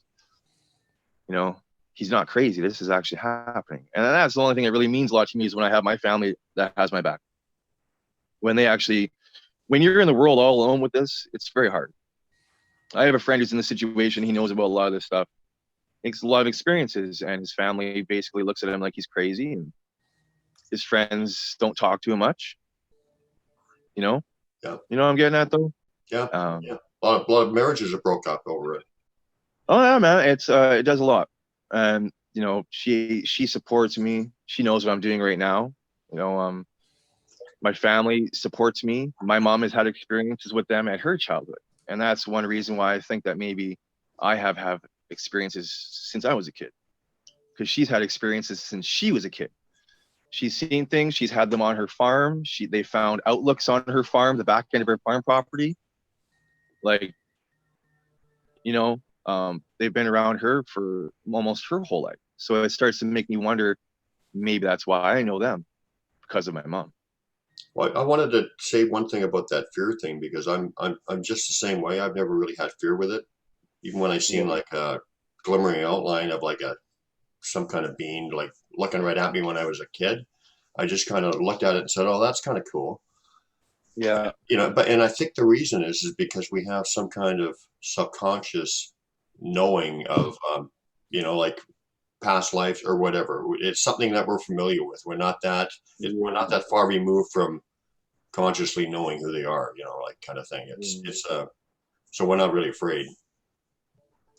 you know, he's not crazy. This is actually happening. And that's the only thing that really means a lot to me, is when I have my family that has my back. When you're in the world all alone with this, it's very hard. I have a friend who's in the situation. He knows about a lot of this stuff. Makes a lot of experiences, and his family basically looks at him like he's crazy, and his friends don't talk to him much. You know? Yeah. You know what I'm getting at, though? Yeah. Yeah. A lot of marriages are broke up over it. Oh yeah, man. It does a lot. And you know, she supports me. She knows what I'm doing right now. You know, my family supports me. My mom has had experiences with them at her childhood, and that's one reason why I think that maybe I have experiences since I was a kid, because she's had experiences since she was a kid. She's seen things. She's had them on her farm. They found outlooks on her farm, the back end of her farm property. Like, you know, they've been around her for almost her whole life. So it starts to make me wonder, maybe that's why I know them, because of my mom. Well, I wanted to say one thing about that fear thing, because I'm just the same way. I've never really had fear with it. Even when I seen like a glimmering outline of like some kind of being like looking right at me when I was a kid, I just kind of looked at it and said, "Oh, that's kind of cool." Yeah. You know, and I think the reason is because we have some kind of subconscious knowing of, you know, like past lives or whatever. It's something that we're familiar with. We're not that far removed from consciously knowing who they are, you know, like kind of thing. So we're not really afraid.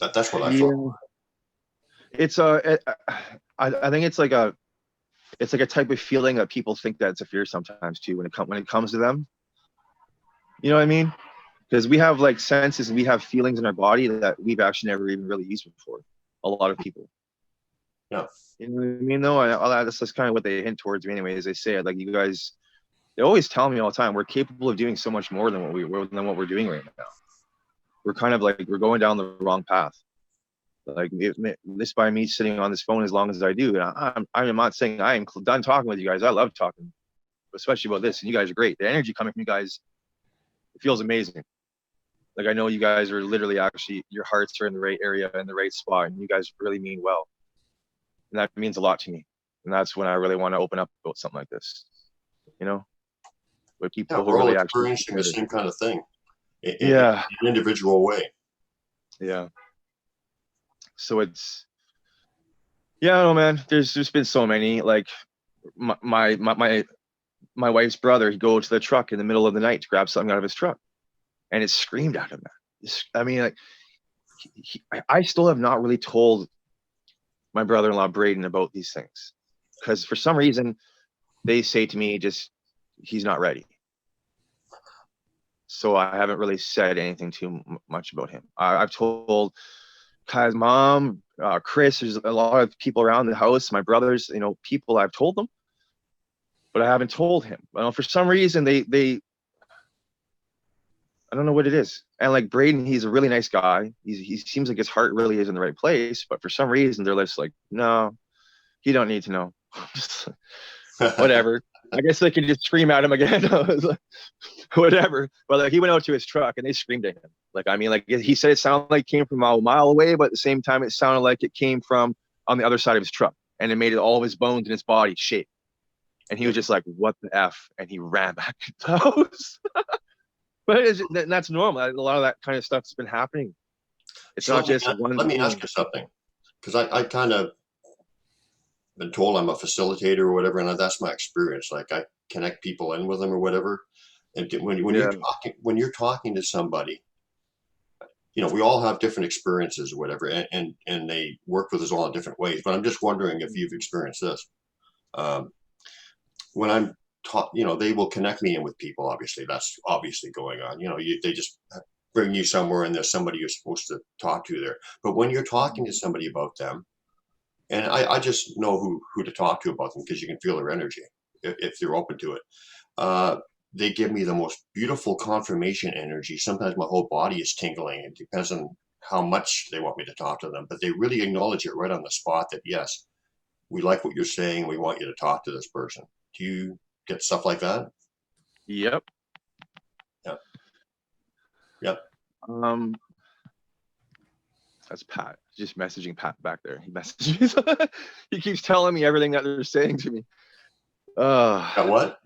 That's what I thought. It's I think it's like a type of feeling that people think that it's a fear sometimes too, when it comes to them. You know what I mean? Because we have like senses and we have feelings in our body that we've actually never even really used before. A lot of people. Yeah. You know what I mean? Though that's just kind of what they hint towards me, anyways. They say it like, you guys. They always tell me all the time, we're capable of doing so much more than what we're doing right now. We're kind of like, we're going down the wrong path. Like this by me sitting on this phone as long as I do. And I'm not saying I am done talking with you guys. I love talking, especially about this. And you guys are great. The energy coming from you guys, it feels amazing. Like I know you guys are literally actually, your hearts are in the right area and the right spot, and you guys really mean well. And that means a lot to me. And that's when I really want to open up about something like this. You know? With people who we're all really experiencing the same kind of thing. In an individual way. Yeah. So it's, no, man, there's been so many, like my wife's brother, he'd go to the truck in the middle of the night to grab something out of his truck, and it screamed at him, man. I mean, like I still have not really told my brother-in-law Braden about these things, because for some reason they say to me, just, he's not ready. So I haven't really said anything too much about him. I've told Kai's mom, Chris, there's a lot of people around the house, my brothers, you know, people, I've told them, but I haven't told him. Well, for some reason, they I don't know what it is. And like Braden, he's a really nice guy. He seems like his heart really is in the right place, but for some reason they're just like, no, you don't need to know. Just whatever. I guess they can just scream at him again. Whatever. But like he went out to his truck and they screamed at him. Like I mean, like he said it sounded like it came from a mile away, but at the same time it sounded like it came from on the other side of his truck, and it made all of his bones in his body shake. And he was just like, "What the f?" And he ran back to the house. But that's normal. A lot of that kind of stuff's been happening. It's So not just one. let me ask you something, because I kind of been told I'm a facilitator or whatever, and that's my experience. Like I connect people in with them or whatever. And Yeah. when you're talking to somebody, you know, we all have different experiences or whatever, and they work with us all in different ways. But I'm just wondering if you've experienced this. Um, when I'm taught, you know, they will connect me in with people. Obviously, that's obviously going on. You know, they just bring you somewhere, and there's somebody you're supposed to talk to there. But when you're talking to somebody about them, and I just know who to talk to about them because you can feel their energy if they're open to it. They give me the most beautiful confirmation energy. Sometimes my whole body is tingling. It depends on how much they want me to talk to them, but they really acknowledge it right on the spot that yes, we like what you're saying. We want you to talk to this person. Do you get stuff like that? Yep. Yeah. Yep. That's Pat. Just messaging Pat back there. He messaged me. He keeps telling me everything that they're saying to me. Got what?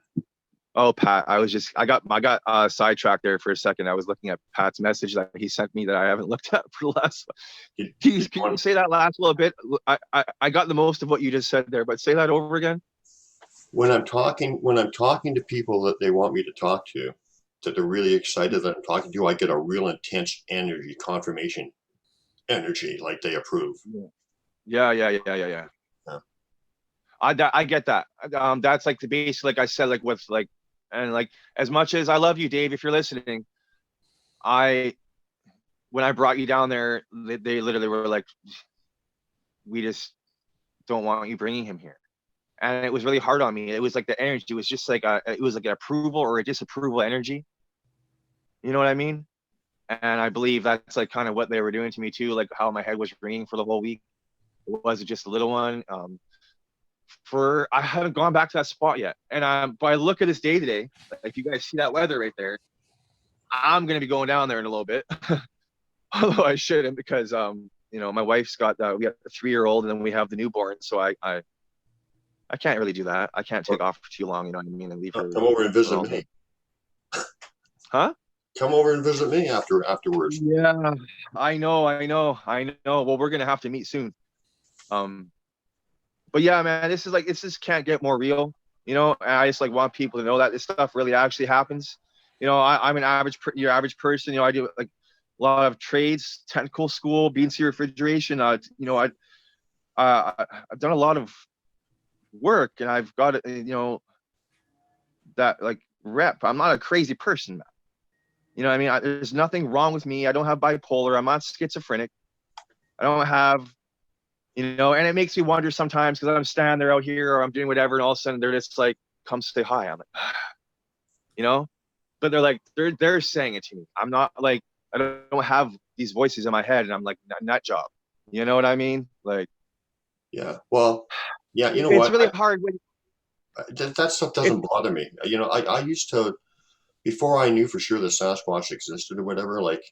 Oh, Pat, I got sidetracked there for a second. I was looking at Pat's message that he sent me that I haven't looked at for the last. Can you say that last little bit? I got the most of what you just said there, but say that over again. When I'm talking to people that they want me to talk to, that they're really excited that I'm talking to, I get a real intense energy, confirmation energy, like they approve. Yeah. Yeah. I get that. That's like the base, like I said, like with like, and like as much as I love you, Dave, if you're listening, when I brought you down there, they literally were like, we just don't want you bringing him here, and it was really hard on me. It was like the energy. It was just like it was like an approval or a disapproval energy. You know what I mean? And I believe that's like kind of what they were doing to me too, like how my head was ringing for the whole week. It wasn't just a little one. I haven't gone back to that spot yet. And but I look at this day today, like you guys see that weather right there. I'm gonna be going down there in a little bit. Although I shouldn't because you know, my wife's got we have a 3-year-old and then we have the newborn. So I can't really do that. I can't take off for too long, you know what I mean, and leave her. Come over and visit me. Huh? Come over and visit me afterwards. Yeah, I know. Well, we're gonna have to meet soon. But yeah, man, this just can't get more real, you know. And I just like want people to know that this stuff really actually happens. You know, I'm an your average person. You know, I do like a lot of trades, technical school, BNC refrigeration. You know, I've done a lot of work, and I've got you know that like rep. I'm not a crazy person, man. You know what I mean? There's nothing wrong with me. I don't have bipolar. I'm not schizophrenic. I don't have. You know, and it makes me wonder sometimes because I'm standing there out here or I'm doing whatever, and all of a sudden they're just like, "Come say hi." I'm like, you know, but they're like, they're saying it to me. I'm not like, I don't have these voices in my head, and I'm like, nut job. You know what I mean? Like, yeah. Well, yeah. You know it's what? really hard when That stuff doesn't bother me. You know, I used to, before I knew for sure that Sasquatch existed or whatever. Like,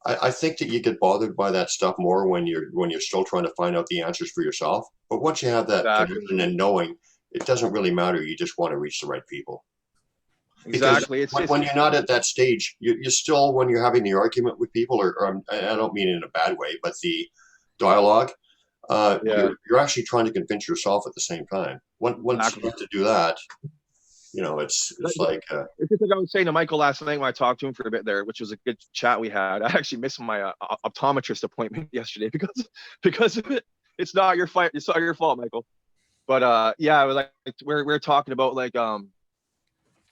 I think that you get bothered by that stuff more when you're still trying to find out the answers for yourself. But once you have that connection and knowing, it doesn't really matter. You just want to reach the right people. Exactly. Because when you're not at that stage, you're still, when you're having the argument with people, or I don't mean it in a bad way, but the dialogue, you're actually trying to convince yourself at the same time. Once you have to do that, you know, it's like it's just like I was saying to Michael last night when I talked to him for a bit there, which was a good chat we had. I actually missed my optometrist appointment yesterday because of it. It's not your fight. It's not your fault, Michael. But yeah, like we're talking about like how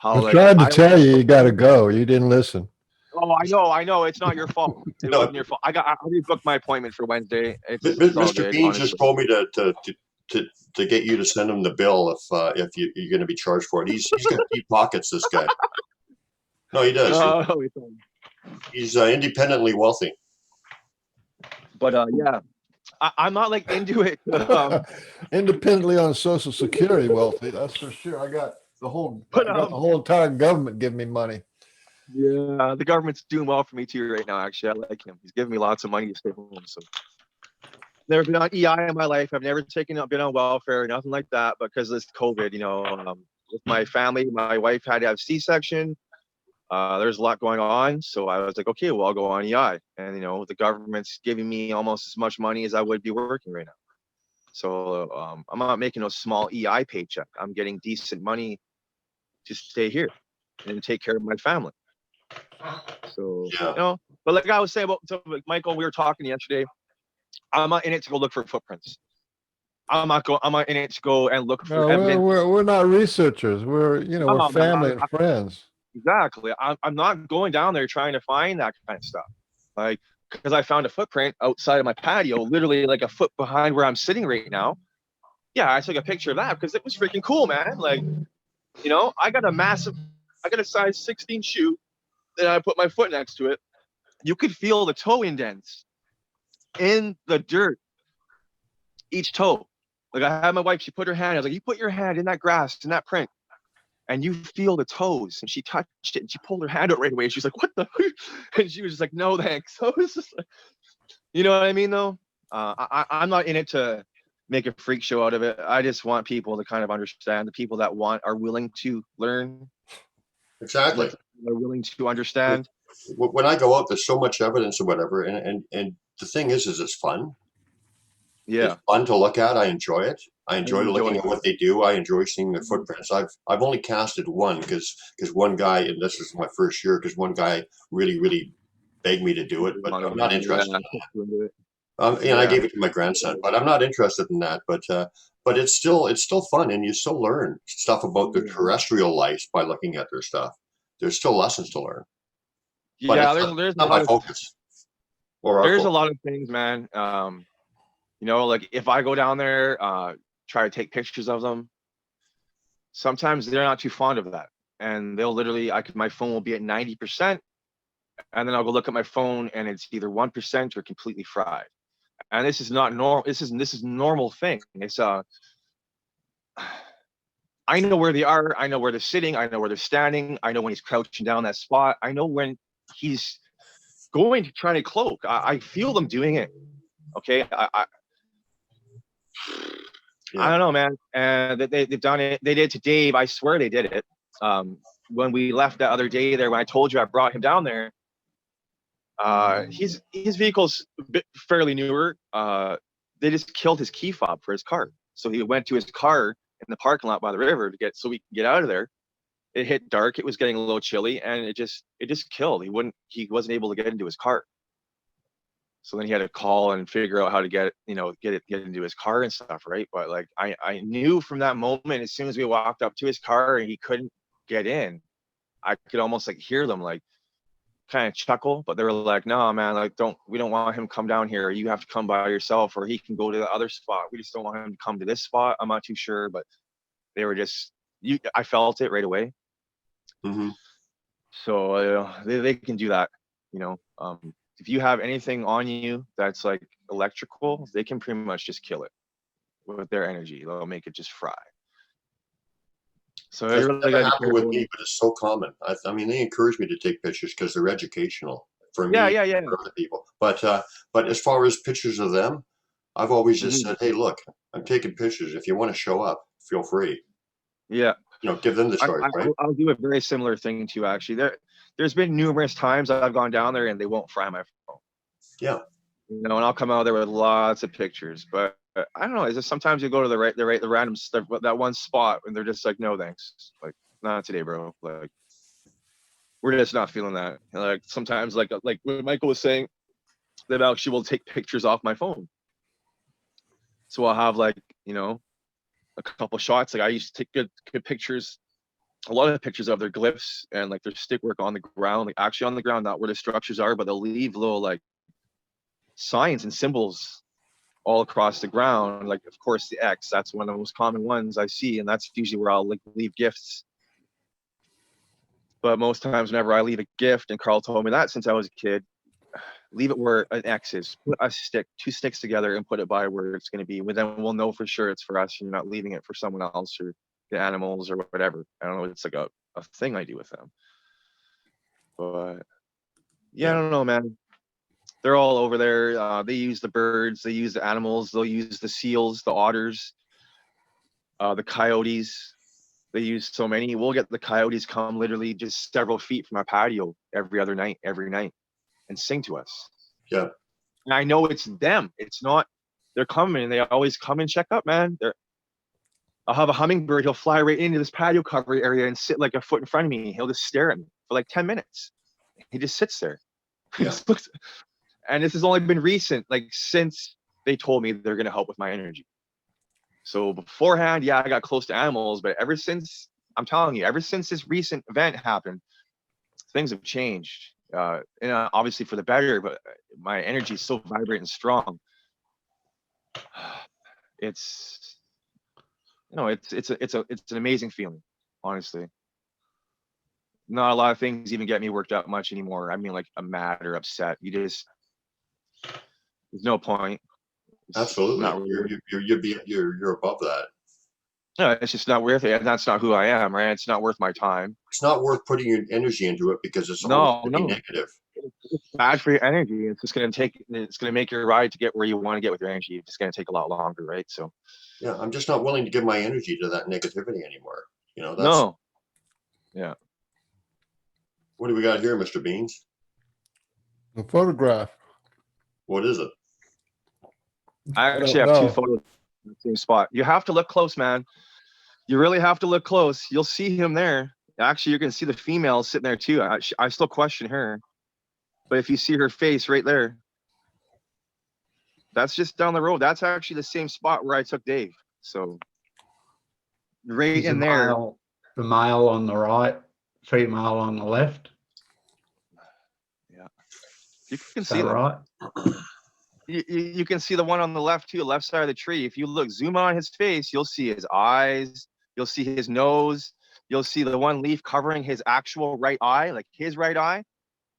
I tried to tell you got to go. You didn't listen. Oh, I know. It's not your fault. It wasn't your fault. I rebooked my appointment for Wednesday. Mr. Bean just told me to get you to send him the bill if you're going to be charged for it. He's got deep pockets, this guy. No, he does. No, He's independently wealthy. But yeah, I'm not like into it. Independently on Social Security wealthy, that's for sure. I got the whole entire government giving me money. Yeah, the government's doing well for me too right now. Actually, I like him. He's giving me lots of money to stay home. So never been on EI in my life. I've never been on welfare, nothing like that. Because of this COVID, with my family, my wife had to have C-section. There's a lot going on, so I was like, okay, well, I'll go on EI, and the government's giving me almost as much money as I would be working right now. So I'm not making a small EI paycheck. I'm getting decent money to stay here and take care of my family. So Yeah. but like I was saying about Michael, we were talking yesterday. I'm not in it to go look for footprints. I'm not in it to go and look for evidence. We're not researchers. We're we're family and friends. Exactly. I'm not going down there trying to find that kind of stuff. Like, because I found a footprint outside of my patio, literally like a foot behind where I'm sitting right now. Yeah, I took a picture of that because it was freaking cool, man. Like, I got a size 16 shoe, and I put my foot next to it. You could feel the toe indents in the dirt, each toe. Like, I had my wife, she put her hand, I was like, you put your hand in that grass, in that print, and you feel the toes. And she touched it and she pulled her hand out right away. She's like, what the? And she was just like, no, thanks. So it's just like, you know what I mean, though? I'm not in it to make a freak show out of it. I just want people to kind of understand. The people that are willing to learn. Exactly. They're willing to understand. When I go out, there's so much evidence or whatever. And the thing is it's fun. Yeah. It's fun to look at. I enjoy it. I enjoy looking at what they do. I enjoy seeing the footprints. I've only casted one because one guy, and this is my first year, because one guy really begged me to do it, but I'm not interested in that. And I gave it to my grandson, but I'm not interested in that. But it's still fun, and you still learn stuff about their terrestrial life by looking at their stuff. There's still lessons to learn. But yeah, there's not my focus. There's a lot of things, man. Like if I go down there, try to take pictures of them, sometimes they're not too fond of that. And they'll literally, my phone will be at 90%, and then I'll go look at my phone and it's either 1% or completely fried. And this is not normal. This is normal thing. It's I know where they are. I know where they're sitting. I know where they're standing. I know when he's crouching down that spot. I know when he's going to try to cloak. I feel them doing it. Okay. I don't know, man. And they've done it. They did it to Dave. I swear they did it. When we left that other day there, when I told you I brought him down there, his vehicle's fairly newer. They just killed his key fob for his car. So he went to his car in the parking lot by the river so we can get out of there. It hit dark. It was getting a little chilly, and it just killed. He wasn't able to get into his car. So then he had to call and figure out how to get into his car and stuff, right? But like I knew from that moment, as soon as we walked up to his car and he couldn't get in, I could almost like hear them like kind of chuckle, but they were like, no, man, like we don't want him to come down here. You have to come by yourself, or he can go to the other spot. We just don't want him to come to this spot. I'm not too sure, but they were just I felt it right away. Mm-hmm. So they can do that, if you have anything on you that's like electrical, they can pretty much just kill it with their energy. They'll make it just fry. So That's never happened with me, but it's so common. I mean, they encourage me to take pictures because they're educational for me, for other people. But as far as pictures of them, I've always just said, hey, look, I'm taking pictures. If you want to show up, feel free. Yeah. Give them the choice, right? I'll do a very similar thing to you, actually. There's been numerous times I've gone down there and they won't fry my phone. Yeah. And I'll come out there with lots of pictures, but I don't know. Is it sometimes you go to the random stuff, that one spot, and they're just like, no, thanks. Like, not today, bro. Like, we're just not feeling that. And like sometimes, like what Michael was saying, that actually will take pictures off my phone. So I'll have like, a couple shots. Like I used to take good pictures, a lot of pictures of their glyphs and like their stick work on the ground, like actually on the ground, not where the structures are, but they'll leave little like signs and symbols all across the ground. Like, of course, the X, that's one of the most common ones I see, and that's usually where I'll like leave gifts. But most times whenever I leave a gift, and Carl told me that since I was a kid, leave it where an X is. Put a stick, 2 sticks together and put it by where it's going to be. Then we'll know for sure it's for us. You're not leaving it for someone else or the animals or whatever. I don't know. It's like a thing I do with them. But yeah, I don't know, man. They're all over there. They use the birds. They use the animals. They'll use the seals, the otters, the coyotes. They use so many. We'll get the coyotes come literally just several feet from our patio every night, and sing to us. Yeah. And I know it's them. It's not, they're coming and they always come and check up, man. I'll have a hummingbird. He'll fly right into this patio cover area and sit like a foot in front of me. He'll just stare at me for like 10 minutes. He just sits there. He Yeah. just looks, and this has only been recent, like since they told me they're going to help with my energy. So beforehand, yeah, I got close to animals, but ever since, I'm telling you, ever since this recent event happened, things have changed. And obviously for the better, but my energy is so vibrant and strong. It's, you know, it's an amazing feeling, honestly. Not a lot of things even get me worked up much anymore. I mean, like I'm mad or upset. There's no point. Absolutely. Not really. You're above that. No, it's just not worth it. And that's not who I am, right? It's not worth my time. It's not worth putting your energy into it because it's No, always no. negative. It's bad for your energy. It's going to make your ride to get where you want to get with your energy. It's just going to take a lot longer, right? So Yeah, I'm just not willing to give my energy to that negativity anymore. You know, that's no. Yeah. what do we got here, Mr. Beans? The photograph. What is it? I actually have 2 photos in the same spot. You have to look close, man. You really have to look close. You'll see him there. Actually, you're going to see the female sitting there too. I still question her. But if you see her face right there, that's just down the road. That's actually the same spot where I took Dave. So right Is in there. the male on the right, female on the left. Yeah. You can Is see that them. right? You can see the one on the left too, left side of the tree. If you look, zoom on his face, you'll see his eyes, you'll see his nose, you'll see the one leaf covering his actual right eye, like his right eye.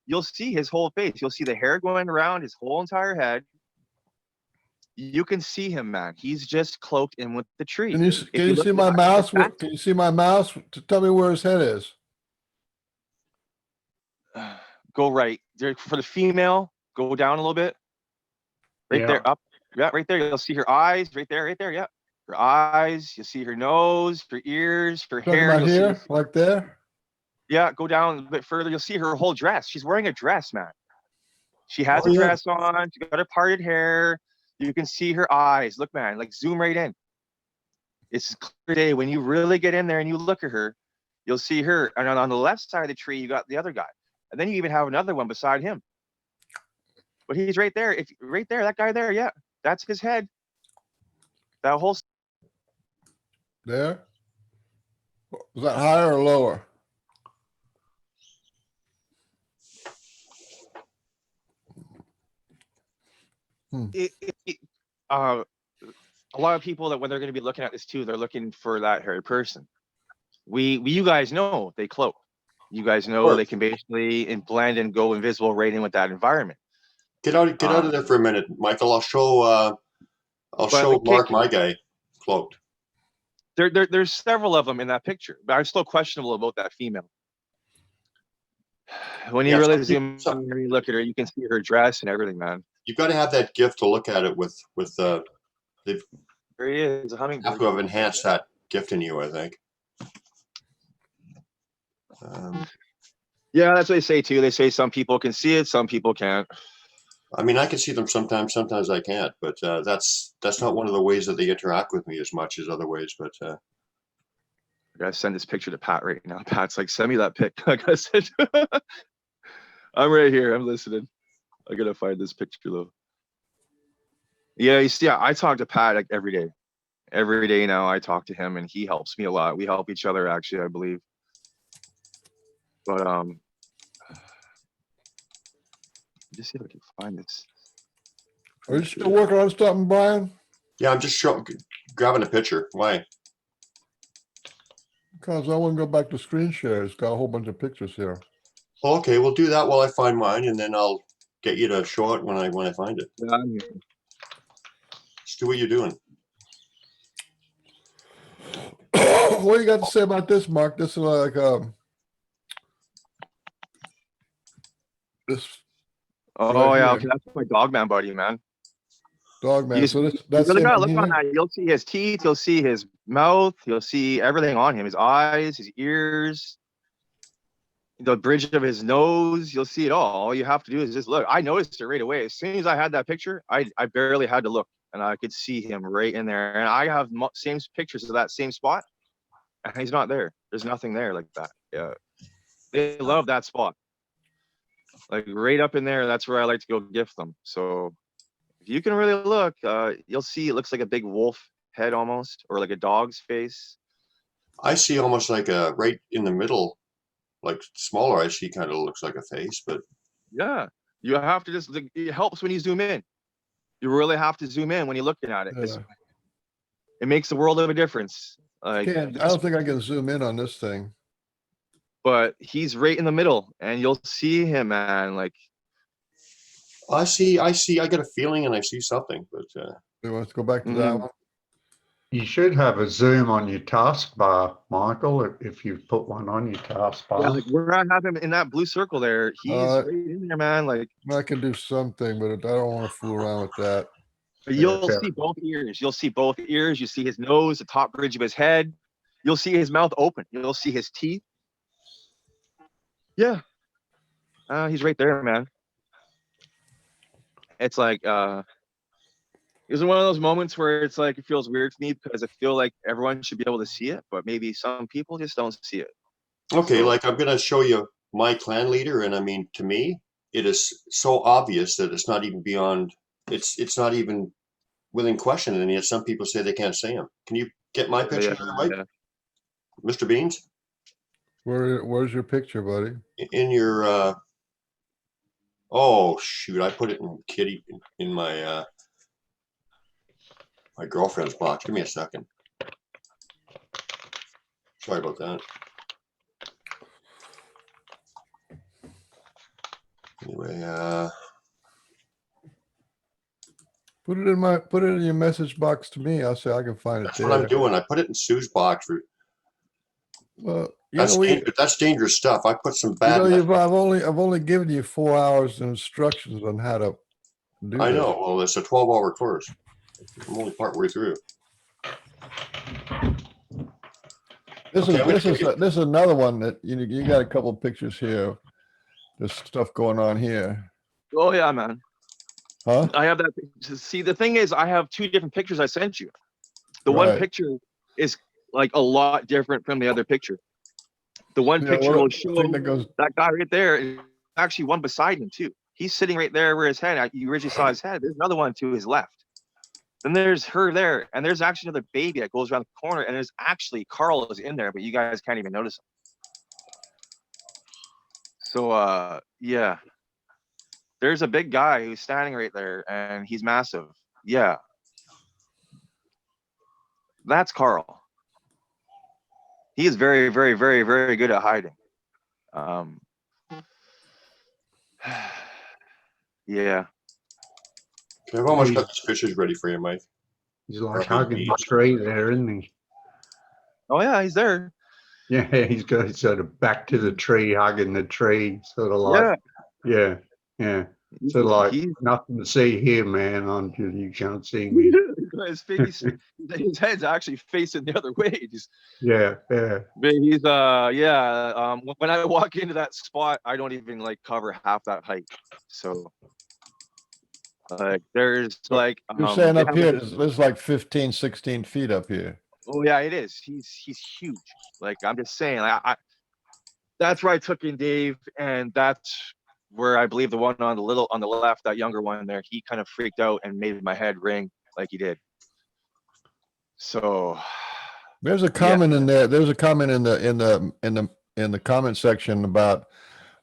You'll see his whole face. You'll see the hair going around his whole entire head. You can see him, man. He's just cloaked in with the tree. Can you see my mouse? Can you see my mouse to tell me where his head is? Go right there for the female. Go down a little bit. Right there, up. Yeah, right there. You'll see her eyes. Right there. Yeah. Her eyes. You'll see her nose, her ears, her hair. About here, like there. Yeah, go down a bit further. You'll see her whole dress. She's wearing a dress, man. She has a dress on. She got her parted hair. You can see her eyes. Look, man, like zoom right in. It's clear day. When you really get in there and you look at her, you'll see her. And on the left side of the tree, you got the other guy. And then you even have another one beside him. But he's right there. Right there, that guy there, yeah. That's his head. That whole there. Was that higher or lower? A lot of people that when they're going to be looking at this too, they're looking for that hairy person. You guys know they cloak. You guys know they can basically blend and go invisible right in with that environment. Get out of there for a minute, Michael. I'll show Mark my guy cloaked. There's several of them in that picture, but I'm still questionable about that female. When you really zoom in, you look at her, you can see her dress and everything, man. You've got to have that gift to look at it with. They've there he is, a hummingbird. Have to have enhanced that gift in you, I think. Yeah, that's what they say too. They say some people can see it, some people can't. I mean, I can see them sometimes I can't, but that's not one of the ways that they interact with me as much as other ways. But I gotta send this picture to Pat right now. Pat's like, send me that pic. I gotta send. I'm right here. I'm listening. I gotta find this picture though. Yeah, you see, I talk to Pat like every day. Every day now, I talk to him, and he helps me a lot. We help each other, actually, I believe. But just see if I can find this. Are you still working on something, Brian? Yeah, I'm just grabbing a picture. Why? Because I want to go back to screen share. It's got a whole bunch of pictures here. Okay, we'll do that while I find mine, and then I'll get you to show it when I find it. Yeah, Let's do what you're doing. What do you got to say about this, Mark? This is like this oh right yeah, here. okay, that's my dogman buddy, man. Dog man. You So you that's really him gotta in look on here? that. You'll see his teeth, you'll see his mouth, you'll see everything on him, his eyes, his ears, the bridge of his nose. You'll see it all you have to do is just look. I noticed it right away. As soon as I had that picture, I barely had to look, and I could see him right in there. And I have same pictures of that same spot, and he's not there. There's nothing there like that. Yeah, they love that spot, like right up in there. That's where I like to go gift them. So if you can really look, you'll see it looks like a big wolf head almost, or like a dog's face. I see almost like a right in the middle, like smaller. I see kind of looks like a face, but Yeah, you have to just, it helps when you zoom in. You really have to zoom in when you're looking at it. Yeah. It makes a world of a difference. I Like, don't think I can zoom in on this thing. but he's right in the middle, and you'll see him, man. Like, I see. I get a feeling, and I see something. But You want to go back to that one? You should have a zoom on your taskbar, Michael, if you've put one on your taskbar. yeah, like where I have him in that blue circle there, he's right in there, man. Like, I can do something, but I don't want to fool around with that. but you'll see both ears. You'll see both ears. You see his nose, the top bridge of his head. You'll see his mouth open. You'll see his teeth. Yeah. He's right there, man. It's like, it's one of those moments where it's like, it feels weird to me because I feel like everyone should be able to see it, but maybe some people just don't see it. okay, like I'm gonna show you my clan leader, and I mean, to me, it is so obvious that it's not even beyond. It's not even within question, and yet some people say they can't see him. Can you get my picture, there, Mike? Mr. Beans? Where's your picture, buddy? In your oh shoot, I put it in Kitty in my my girlfriend's box. Give me a second. Sorry about that. Anyway, put it in your message box to me. I'll say I can find that's it what there. I'm doing. I put it in Sue's box. Well, That's dangerous stuff. I put some bad. I've only given you 4 hours of instructions on how to do I this. know. Well, it's a 12-hour course. I'm only partway through. This is another one that you got a couple pictures here. There's stuff going on here. Oh yeah, man. Huh? I have that. See, the thing is, I have 2 different pictures I sent you. The one picture is like a lot different from the other picture. The one picture will show that guy right there is actually one beside him too. He's sitting right there where his head, you originally saw his head. There's another one to his left. Then there's her there, and there's actually another baby that goes around the corner, and there's actually Carl is in there, but you guys can't even notice him. So yeah. There's a big guy who's standing right there, and he's massive. Yeah. That's Carl. He is very, very, very, very good at hiding. Yeah. I've almost got these pictures ready for you, Mike. He's like hugging the tree there, isn't he? Oh yeah, he's there. Yeah, he's got sort of back to the tree, hugging the tree, sort of like, yeah. So like nothing to see here, man, until you can't see me. His face, his head's actually facing the other way. Just, yeah. But he's when I walk into that spot, I don't even like cover half that height. So like there's like you're saying up here, there's like 15, 16 feet up here. Oh yeah, it is. He's huge. Like I'm just saying, I that's where I took in Dave, and that's where I believe the one on the left, that younger one there, he kind of freaked out and made my head ring like he did. So there's a comment in there. There's a comment in the comment section about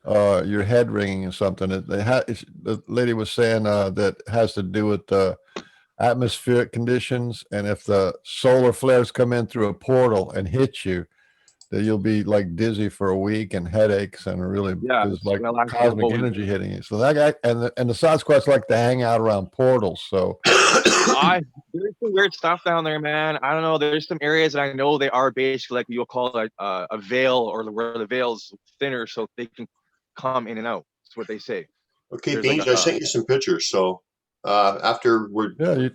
your head ringing or something. The lady was saying that has to do with the atmospheric conditions, and if the solar flares come in through a portal and hit you, that you'll be like dizzy for a week and headaches and really it's like gonna last a cosmic whole week. energy hitting you. So that guy and the Sasquatch like to hang out around portals. So There's some weird stuff down there, man. I don't know. There's some areas that I know they are basically like you'll call it a veil, or where the veil's thinner so they can come in and out. That's what they say. Okay, There's Beans, like I sent you some pictures. So after we're yeah,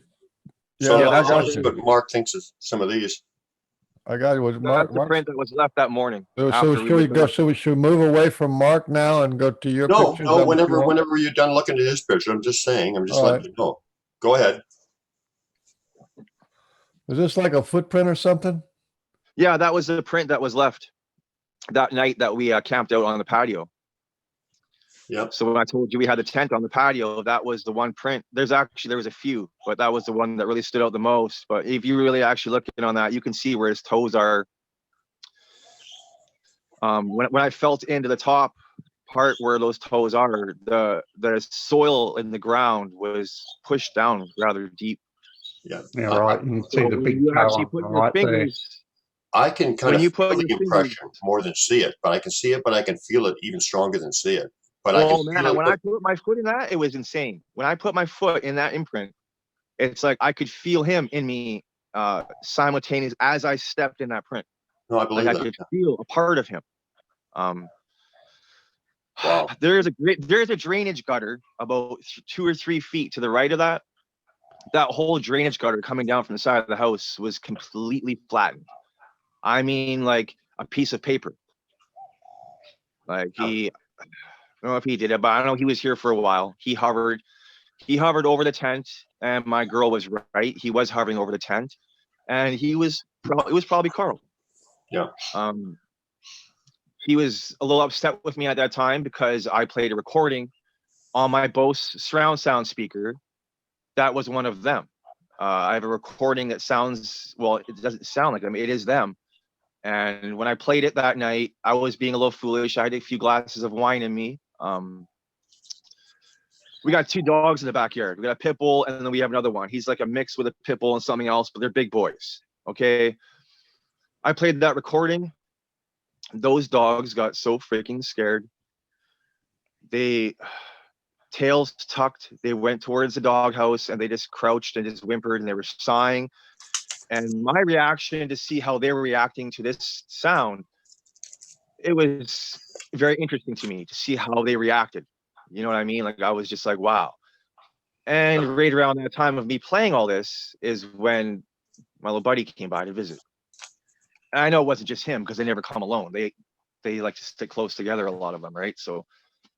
so yeah, I I want got to see you. what Mark thinks of some of these. I got it. Was that's the print that was left that morning. So should we go? So we should move away from Mark now and go to your No, pictures? no. Whenever you're done looking at his picture, I'm just saying. I'm just All letting right. you know. Go ahead. Is this like a footprint or something? Yeah, that was the print that was left that night that we camped out on the patio. Yep. So when I told you we had the tent on the patio, that was the one print. There was a few, but that was the one that really stood out the most. But if you really actually look on that, you can see where his toes are. When I felt into the top part where those toes are, the soil in the ground was pushed down rather deep. Yeah. Yeah, right. You can see the big you actually toe put your right there. fingers. I can kind When of you put feel the your impression fingers- more than see it, but I can see it, but I can feel it even stronger than see it. But I Oh can man, feel it. when I put my foot in that, it was insane. When I put my foot in that imprint, it's like I could feel him in me simultaneous as I stepped in that print. No, I believe Like I that. could feel a part of him. Wow. There's a drainage gutter about 2 or 3 feet to the right of that. That whole drainage gutter coming down from the side of the house was completely flattened. I mean, like a piece of paper. Like I don't know if he did it, but I know he was here for a while. He hovered over the tent, and my girl was right. He was hovering over the tent, and it was probably Carl. Yeah. He was a little upset with me at that time because I played a recording on my Bose surround sound speaker. That was one of them. I have a recording that sounds, well, it doesn't sound like them. It is them. And when I played it that night, I was being a little foolish. I had a few glasses of wine in me. We got 2 dogs in the backyard. We got a pit bull, and then we have another one. He's like a mix with a pit bull and something else, but they're big boys. Okay. I played that recording. Those dogs got so freaking scared. They tails tucked. They went towards the doghouse and they just crouched and just whimpered and they were sighing. And my reaction to see how they were reacting to this sound, it was very interesting to me to see how they reacted. You know what I mean? Like I was just like, wow. And right around that time of me playing all this is when my little buddy came by to visit. And I know it wasn't just him because they never come alone. They like to stick close together, a lot of them, right? So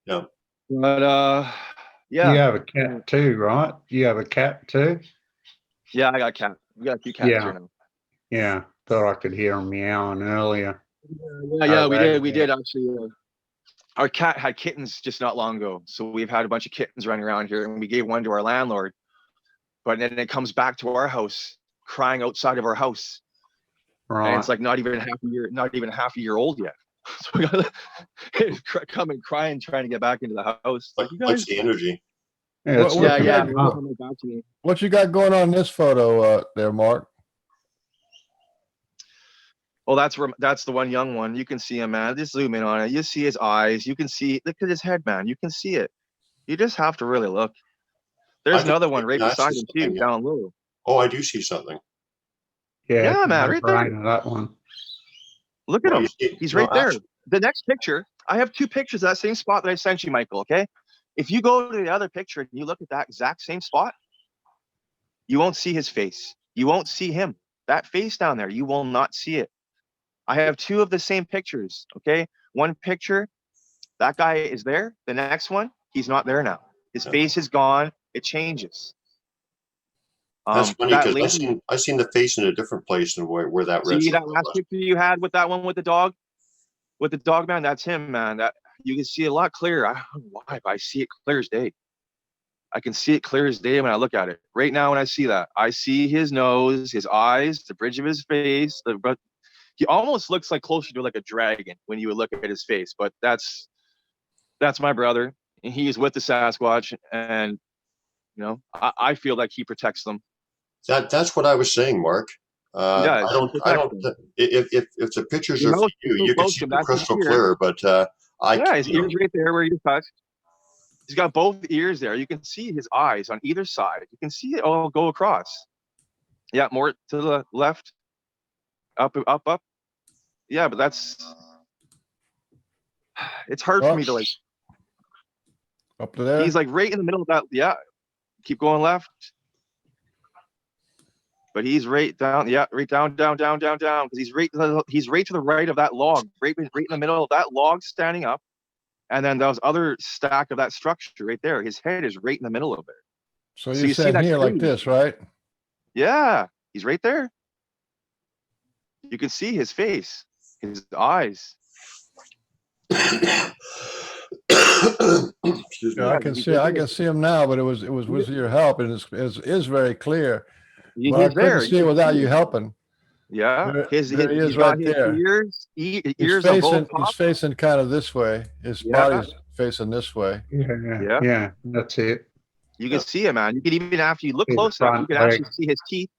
Yeah. But yeah. You have a cat too, right? You have a cat too? Yeah, I got a cat. We got a few cats here now. Yeah. Thought I could hear them meowing earlier. Yeah, we did actually. Our cat had kittens just not long ago, so we've had a bunch of kittens running around here, and we gave one to our landlord. But then it comes back to our house, crying outside of our house, Right. and it's like not even half a year old yet. So we gotta come and crying, trying to get back into the house. Like you guys, what's the energy? Yeah, it's looking yeah. good. Coming back to me. What you got going on in this photo there, Mark? Well, that's the one young one. You can see him, man. Just zoom in on it. You see his eyes. You can see, look at his head, man. You can see it. You just have to really look. There's another one right beside him too, down low. Oh, I do see something. Yeah, man, right there. That one. Look at him. He's right there. The next picture, I have 2 pictures of that same spot that I sent you, Michael, okay? If you go to the other picture and you look at that exact same spot, you won't see his face. You won't see him. That face down there, you will not see it. I have 2 of the same pictures, okay? One picture, that guy is there. The next one, he's not there now. His face is gone. It changes. That's funny because I seen the face in a different place than where that red. See that last picture you had with that one with the dog? With the dog, man, that's him, man. That you can see a lot clearer. I don't know why, but I see it clear as day. I can see it clear as day when I look at it. Right now, when I see that, I see his nose, his eyes, the bridge of his face. He almost looks like closer to like a dragon when you would look at his face. But that's my brother, and he is with the Sasquatch, and you know, I feel like he protects them. That's what I was saying, Mark. Yeah, I don't. If the pictures Your are for mouth is you, so you can close see to him. them That's his crystal ear. clear. But Yeah, his you know, ear's right there where you touched. He's got both ears there. You can see his eyes on either side. You can see it all go across. Yeah, more to the left. Up, up, up. Yeah, but it's hard for me to like. Up to there. He's like right in the middle of that. Yeah, keep going left. But he's right down. Yeah, right down, down, down, down, down. Because he's right to the right of that log, right in the middle of that log, standing up. And then those other stack of that structure right there. His head is right in the middle of it. So So you're you see saying that here like tree? this, right? Yeah, he's right there. You can see his face, his eyes. Excuse me. Yeah, I can see him now, but it was with your help, and it is very clear. But I He's there. couldn't see it without you helping. Yeah, There he he is he's got right his there. ears on both He's tops. facing kind of this way. His body's facing this way. Yeah, that's it. You can see him, man. You can even after you look His close enough, you front can leg. actually see his teeth.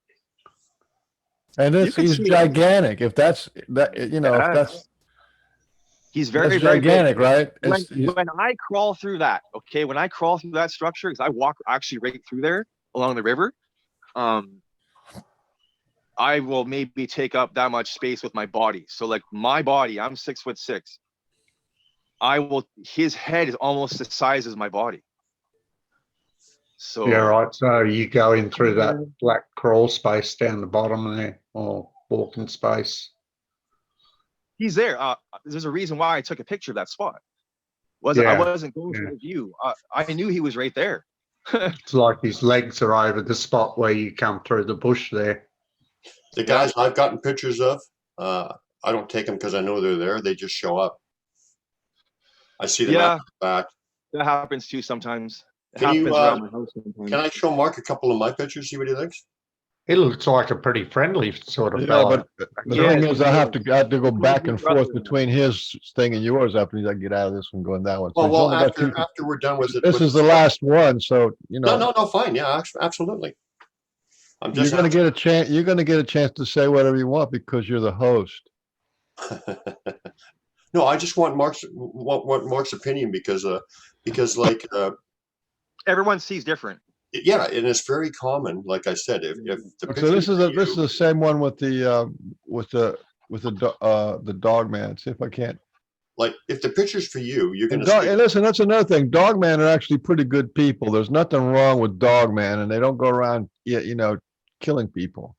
And You can he's see it. gigantic. If that's that, if that's He's very, that's very gigantic, big. right? When I crawl through that, okay, when I crawl through that structure, because I walk actually right through there along the river, I will maybe take up that much space with my body. So like my body, I'm 6'6". His head is almost the size as my body. So Yeah, right. So you go in through that black crawl space down the bottom there, or walking space. he's there. There's a reason why I took a picture of that spot. I Yeah, wasn't going for the view. I knew he was right there. It's like his legs are over the spot where you come through the bush there. The guys I've gotten pictures of, I don't take them because I know they're there. They just show up. I see them after the fact. That happens too sometimes. It Can you, happens around my house sometimes. Can I show Mark a couple of my pictures, see what he thinks? He looks like a pretty friendly sort of Yeah, fellow. but the thing is, I have to go back and forth between his thing and yours after I get out of this one, going that one. So Well, after we're done with it. This is the last one, so No, fine. Yeah, absolutely. You're going to get a chance. You're going to get a chance to say whatever you want because you're the host. No, I just want Mark's opinion because like everyone sees different. Yeah, and it's very common. Like I said, if the so this is the same one with the dog man. See if I can't. Like if the picture's for you, you're going to. And listen, that's another thing. Dog man are actually pretty good people. There's nothing wrong with dog man, and they don't go around, killing people.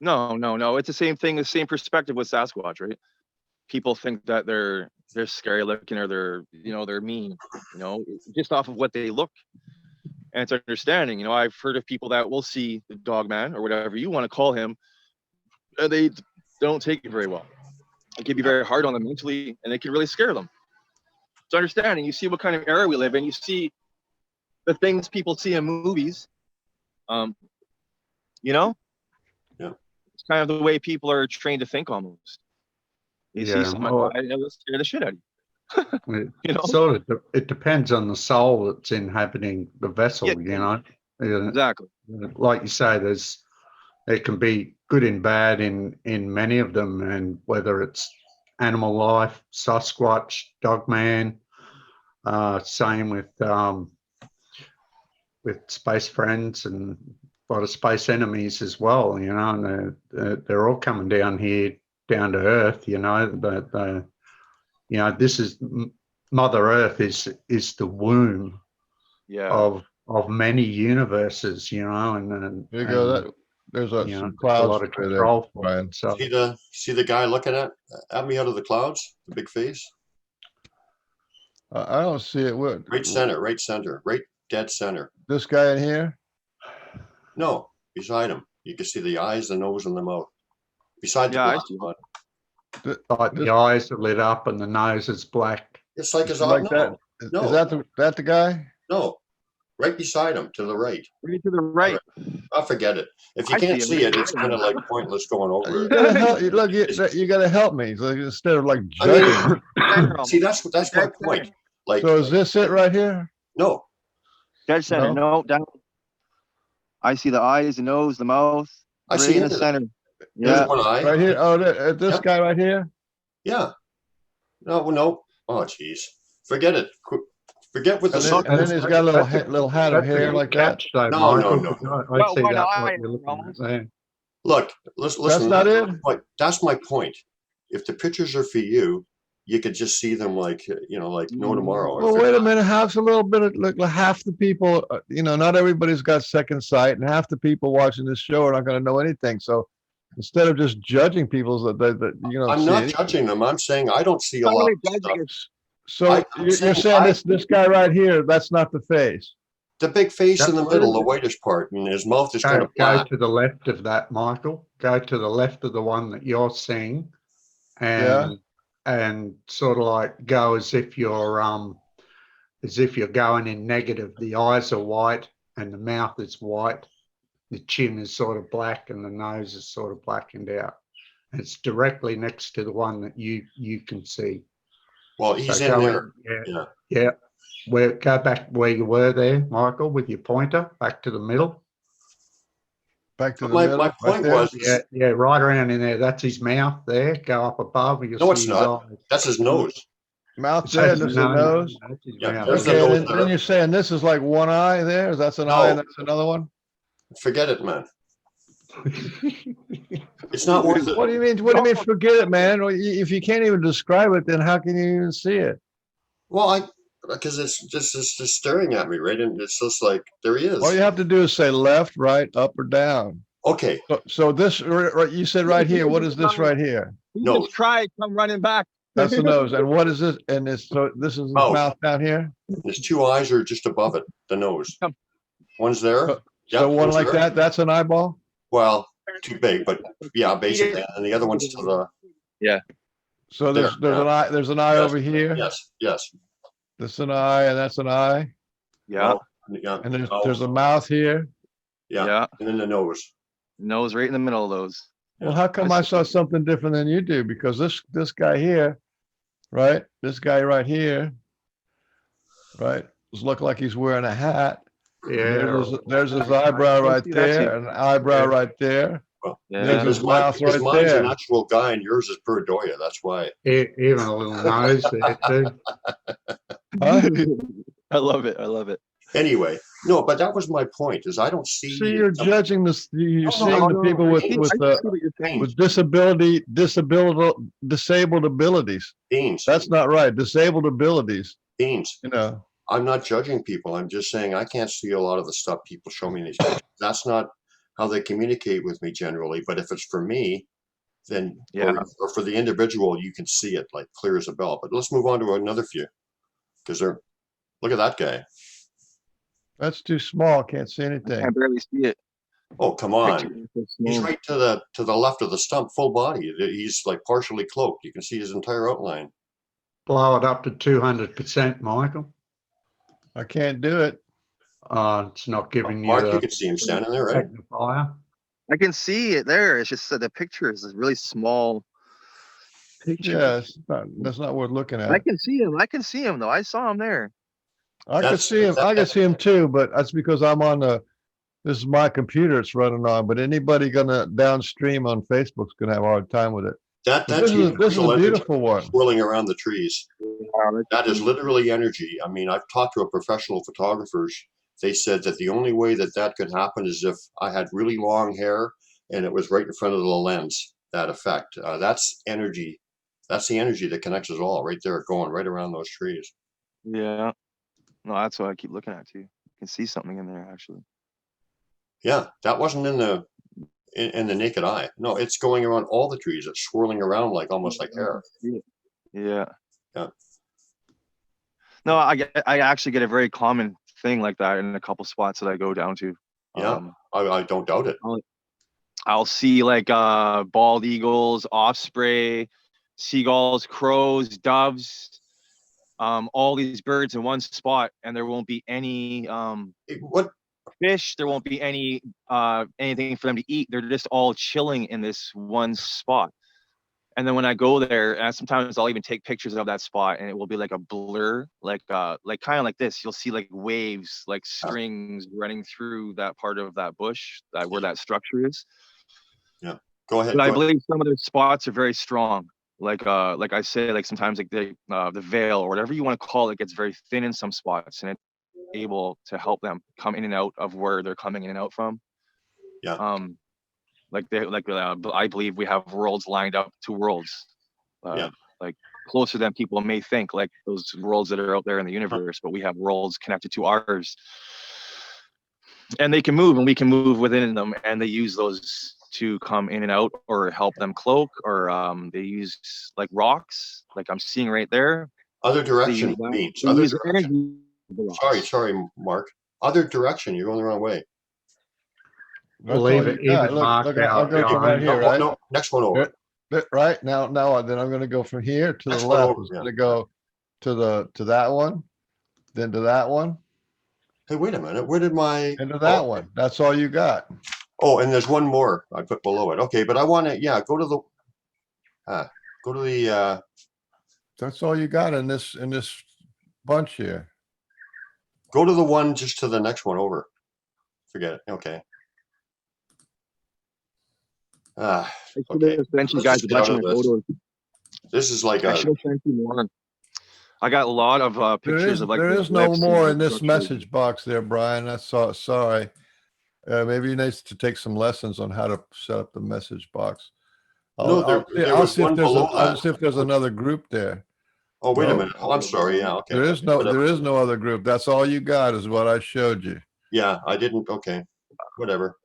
No. It's the same thing. The same perspective with Sasquatch, right? People think that they're scary looking or they're mean, just off of what they look. And it's understanding. I've heard of people that will see the dog man or whatever you want to call him, and they don't take it very well. It can be very hard on them mentally, and it can really scare them. It's understanding. You see what kind of era we live in. You see the things people see in movies. Yeah. It's kind of the way people are trained to think almost. You see someone, it'll scare the shit out of you. It depends on the soul that's inhabiting the vessel, Exactly. Like you say, there can be good and bad in many of them, and whether it's animal life, Sasquatch, Dogman, same with space friends and a lot of space enemies as well, and they're all coming down here, down to Earth, this is Mother Earth is the womb of many universes, and there you go. There's some clouds. A lot of control for it. So see the guy looking at me out of the clouds, the big face. I don't see it. Right center, right dead center. This guy in here? No, beside him. You can see the eyes, the nose, and the mouth. Beside the black one. The eyes are lit up and the nose is black. It's like his eye. Like that? No. Is that the guy? No, right beside him, to the right. Right to the right. I'll forget it. If you can't see it, it's kind of like pointless going over it. You gotta help me. So instead of like judging. See, that's my point. Like, so is this it right here? No. Dead center. No, down. I see the eyes, the nose, the mouth. I see in the center. There's Yeah. one eye. Right here. Oh, this Yep. guy right here. Yeah. No. Oh, geez. Forget it. Forget with the sun. And then he's got a little hat of That's a hair good like that. catch, though, No, Michael. no. 'cause I Well, see one that eye what you're looking at almost. there. Look, listen. That's not it? That's my point. If the pictures are for you, you could just see them like like no tomorrow. Well, wait a minute. Half a little bit of like half the people, not everybody's got second sight, and half the people watching this show are not going to know anything. So instead of just judging people that I'm not judging them. I'm saying I don't see a lot Totally of stuff. judging it. So you're saying this guy right here, that's not the face. The big face in the That's middle, it. the whitish part, and his mouth is kind Go, of black. to the left of that, Michael. Go to the left of the one that you're seeing, Yeah. and sort of like go as if you're going in negative. The eyes are white and the mouth is white. The chin is sort of black and the nose is sort of blackened out. And it's directly next to the one that you can see. Well, he's So in go there. in, yeah. Go back where you were there, Michael, with your pointer back to the middle. Back to the My middle. point right was, Yeah, right around in there. That's his mouth there. Go up above and you'll no, see it's his not. eyes. That's his nose. mouth It there, says there's a nose. That's his Yeah, mouth. there's the Okay, nose and there. then you're saying this is like one eye there. That's an eye, and No. that's another one. Forget it, man. It's not worth What do it. you mean? What do you mean? Forget it, man. Well, if you can't even describe it, then how can you even see it? Well, because it's just staring at me, right? And it's just like, there he is. All you have to do is say left, right, up, or down. Okay, So this, right, you said right here. What is this right here? He Nose. just tried, come running back. That's the nose. And what is this? And this, so this is his Mouth. mouth down here. his two eyes are just above it, the nose. One's there. So, Yeah, so one one's like there. that. That's an eyeball. Well, too big, but yeah, basically. And the other one's to the, So there's There, an eye. There's an eye Yes, over here. yes. That's an eye, and that's an eye. Yeah. Well, yeah. And mouth, there's a mouth here. yeah. Yeah. And then the nose. Nose right in the middle of those. Well, how come I saw something different than you do? Because this guy here, right? This guy right here, right? Look like he's wearing a hat. Yeah. There's his eyebrow right see that too. there, and an eyebrow right there. Well, Yeah. There's his mouth right mine's there. an actual guy and yours is Perdoya. That's why. Even a little nose there too. Huh? I love it. I love it. Anyway, no, but that was my point. Is I don't see. See, you're judging this. You're No, seeing the people with disabled abilities. Beans. That's not right. Disabled abilities. Beans. I'm not judging people. I'm just saying I can't see a lot of the stuff people show me in these pictures. That's not how they communicate with me generally. But if it's for me, then or for the individual, you can see it like clear as a bell. But let's move on to another few, because look at that guy. That's too small. Can't see anything. I barely see it. Oh, come on. He's right to the left of the stump, full body. He's like partially cloaked. You can see his entire outline. Blow it up to 200%, Michael. I can't do it. It's not giving Mark, you you can see him standing there, right? magnifier. I can see it there. It's just that the picture is a really small picture. Yeah, that's not worth looking at. I can see him. I can see him though. I saw him there. I can see him. I can see him too, but that's because I'm on this is my computer it's running on, but anybody gonna downstream on Facebook's gonna have a hard time with it. This is a beautiful one. Swirling around the trees. That is literally energy. I mean, I've talked to a professional photographers. They said that the only way that could happen is if I had really long hair and it was right in front of the lens, that effect. That's energy. That's the energy that connects us all right there, going right around those trees. Yeah. No, that's what I keep looking at too. You can see something in there actually. Yeah, that wasn't in the naked eye. No, it's going around all the trees. It's swirling around like almost like hair. Yeah. Yeah. No, I actually get a very common thing like that in a couple spots that I go down to. Yeah, I don't doubt it. I'll see like bald eagles, osprey, seagulls, crows, doves, all these birds in one spot, and there won't be any fish. There won't be any anything for them to eat. They're just all chilling in this one spot. And then when I go there, and sometimes I'll even take pictures of that spot, and it will be like a blur, like kind of like this. You'll see like waves, like strings running through that part of that bush, where that structure is. Yeah. Go ahead. But I Go ahead. believe some of their spots are very strong. Like I say, like sometimes like the veil or whatever you want to call it gets very thin in some spots, and it's able to help them come in and out of where they're coming in and out from. Yeah. I believe we have worlds lined up to worlds. Yeah. Like closer than people may think, like those worlds that are out there in the universe, but we have worlds connected to ours. And they can move and we can move within them, and they use those to come in and out or help them cloak, or they use like rocks, like I'm seeing right there. Other They direction use that. means They other use direction. energy of the rocks. Sorry, Mark. Other direction. You're going the wrong way. That's all Leave you it got. even Look, marked look, I'll out go from right behind. here, No, right? no, next one over. Right now, then I'm going to go from here to Next the one left. over, It's yeah. going to go to that one, then to that one, Hey, wait a minute. Where did my and to that one. That's all you got. Oh, and there's one more I put below it. Okay, but I want to, yeah, go to the That's all you got in this bunch here. go to the one just to the next one over. Forget it. Okay. I should Okay. have sent you Let's guys just a get bunch out of of my this. photos. This is like I a, should have sent you more. I got a lot of pictures of like There the is no ellipses more and in this structures. message box there, Brian. Sorry. Maybe you need to take some lessons on how to set up the message box. no, there was one below I'll that. see if there's another group there. Oh, wait a No, minute. Oh, I'm sorry. Yeah, okay. there is no other group. That's all you got is what I showed you. Yeah, I didn't. Okay, whatever.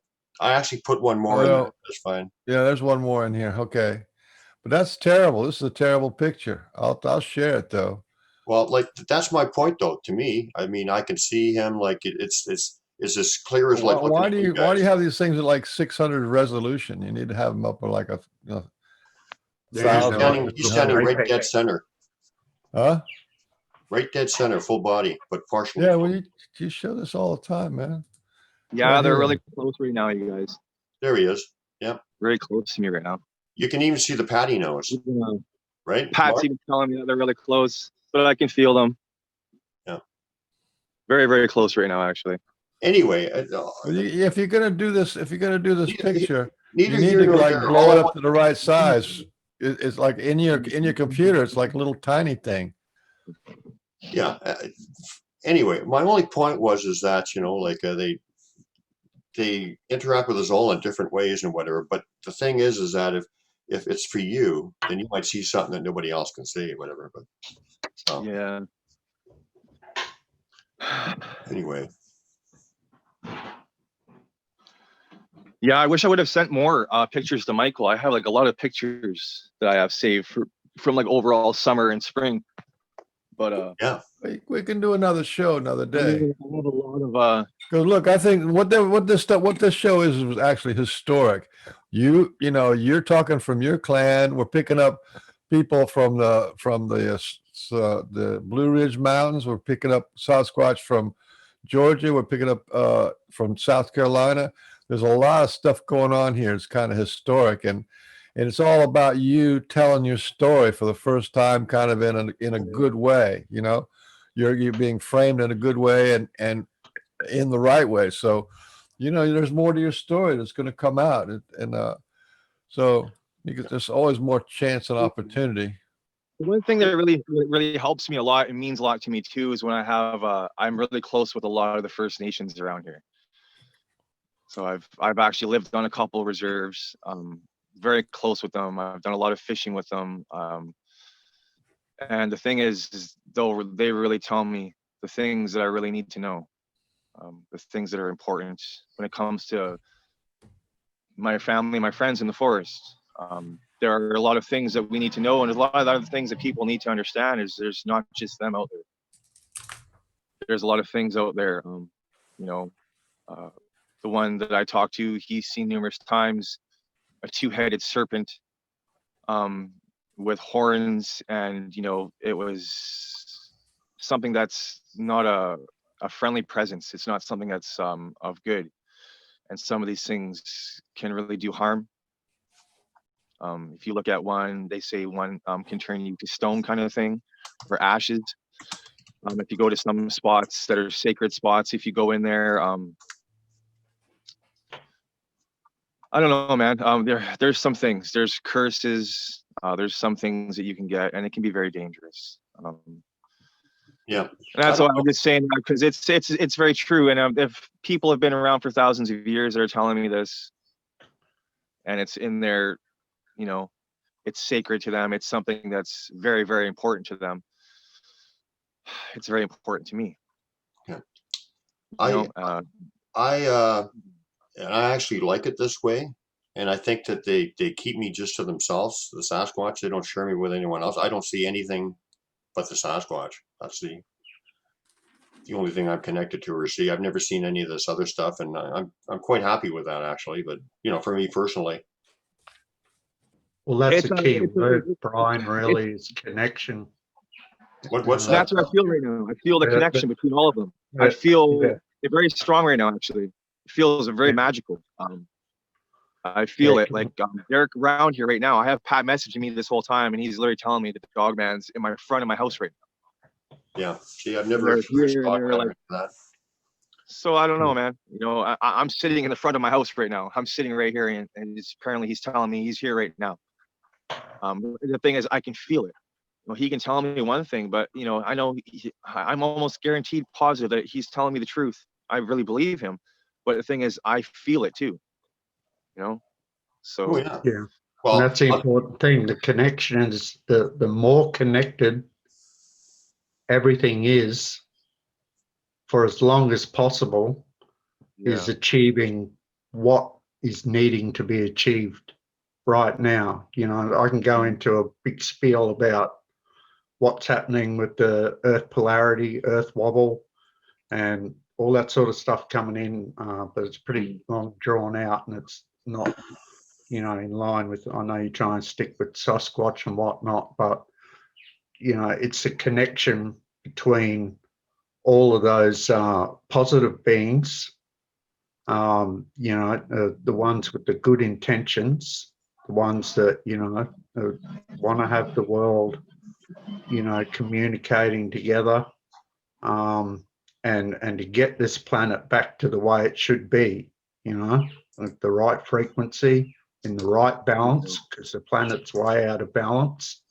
I actually put one more in Well, there. That's fine. Yeah, there's one more in here. Okay. But that's terrible. This is a terrible picture. I'll share it though. Well, like that's my point, though. To me, I mean, I can see him like it's as clear as like looking Why at do you you guys. have these things at like 600 resolution? You need to have them up at like a Yeah, He's no, standing, it's he's a standing right JPEG. dead center. Huh? Right dead center, full body, but partially. Yeah, well, you show this all the time, man. Yeah, Right they're here. really close right now, you guys. There he is. Yeah. Very close to me right now. You can even see the patty nose, right? Pat's Mark? even telling me that they're really close, but I can feel them. Yeah. Very, very close right now, actually. Anyway, If you're gonna do this, picture, you neither need here to nor like there. blow All it I up want- to the right size. It's like in your computer, it's like a little tiny thing. Yeah. Anyway, my only point is that like they interact with us all in different ways and whatever. But the thing is that if it's for you, then you might see something that nobody else can see, whatever. But Yeah. anyway, Yeah, I wish I would have sent more pictures to Michael. I have like a lot of pictures that I have saved from like overall summer and spring. But yeah, We can do another show another I day. have a lot of Because look, I think what this show is actually historic. You're talking from your clan. We're picking up people from the Blue Ridge Mountains. We're picking up Sasquatch from Georgia. We're picking up from South Carolina. There's a lot of stuff going on here. It's kind of historic, and it's all about you telling your story for the first time, kind of in a good way. You're being framed in a good way and in the right way. So, there's more to your story that's going to come out, and so there's always more chance and opportunity. the one thing that really helps me a lot, it means a lot to me too, is when I'm really close with a lot of the First Nations around here. So I've actually lived on a couple of reserves, very close with them. I've done a lot of fishing with them. And the thing is though, they really tell me the things that I really need to know, the things that are important when it comes to my family, my friends in the forest. There are a lot of things that we need to know, and a lot of other things that people need to understand is there's not just them out there. There's a lot of things out there. The one that I talked to, he's seen numerous times a two-headed serpent with horns, and it was something that's not a friendly presence. It's not something that's of good, and some of these things can really do harm. If you look at one, they say one can turn you to stone, kind of thing, or ashes. If you go to some spots that are sacred spots, if you go in there, I don't know, man. There's some things. There's curses. There's some things that you can get, and it can be very dangerous. Yeah. And that's why I'm just saying that, because it's very true. And if people have been around for thousands of years that are telling me this, and it's in their, you know, it's sacred to them. It's something that's very, very important to them. It's very important to me. Yeah. You I know, and I actually like it this way. And I think that they keep me just to themselves, the Sasquatch. They don't share me with anyone else. I don't see anything but the Sasquatch. That's the only thing I'm connected to or see. I've never seen any of this other stuff, and I'm quite happy with that actually. But you know, for me personally, Well, that's it's a key word, Brian, really, is connection. what's that? that's what I feel right now. I feel the Yeah, connection between all of them. I yeah, feel yeah. it very strong right now. Actually, it feels very magical. I feel it like Derek around here right now. I have Pat messaging me this whole time, and he's literally telling me that the dog man's in my front of my house right now. Yeah. See, I've never They're experienced here, they're like, that. so I don't know, man. You know, I'm sitting in the front of my house right now. I'm sitting right here, and apparently he's telling me he's here right now. The thing is, I can feel it. You know, he can tell me one thing, but you know, I know I'm almost guaranteed positive that he's telling me the truth. I really believe him, but the thing is, I feel it too. You know, so Oh yeah. Yeah. And Well, that's the important thing. The connection is the more connected everything is for as long as possible is achieving what is needing to be achieved right now. You know, I can go into a big spiel about what's happening with the Earth polarity, Earth wobble, and all that sort of stuff coming in, but it's pretty long drawn out, and it's not, you know, in line with. I know you try and stick with Sasquatch and whatnot, but you know, it's a connection between all of those positive beings. You know, the ones with the good intentions, the ones that, you know, want to have the world, you know, communicating together, and to get this planet back to the way it should be, you know, at the right frequency, in the right balance, because the planet's way out of balance.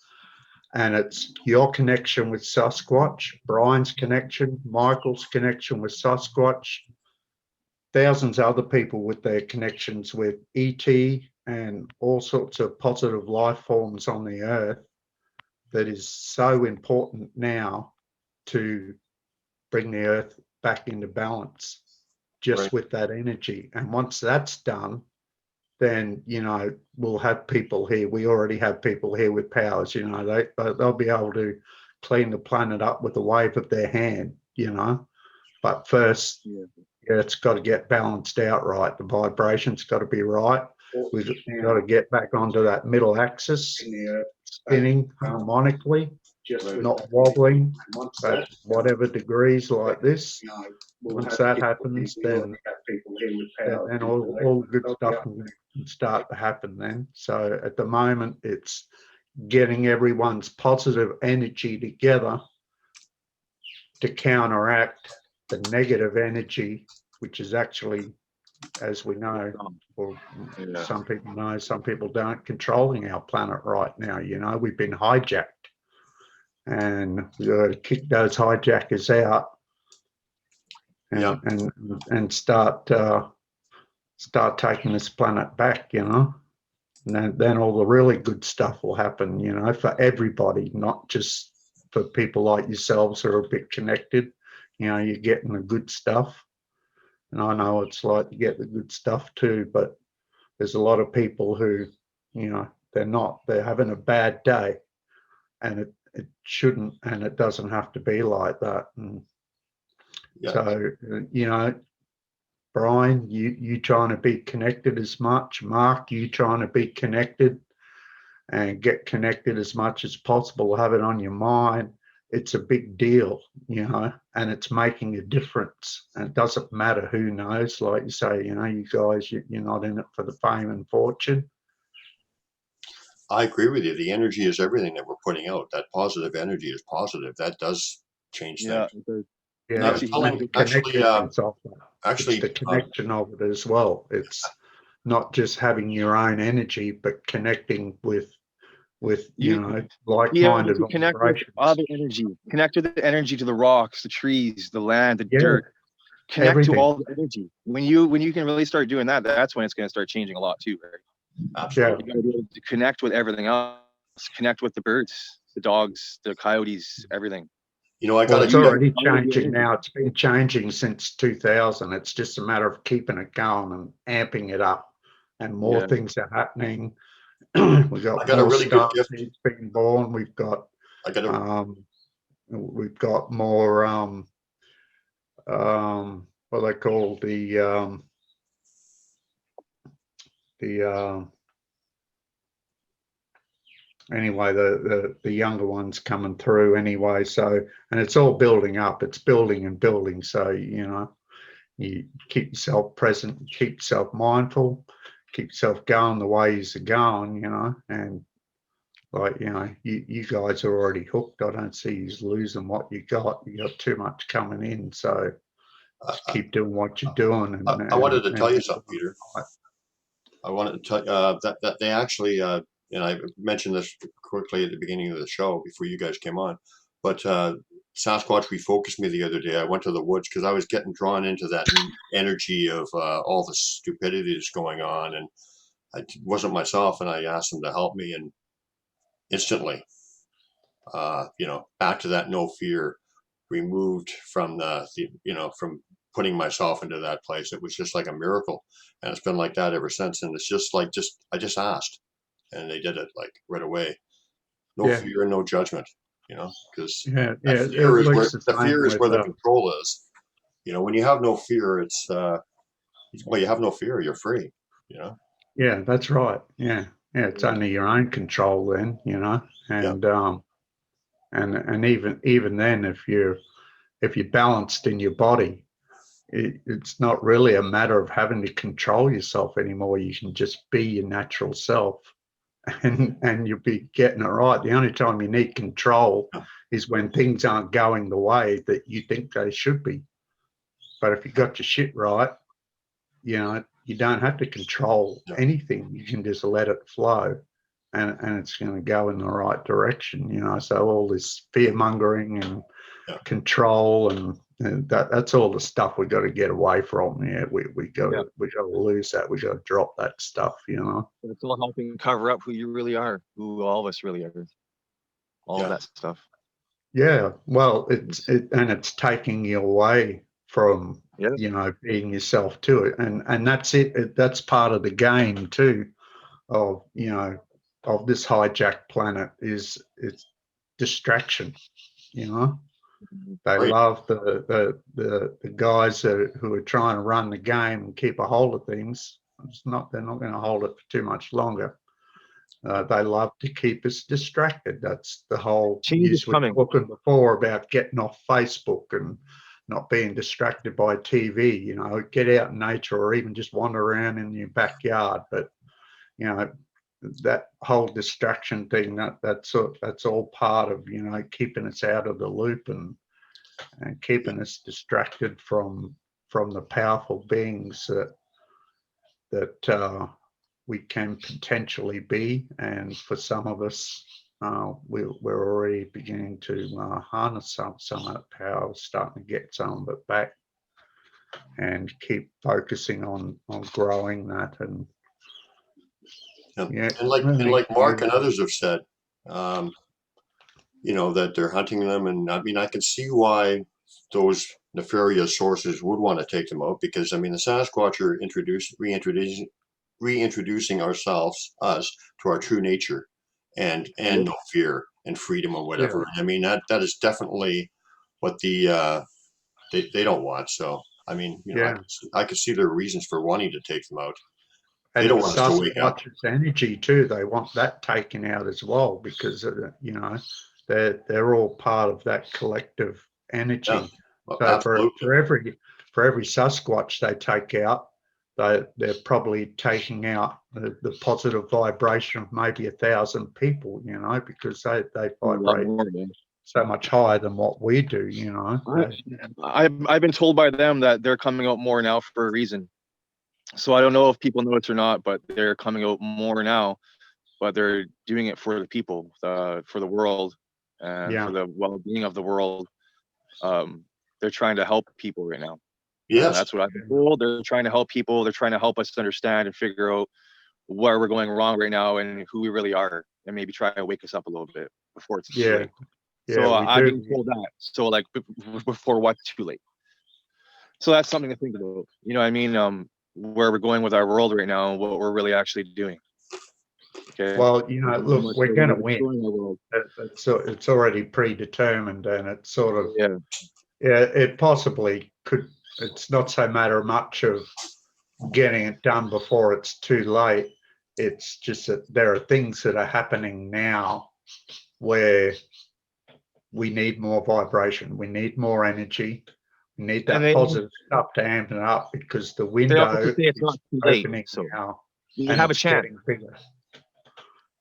And it's your connection with Sasquatch, Brian's connection, Michael's connection with Sasquatch, thousands of other people with their connections with ET and all sorts of positive life forms on the earth, that is so important now to bring the earth back into balance just with that energy. And once that's done, then, you know, we'll have people here. We already have people here with powers, you know, they'll be able to clean the planet up with a wave of their hand, you know. But first, it's got to get balanced out right. The vibration's got to be right. We've got to get back onto that middle axis, spinning harmonically, not wobbling at whatever degrees like this. Once that happens, then all good stuff can start to happen then. So at the moment, it's getting everyone's positive energy together to counteract the negative energy, which is actually, as we know, or some people know, some people don't, controlling our planet right now. You know, we've been hijacked, and we've got to kick those hijackers out and start taking this planet back, you know. And then all the really good stuff will happen, you know, for everybody, not just for people like yourselves who are a bit connected. You know, you're getting the good stuff. And I know it's like to get the good stuff too, but there's a lot of people who, you know, they're having a bad day, and it shouldn't, and it doesn't have to be like that. And so, you know, Brian, you trying to be connected as much. Mark, you trying to be connected and get connected as much as possible, have it on your mind. It's a big deal, you know, and it's making a difference. And it doesn't matter who knows, like you say, you know, you guys, you're not in it for the fame and fortune. I agree with you. The energy is everything that we're putting out. That positive energy is positive. That does change things. Yeah, Actually, the connection of it as well. It's not just having your own energy, but connecting with You know, be able like-minded to connect with vibrations. other energy, connect with the energy to the rocks, the trees, the land, the Yeah, dirt, connect everything. to all the energy. When you can really start doing that, that's when it's going to start changing a lot too, right? Absolutely. You got to be able to connect with everything else, connect with the birds, the dogs, the coyotes, everything. You know, I Well, got it's to. already changing now. It's been changing since 2000. It's just a matter of keeping it going and amping it up, and more Yeah. things are happening. We've got I got a more really good star gift. seeds being born. We've got I got a. more what they call the anyway, the younger ones coming through anyway. So, and it's all building up. It's building and building. So, you know, you keep yourself present, keep yourself mindful, keep yourself going the ways you're going, you know, and like, you know, you guys are already hooked. I don't see you losing what you got. You got too much coming in. So just keep doing what you're doing. I wanted to tell you something, Peter. I wanted to tell that they actually, and I mentioned this quickly at the beginning of the show before you guys came on, but Sasquatch refocused me the other day. I went to the woods because I was getting drawn into that energy of all the stupidity that's going on, and I wasn't myself. And I asked them to help me, and instantly, you know, back to that no fear, removed from from putting myself into that place. It was just like a miracle, and it's been like that ever since. And it's just like I just asked, and they did it like right away. No Yeah. fear and no judgment, you know, because Yeah, that yeah, fear it is where looks the same with the control is. You know, when you have no fear, it's well, you have no fear, you're free. You know. yeah, that's right. Yeah, yeah, it's only your own control then, you know, Yeah. and even then, if you're balanced in your body, it's not really a matter of having to control yourself anymore. You can just be your natural self, and you'll be getting it right. The only time you need control is when things aren't going the way that you think they should be. But if you got your shit right, you know, you don't have to control anything. You can just let it flow, and it's going to go in the right direction, you know. So all this fear mongering and control and that's all the stuff we got to get away from. Yeah, we got to lose that. We got to drop that stuff, you know. It's all helping cover up who you really are, who all of us really are. All of that stuff. Yeah, well, it's taking you away from you know, being yourself to it, and that's it. That's part of the game too, of, you know, of this hijacked planet is it's distraction. You know, they love the guys who are trying to run the game and keep a hold of things. They're not going to hold it for too much longer. They love to keep us distracted. That's the whole change is coming. We were talking before about getting off Facebook and not being distracted by TV. You know, get out in nature or even just wander around in your backyard. But you know, that whole distraction thing, that's all part of, you know, keeping us out of the loop and keeping us distracted from the powerful beings that we can potentially be. And for some of us, we're already beginning to harness some of that power, starting to get some of it back, and keep focusing on growing that. And and like Mark and others have said, you know, that they're hunting them, and I mean, I can see why those nefarious sources would want to take them out, because I mean, the Sasquatch are reintroducing us to our true nature, and no fear and freedom or whatever. Yeah. I mean, that is definitely what they don't want. So I mean, you know, I could see their reasons for wanting to take them out. And they don't want us to wake up. Sasquatch's energy too. They want that taken out as well, because you know, they're all part of that collective energy. Yeah, so for every Sasquatch they take out, they're probably taking out the positive vibration of maybe 1,000 people. You know, because they vibrate so much higher than what we do. You know, I've been told by them that they're coming out more now for a reason. So I don't know if people know it or not, but they're coming out more now. But they're doing it for the people, for the world, and Yeah. for the well-being of the world. They're trying to help people right now. Yes. That's what I've been told. They're trying to help people. They're trying to help us understand and figure out where we're going wrong right now and who we really are, and maybe try to wake us up a little bit before it's too Yeah. late. Yeah, So we I've do. been told that. So like before what's too late. So that's something to think about. You know what I mean? Where we're going with our world right now and what we're really actually doing. Okay. Well, you know, How look, much we're going to we're win. destroying our world. It's already predetermined, and it's sort of, Yeah. yeah, it possibly could. It's not so matter much of getting it done before it's too late. It's just that there are things that are happening now where we need more vibration, we need more energy, we need And that positive stuff to amp it up, because the they also window say it's not is too late. opening So now, you and have a it's chance. getting bigger.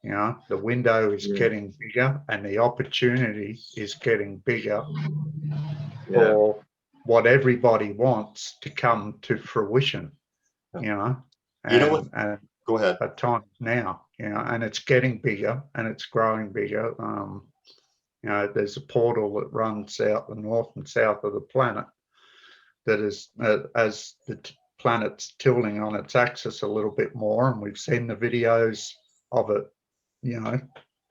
You know, the window is Yeah. getting bigger, and the opportunity is getting bigger Yeah. for what everybody wants to come to fruition. You know, You know what? and Go ahead. at times now, you know, and it's getting bigger and it's growing bigger. You know, there's a portal that runs out the north and south of the planet that is, as the planet's tilting on its axis a little bit more, and we've seen the videos of it, you know,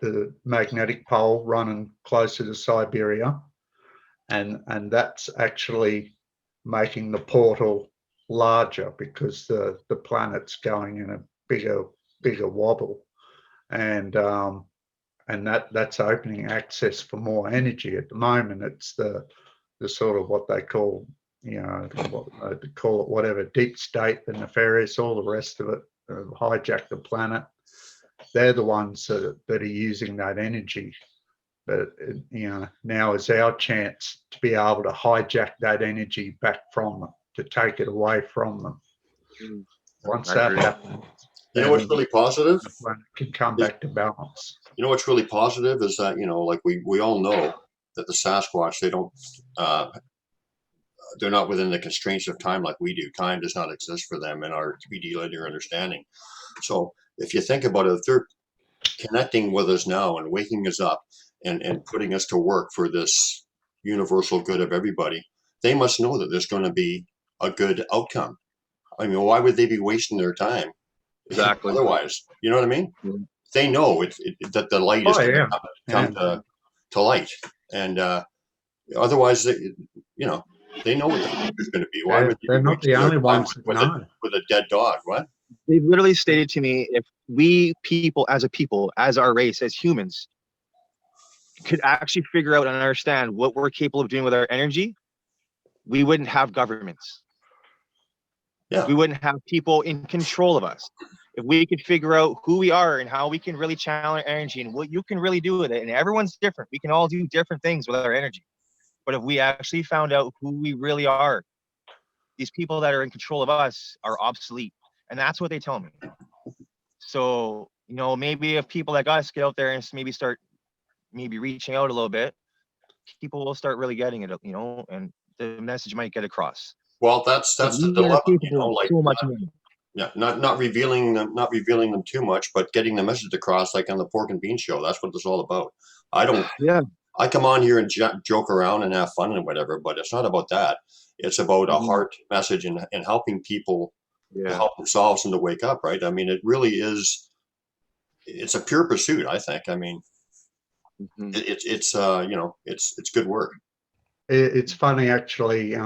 the magnetic pole running closer to Siberia, and that's actually making the portal larger because the planet's going in a bigger wobble, and that's opening access for more energy. At the moment, it's the sort of what they call, you know, what they call it, whatever, deep state, the nefarious, all the rest of it, hijack the planet. They're the ones that are using that energy. But, you know, now is our chance to be able to hijack that energy back from them, to take it away from them. Once I that agree. happens, You know what's then really positive? the planet can come back to balance. You know what's really positive is that, you know, like we all know that the Sasquatch, they don't, they're not within the constraints of time like we do. Time does not exist for them in our 3D linear understanding. So if you think about it, if they're connecting with us now and waking us up and putting us to work for this universal good of everybody, they must know that there's going to be a good outcome. I mean, why would they be wasting their time Exactly. otherwise? You know what I mean? Yeah. They know that the light is Oh, going yeah. to come to light, and otherwise, you know, they know what the future's going to be. Why would they They're be not the wasting their only time ones that know. with a dead dog? What? They literally stated to me, if we people, as our race, as humans, could actually figure out and understand what we're capable of doing with our energy, we wouldn't have governments. Yeah. We wouldn't have people in control of us. If we could figure out who we are and how we can really channel our energy and what you can really do with it, and everyone's different. We can all do different things with our energy. But if we actually found out who we really are, these people that are in control of us are obsolete. And that's what they tell me. So, you know, maybe if people like us get out there and maybe start reaching out a little bit, people will start really getting it, you know, and the message might get across. Well, that's the dilemma, you know, like so much more. yeah, not revealing them too much, but getting the message across, like on the Pork and Bean Show. That's what it's all about. I come on here and joke around and have fun and whatever, but it's not about that. It's about a heart message and helping people to help themselves and to wake up, right? I mean, it really is. It's a pure pursuit, I think. I mean, it's you know, it's good work. It's funny, actually.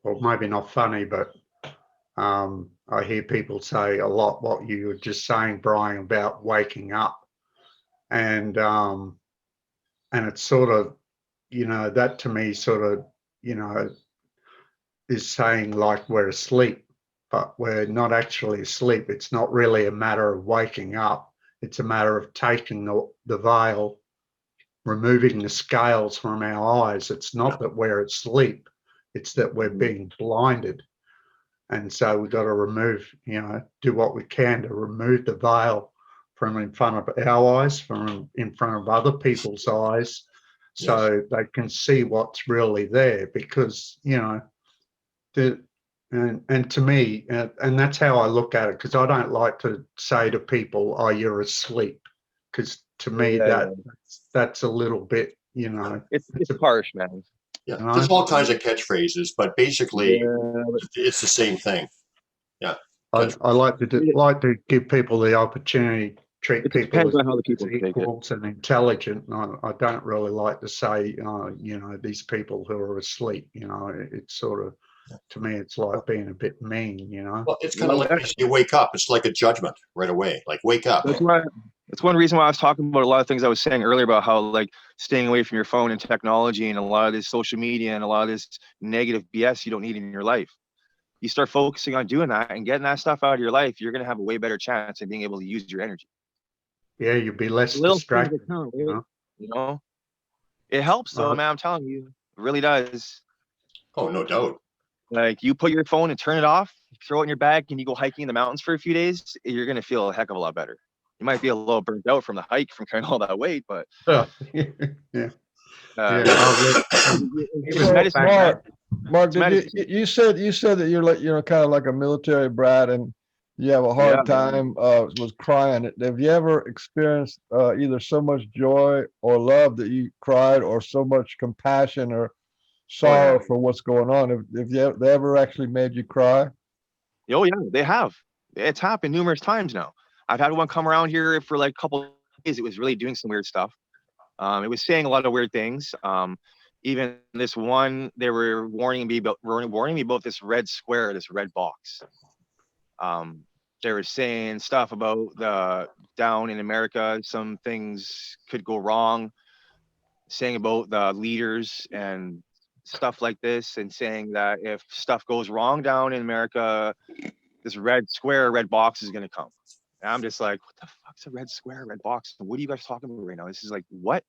Well, maybe not funny, but I hear people say a lot what you were just saying, Brian, about waking up, and it's sort of, you know, that to me sort of, you know, is saying like we're asleep, but we're not actually asleep. It's not really a matter of waking up. It's a matter of taking the veil, removing the scales from our eyes. It's not that we're asleep, it's that we're being blinded. And so we've got to remove, you know, do what we can to remove the veil from in front of our eyes, from in front of other people's eyes, so they can see what's really there. Because, you know, And to me, and that's how I look at it, because I don't like to say to people, "Oh, you're asleep," because to me that's a little bit, It's harsh, man. Yeah, you know. there's all kinds of catchphrases, but basically, But it's the same thing. Yeah, I, catch. I like to it, like to give people the opportunity, treat it people depends on how the people as take it. equals and intelligent. And I don't really like to say, these people who are asleep. It's sort of, to me, it's like being a bit mean. Well, it's kind of Well, like when you wake up. It's like a judgment right away. Like, wake up. that's why. That's one reason why I was talking about a lot of things I was saying earlier about how like staying away from your phone and technology and a lot of this social media and a lot of this negative BS you don't need in your life. You start focusing on doing that and getting that stuff out of your life, you're gonna have a way better chance of being able to use your energy. Yeah, you'd be less Little things that distracted. count, You right? know? You know, it helps though, Uh, man. I'm telling you, it really does. Oh, no doubt. Like you put your phone and turn it off, throw it in your bag, and you go hiking in the mountains for a few days, you're gonna feel a heck of a lot better. You might be a little burnt out from the hike from carrying all that weight, but yeah, yeah. uh, Even it's So, the medicine, fact man. that Mark, It's did medicine. you said that you're like, kind of like a military brat and you have a Yeah, hard time was crying. Have you ever experienced either so much joy or love that you cried, or so much compassion or oh yeah, sorrow for what's going on? Have they ever actually made you cry? oh yeah, they have. It's happened numerous times now. I've had one come around here for like a couple of days. It was really doing some weird stuff. It was saying a lot of weird things. Even this one, they were warning me about this red square, this red box. Um, they were saying stuff about the down in America, some things could go wrong, saying about the leaders and stuff like this, and saying that if stuff goes wrong down in America, this red square, red box is going to come. And I'm just like, what the fuck's a red square, red box? What are you guys talking about right now? This is like, what?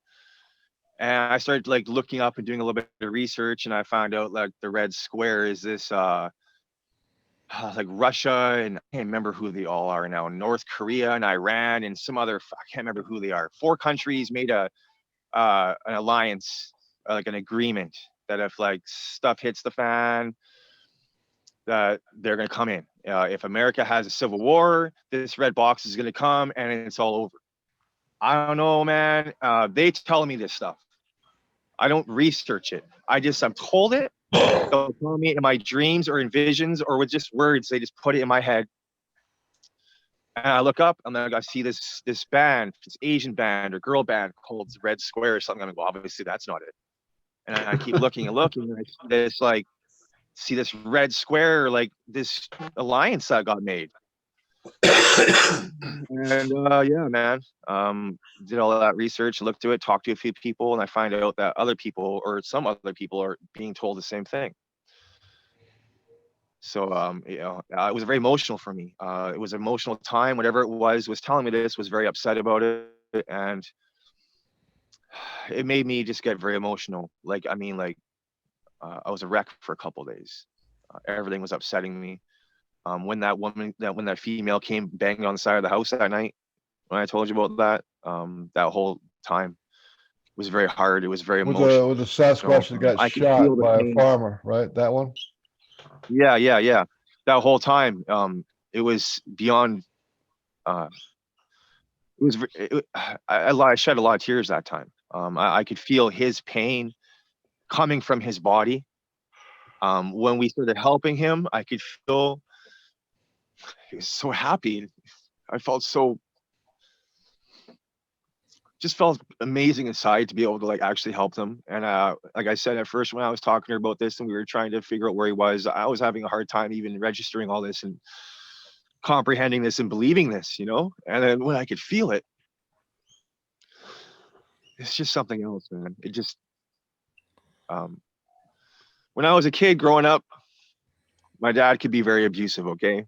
And I started like looking up and doing a little bit of research, and I found out like the red square is this like Russia, and I can't remember who they all are now. North Korea and Iran and some other, I can't remember who they are. 4 countries made an alliance, like an agreement that if like stuff hits the fan, that they're going to come in. If America has a civil war, this red box is going to come and it's all over. I don't know, man. They tell me this stuff. I don't research it. I'm told it. They'll tell me in my dreams or in visions or with just words. They just put it in my head. And I look up and then I see this band, this Asian band or girl band called Red Square or something. I'm like, well, obviously that's not it. And I keep looking and looking, and I see this red square, like this alliance that got made. And yeah, man, did all of that research, looked to it, talked to a few people, and I find out that other people or some other people are being told the same thing. So it was very emotional for me. It was an emotional time. Whatever it was telling me this, was very upset about it, and it made me just get very emotional. Like, I mean, like I was a wreck for a couple of days. Everything was upsetting me. When that female came banging on the side of the house that night, when I told you about that, that whole time was very hard. It was very emotional. Was a Sasquatch that got I could feel shot the by a pain. farmer, right? That one? Yeah. That whole time, it was beyond. It was. I shed a lot of tears that time. I could feel his pain coming from his body. When we started helping him, I could feel he was so happy. I felt just felt amazing inside to be able to like actually help them. And like I said at first, when I was talking to her about this and we were trying to figure out where he was, I was having a hard time even registering all this and comprehending this and believing this, And then when I could feel it, it's just something else, man. It just when I was a kid growing up, my dad could be very abusive. Okay,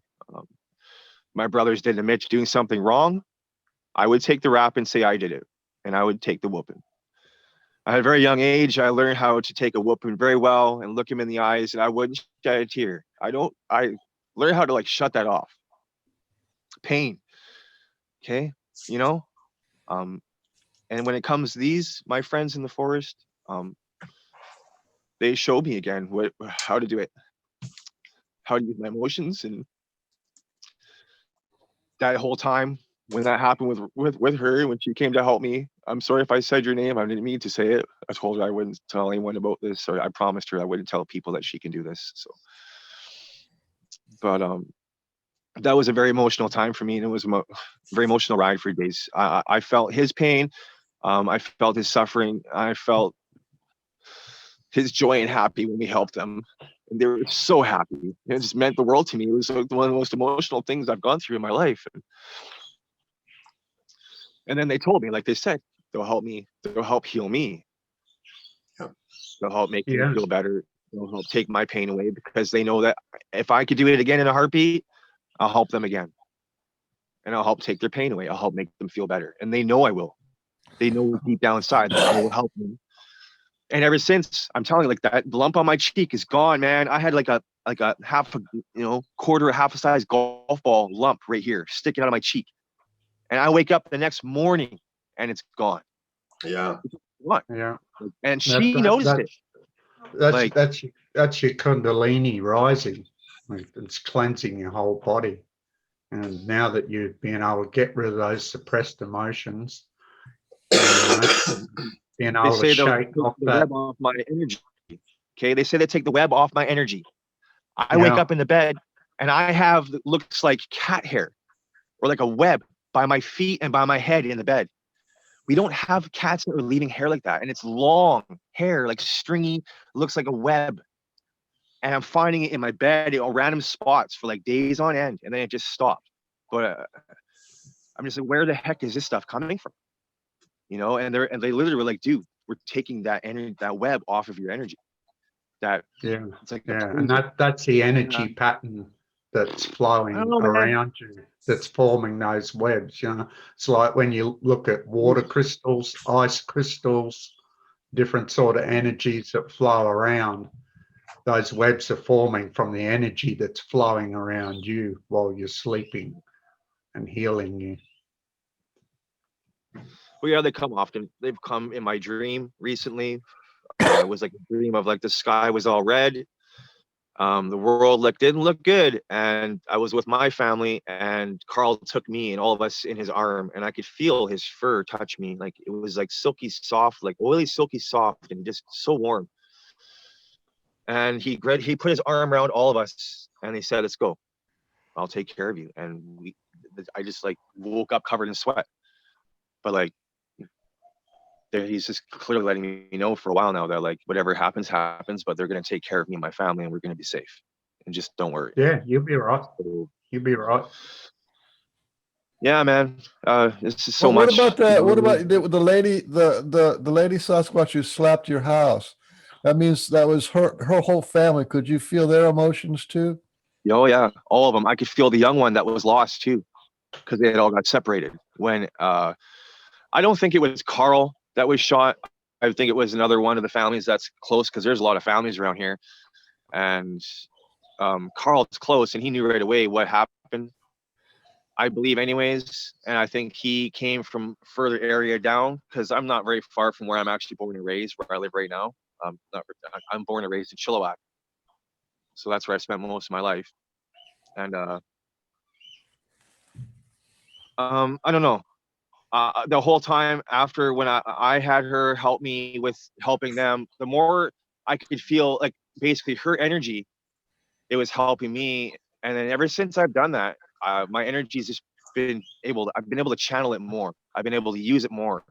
my brothers didn't admit to doing something wrong. I would take the rap and say I did it, and I would take the whooping. At a very young age, I learned how to take a whooping very well and look him in the eyes, and I wouldn't shed a tear. I learned how to like shut that off. Pain. Okay. And when it comes to these, my friends in the forest, they show me again how to do it. how to use my emotions. And that whole time when that happened with her, when she came to help me, I'm sorry if I said your name. I didn't mean to say it. I told her I wouldn't tell anyone about this. So I promised her I wouldn't tell people that she can do this. So, but that was a very emotional time for me, and it was a very emotional ride for days. I felt his pain. I felt his suffering. I felt his joy and happy when we helped them. And they were so happy. It just meant the world to me. It was one of the most emotional things I've gone through in my life. And then they told me, like they said, they'll help me. They'll help heal me. Yep. They'll help make me Yeah. feel better. They'll help take my pain away, because they know that if I could do it again in a heartbeat, I'll help them again. And I'll help take their pain away. I'll help make them feel better. And they know I will. They know deep down inside that I will help them. And ever since, I'm telling you, like, that lump on my cheek is gone, man. I had like a half a quarter, half a size golf ball lump right here sticking out of my cheek. And I wake up the next morning and it's gone. Yeah. What? Yeah. And she noticed it. Like, That's your Kundalini rising. It's cleansing your whole body. And now that you've been able to get rid of those suppressed emotions, being they able say to they'll shake take off the that. web off my energy. Okay, they say they take the web off my energy. I wake up in the bed and I have looks like cat hair or like a web by my feet and by my head in the bed. We don't have cats that are leaving hair like that, and it's long hair, like stringy, looks like a web. And I'm finding it in my bed on random spots for like days on end, and then it just stopped. But I'm just like, where the heck is this stuff coming from? And they literally were like, dude, we're taking that energy, that web off of your energy. That it's like And that's the energy pattern that's flowing around you, that's forming those webs. It's like when you look at water crystals, ice crystals, different sort of energies that flow around. Those webs are forming from the energy that's flowing around you while you're sleeping and healing you. Well, yeah, they come often. They've come in my dream recently. It was like a dream of like the sky was all red. The world didn't look good, and I was with my family, and Carl took me and all of us in his arm, and I could feel his fur touch me. Like it was like silky soft, like oily, silky soft, and just so warm. And he put his arm around all of us, and he said, "Let's go. I'll take care of you." And I just like woke up covered in sweat, but like he's just clearly letting me know for a while now that like whatever happens, but they're going to take care of me and my family, and we're going to be safe. And just don't worry. Yeah, you'll be right. You'll be right. Yeah, man. This is so What much. about that? What about the lady, the lady Sasquatch who slapped your house? That means that was her whole family. Could you feel their emotions too? Oh yeah, all of them. I could feel the young one that was lost too, because they had all got separated. When I don't think it was Carl that was shot. I think it was another one of the families that's close, because there's a lot of families around here. And Carl's close, and he knew right away what happened, I believe anyways. And I think he came from further area down, because I'm not very far from where I'm actually born and raised, where I live right now. I'm born and raised in Chilliwack. So that's where I spent most of my life. And I don't know. The whole time after, when I had her help me with helping them, the more I could feel like basically her energy, it was helping me. And then ever since I've done that, my energy's just I've been able to channel it more. I've been able to use it more.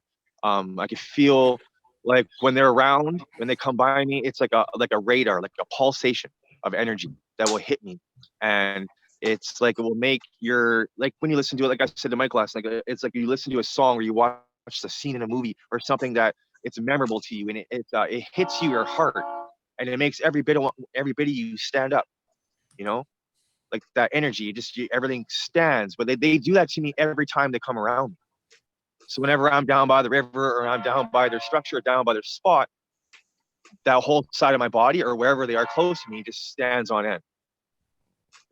I could feel like when they're around, when they come by me, it's like a radar, like a pulsation of energy that will hit me. And it's like, it will make like when you listen to it, like I said to Mike last night, it's like you listen to a song or you watch the scene in a movie or something that it's memorable to you, and it hits your heart, and it makes every bit of you stand up, like that energy, everything stands. But they do that to me every time they come around me. So whenever I'm down by the river, or I'm down by their structure, or down by their spot, that whole side of my body, or wherever they are close to me, just stands on end.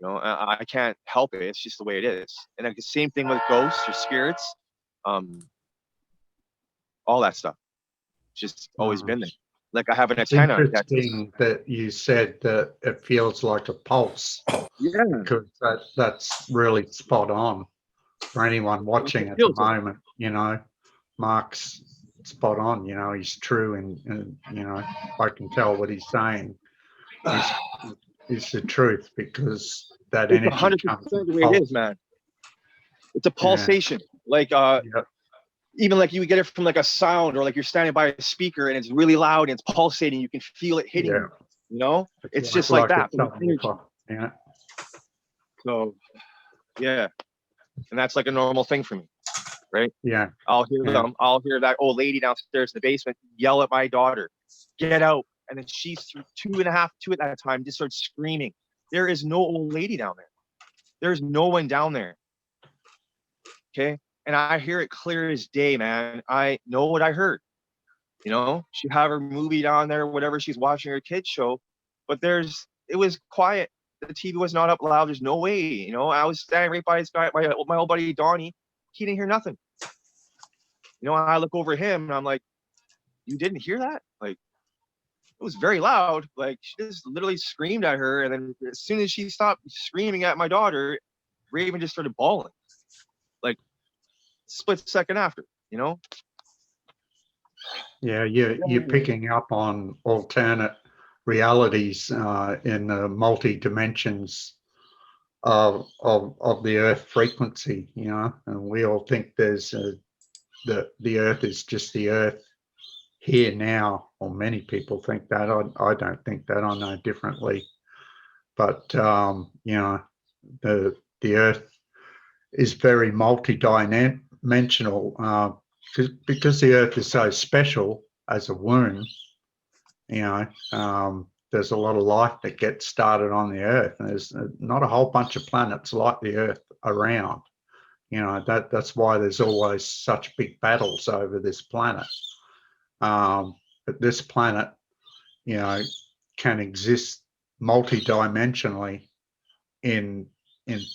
I can't help it. It's just the way it is. And like the same thing with ghosts or spirits, all that stuff. Just always been there. like I have an It's antenna. That's interesting that you said that it feels like a pulse, yeah. because that's really spot on for anyone watching at the feels like. moment. You know, Mark's spot on. You know, he's true, and you know, I can tell what he's saying is the truth, because that It's energy 100% comes in the way it pulse. is, man. It's a Yeah, pulsation. Like yeah, even like you would get it from like a sound, or like you're standing by a speaker and it's really loud and it's pulsating. You can feel it hitting yeah. you. You know, it's Like, just like a that. subwoofer. Yeah, So yeah, and that's like a normal thing for me, right? yeah, I'll hear yeah, them. I'll hear that old lady downstairs in the basement yell at my daughter, "Get out!" And then she's 2 at that time, just starts screaming. There is no old lady down there. There's no one down there. Okay, and I hear it clear as day, man. I know what I heard. You know, she have her movie down there, whatever she's watching, her kids show, but it was quiet. The TV was not up loud. There's no way. You know, I was standing right by this guy, my old buddy Donnie. He didn't hear nothing. You know, I look over him and I'm like, "You didn't hear that?" Like, it was very loud. Like, she just literally screamed at her, and then as soon as she stopped screaming at my daughter, Raven just started bawling. Like, split second after. You know. yeah. You're picking up on alternate realities in the multi dimensions of the Earth frequency. You know, and we all think there's the Earth is just the Earth here now, or many people think that. I don't think that. I know differently, but you know, the Earth is very multi-dimensional, because the Earth is so special as a womb. You know, there's a lot of life that gets started on the Earth, and there's not a whole bunch of planets like the Earth around. You know, that's why there's always such big battles over this planet. But this planet, you know, can exist multi-dimensionally in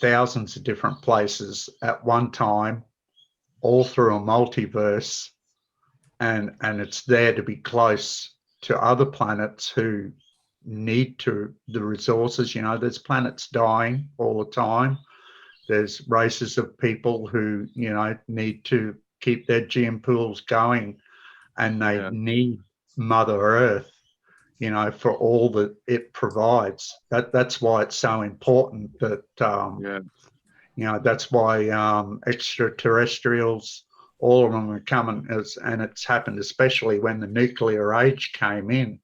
thousands of different places at one time, all through a multiverse, and it's there to be close to other planets who need the resources. You know, there's planets dying all the time. There's races of people who, you know, need to keep their gene pools going, and they need Mother Earth, you know, for all that it provides. That's why it's so important that you know, that's why extraterrestrials, all of them are coming, and it's happened especially when the nuclear age came in,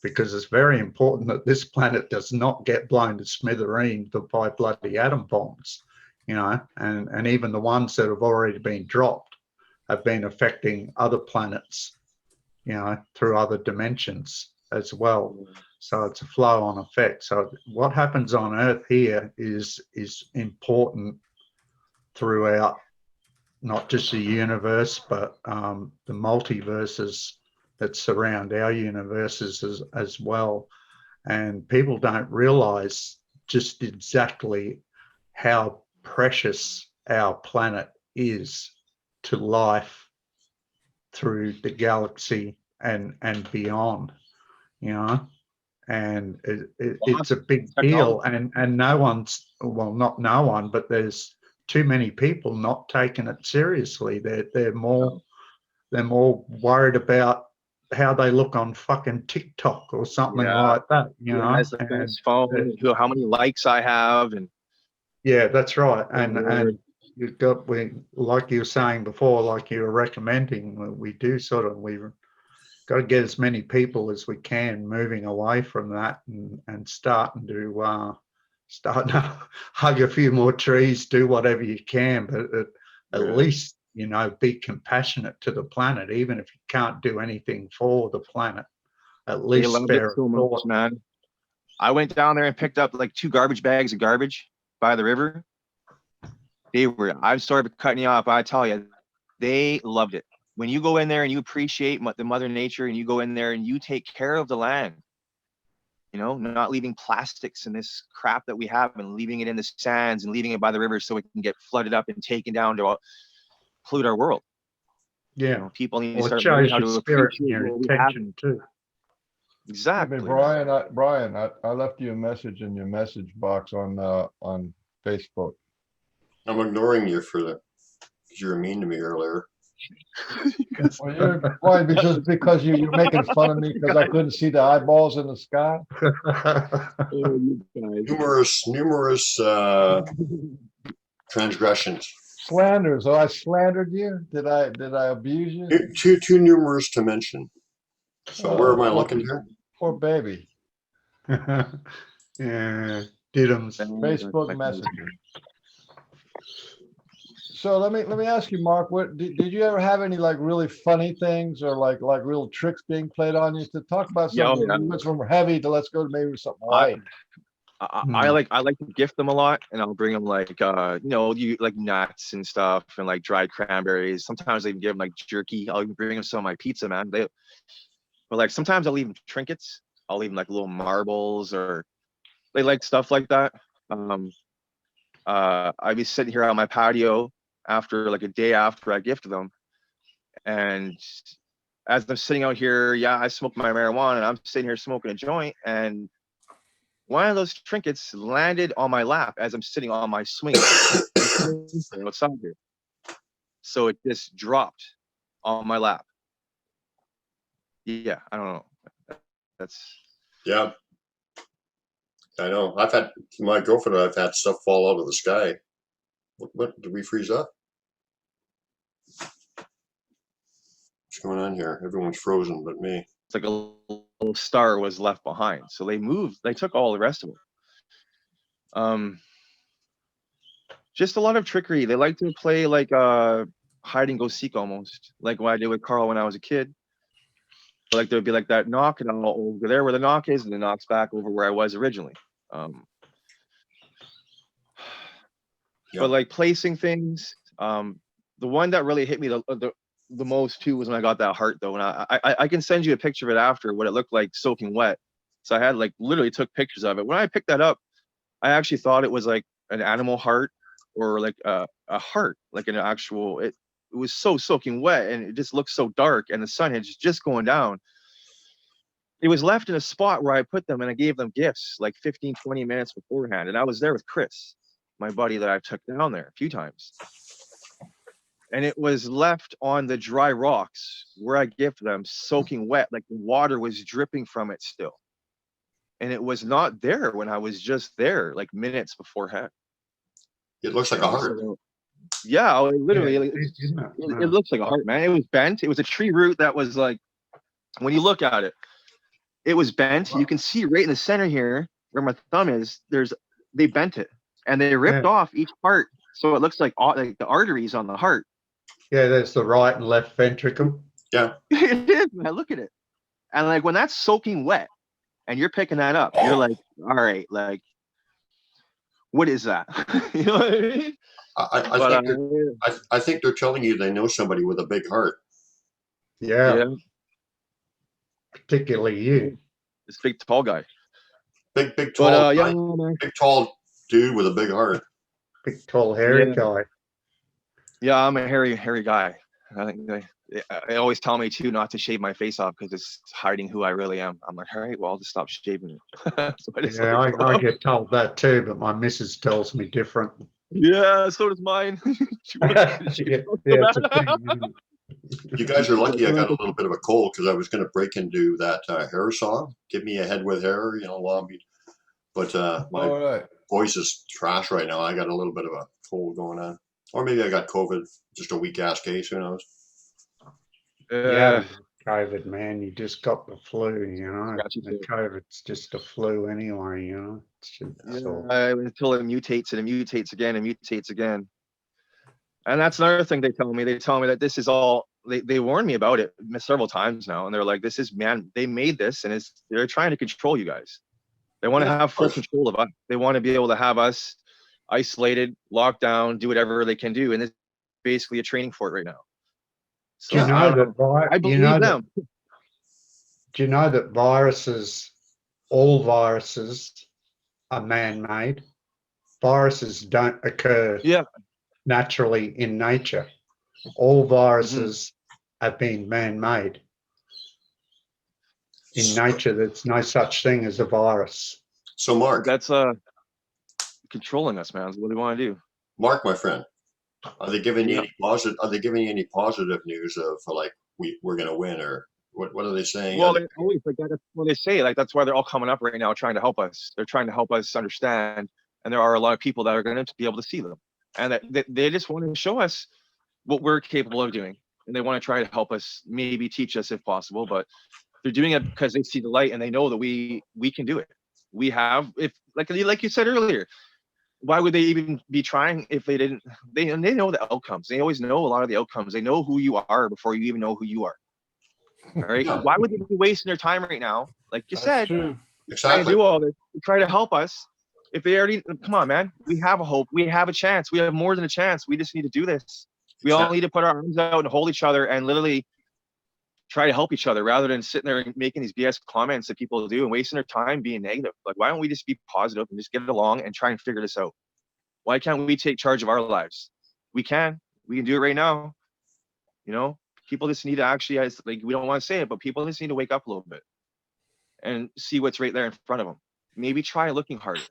because it's very important that this planet does not get blown to smithereens by bloody atom bombs, you know, and even the ones that have already been dropped have been affecting other planets, you know, through other dimensions as well. So it's a flow-on effect. So what happens on Earth here is important throughout not just the universe, but the multiverses that surround our universes as well. And people don't realize just exactly how precious our planet is to life through the galaxy and beyond, you know. And it's a big deal, and no one's, well, not no one, but there's too many people not taking it seriously. They're more worried about how they look on fucking TikTok or something like that, you know. Has the best phone, how many likes I have, and yeah, that's right. And you've got, like you were saying before, like you were recommending, we do sort of, we've got to get as many people as we can moving away from that, and starting to hug a few more trees, do whatever you can, but at least, you know, be compassionate to the planet, even if you can't do anything for the planet. At least spare a thought, man. I went down there and picked up like 2 garbage bags of garbage by the river. I'm sorry for cutting you off, but I tell you, they loved it. When you go in there and you appreciate the Mother Nature, and you go in there and you take care of the land, you know, not leaving plastics and this crap that we have, and leaving it in the sands and leaving it by the river so it can get flooded up and taken down to pollute our world. Yeah, you know, people need well, to it start learning shows how your to spirit and appreciate your what we have. intention too. Exactly. Brian, I left you a message in your message box on Facebook. I'm ignoring you because you were mean to me earlier. Well, why? Because you're making fun of me because I couldn't see the eyeballs in the sky. Oh, you guys. Numerous transgressions. Slanders. Oh, I slandered you. Did I abuse you? Too numerous to mention. So where am I looking here? Poor baby. Yeah, Didums. Facebook Messenger. So let me ask you, Mark. What did you ever have any like really funny things or like real tricks being played on you? To talk about Yeah, something yeah. we went from heavy to let's go to maybe something I- light. I like to gift them a lot, and I'll bring them like you like nuts and stuff and like dried cranberries. Sometimes I even give them like jerky. I'll even bring them some of my pizza, man. But like sometimes I'll leave them trinkets. I'll leave them like little marbles or they like stuff like that. I'd be sitting here on my patio after like a day after I gifted them, and as I'm sitting out here, yeah, I smoke my marijuana, and I'm sitting here smoking a joint, and one of those trinkets landed on my lap as I'm sitting on my swing outside here. So it just dropped on my lap. Yeah, I don't know. That's Yeah, I know. I've had my girlfriend. I've had stuff fall out of the sky. What did we freeze up? What's going on here? Everyone's frozen but me. it's like a little star was left behind. So they moved. They took all the rest of them. Just a lot of trickery. They like to play like hide and go seek almost, like what I did with Carl when I was a kid. Like there'd be like that knock, and I'll go over there where the knock is, and the knock's back over where I was originally. But like placing things, the one that really hit me the most too was when I got that heart though, and I can send you a picture of it after what it looked like soaking wet. So I had like literally took pictures of it. When I picked that up, I actually thought it was like an animal heart or like a heart, like an actual. It was so soaking wet, and it just looked so dark, and the sun had just going down. It was left in a spot where I put them, and I gave them gifts like 15-20 minutes beforehand, and I was there with Chris, my buddy that I took down there a few times. And it was left on the dry rocks where I gifted them, soaking wet, like the water was dripping from it still. And it was not there when I was just there, like minutes beforehand. It looks like a heart. Yeah, literally, Yeah, it looks like a heart, man. It was bent. It was a tree root that was like, when you look at it, it was bent. You can see right in the center here where my thumb is. They bent it, and they ripped off each part, so it looks like the arteries on the heart. Yeah, there's the right and left ventricle. Yeah, It is, man. Look at it, and like when that's soaking wet, and you're picking that up, you're like, all right, like, what is that? You know what I mean? I think they're telling you they know somebody with a big heart. Yeah. Particularly you. This big tall guy. Big tall, but, big tall dude with a big heart. Big tall hairy guy. Yeah, I'm a hairy guy. I think they always tell me too not to shave my face off because it's hiding who I really am. I'm like, all right, well, I'll just stop shaving it. So I get told that too, but my missus tells me different. Yeah, so does mine. It's a thing. You guys are lucky I got a little bit of a cold because I was going to break into that hair song. Give me a head with hair, long beat. But my voice is trash right now. I got a little bit of a cold going on. Or maybe I got COVID, just a weak ass case, who knows? Yeah, COVID, man. You just got the flu, And COVID's just a flu anyway, It's just, until it mutates and it mutates again and mutates again. And that's another thing they tell me. They tell me that this is all, they warned me about it several times now. And they're like, this is, man, they made this and they're trying to control you guys. They want to have full control of us. They want to be able to have us isolated, locked down, do whatever they can do. And it's basically a training for it right now. So I believe them. Do you know that all viruses are man-made? Viruses don't occur naturally in nature. All viruses have been man-made. in nature, there's no such thing as a virus. So Mark, That's controlling us, man. What do they want to do? Mark, my friend, are they giving you Yeah. any positive? Are they giving you any positive news of like we're going to win, or what are they saying? Well, they always like that's what they say. Like that's why they're all coming up right now, trying to help us. They're trying to help us understand, and there are a lot of people that are going to be able to see them, and that they just want to show us what we're capable of doing, and they want to try to help us, maybe teach us if possible. But they're doing it because they see the light and they know that we can do it. We have, if like you said earlier, why would they even be trying if they didn't? They know the outcomes. They always know a lot of the outcomes. They know who you are before you even know who you are. All right. Yeah. Why would they be wasting their time right now? Like you said, true. trying to Exactly. do all this, to try to help us. If they already, come on, man, we have a hope. We have a chance. We have more than a chance. We just need to do this. We all need to put our arms out and hold each other and literally try to help each other rather than sitting there and making these BS comments that people do and wasting their time being negative. Like, why don't we just be positive and just get along and try and figure this out? Why can't we take charge of our lives? We can do it right now. You know, people just need to actually, like, we don't want to say it, but people just need to wake up a little bit and see what's right there in front of them. Maybe try looking harder.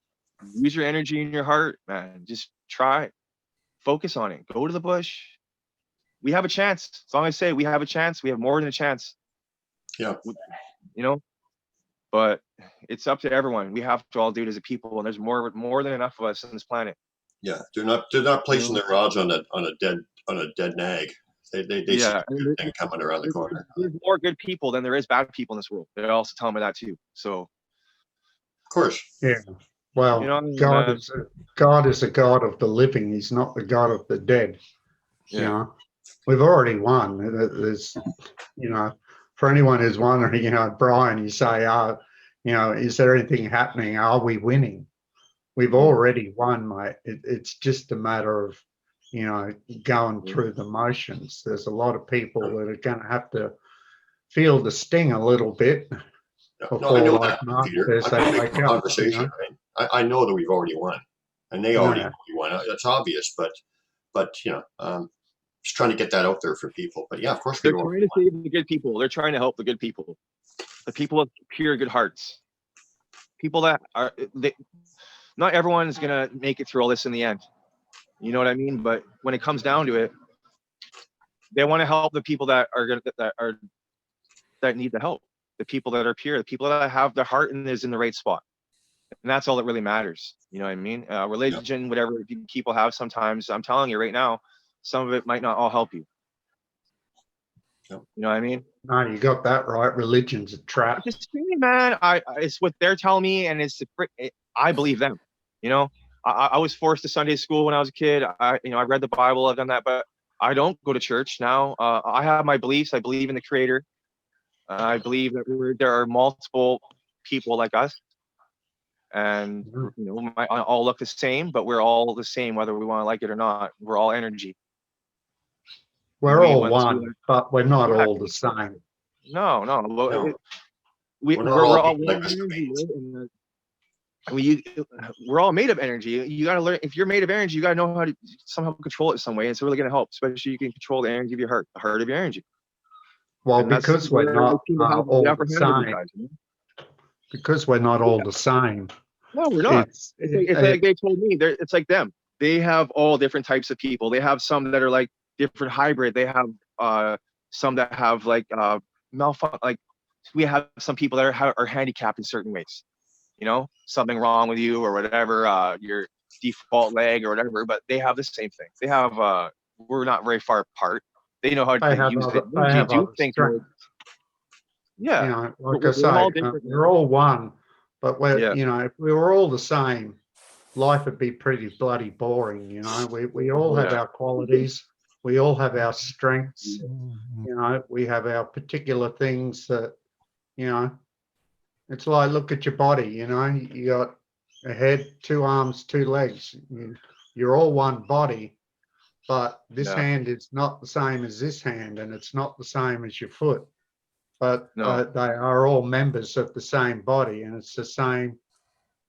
Use your energy in your heart, man. Just try. Focus on it. Go to the bush. We have a chance. As long as I say we have a chance, we have more than a chance. Yeah. You know, but it's up to everyone. We have to all do it as a people, and there's more than enough of us on this planet. Yeah, they're not placing their odds on a dead nag. They see Yeah, a good thing coming around the corner. there's more good people than there is bad people in this world. They're also telling me that too. So, Of course. Yeah. Well, you know what I mean, God man? is a God of the living. He's not the God of the dead. Yeah. You know, we've already won. There's, you know, for anyone who's wondering, you know, Brian, you say, you know, is there anything happening? Are we winning? We've already won, mate. It's just a matter of, you know, going through the motions. There's a lot of people that are going to have to feel the sting a little bit before, No, I know like that, Mark Peter. says, I'm they making wake a up. conversation, You know? right? I know that we've already won, and they already Yeah. won. That's obvious, but you know, just trying to get that out there for people. But yeah, of course, They're people. trying to save the good people. They're trying to help the good people, the people with pure good hearts. People that are, not everyone is gonna make it through all this in the end. You know what I mean? But when it comes down to it, they want to help the people that need the help. The people that are pure, the people that have their heart and is in the right spot. And that's all that really matters. You know what I mean? Religion, whatever people have sometimes, I'm telling you right now, some of it might not all help you. Yep. You know what I mean? No, you got that right. Religion's a trap. Just man, it's what they're telling me, and I believe them. You know, I was forced to Sunday school when I was a kid. I read the Bible. I've done that, but I don't go to church now. I have my beliefs. I believe in the Creator. I believe that there are multiple people like us, and you know, we might all look the same, but we're all the same whether we want to like it or not. We're all energy. We're all one, but we're not all the same. No. No. We're all energy, right? We're all made of energy. You got to learn. If you're made of energy, you got to know how to somehow control it some way. It's really going to help, especially you can control the energy of your heart, the heart of your energy. Well, because we're not all the same. Because we're not all the same. No, we're not. It's like they told me. It's like them. They have all different types of people. They have some that are like different hybrid. They have some that have like malfunction. Like we have some people that are handicapped in certain ways. You know, something wrong with you or whatever, your default leg or whatever. But they have the same thing. They have. We're not very far apart. They know how to use it. They do things. Yeah. You know, like I say, we're all one. But you know, if we were all the same, life would be pretty bloody boring. You know, we all have our qualities, we all have our strengths. You know, we have our particular things that, you know, it's like, look at your body. You know, you got a head, 2 arms, 2 legs. You're all one body, but this hand is not the same as this hand, and it's not the same as your foot. But they are all members of the same body, and it's the same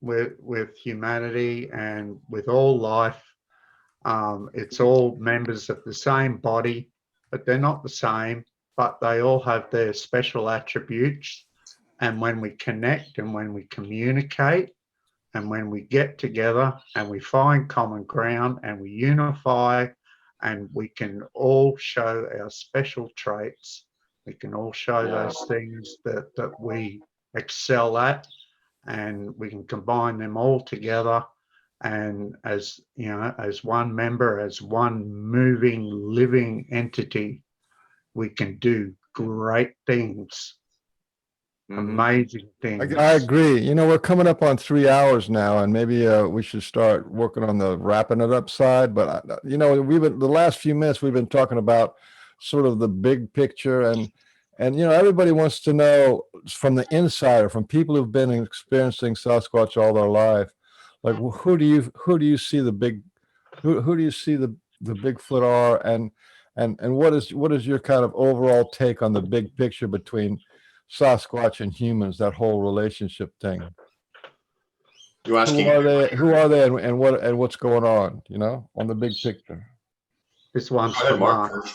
with humanity and with all life. It's all members of the same body, but they're not the same, but they all have their special attributes And when we connect and when we communicate and when we get together and we find common ground and we unify and we can all show our special traits, we can all show those things that we excel at, and we can combine them all together. And as you know, as one member, as one moving, living entity, we can do great things, amazing things. I agree. You know, we're coming up on 3 hours now, and maybe we should start working on the wrapping it up side. But you know, the last few minutes we've been talking about sort of the big picture, and you know, everybody wants to know from the insider, from people who've been experiencing Sasquatch all their life, like who do you see the big, who do you see the Bigfoot are, and what is your kind of overall take on the big picture between Sasquatch and humans, that whole relationship thing? You asking Who are they, and what's going on? You know, on the big picture. This one's Go ahead, for Mark. Mark.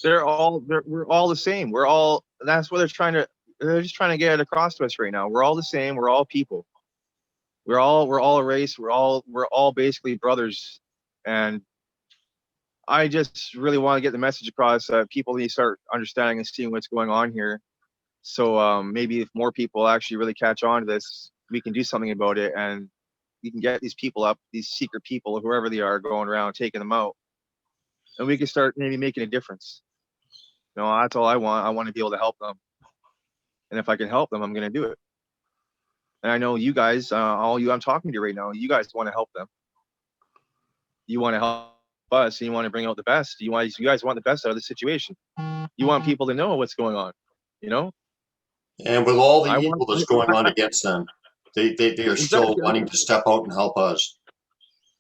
We're all the same. That's what they're just trying to get it across to us right now. We're all the same. We're all people. We're all a race. We're all basically brothers. And I just really want to get the message across that people need to start understanding and seeing what's going on here. So maybe if more people actually really catch on to this, we can do something about it, and we can get these people up, these secret people, whoever they are, going around taking them out, and we can start maybe making a difference. You know, that's all I want. I want to be able to help them, and if I can help them, I'm going to do it. And I know you guys, all you I'm talking to right now, you guys want to help them. You want to help us, and you want to bring out the best. You guys want the best out of the situation. You want people to know what's going on, you know. And with all the evil that's going on against them, they are still wanting to step out and help us.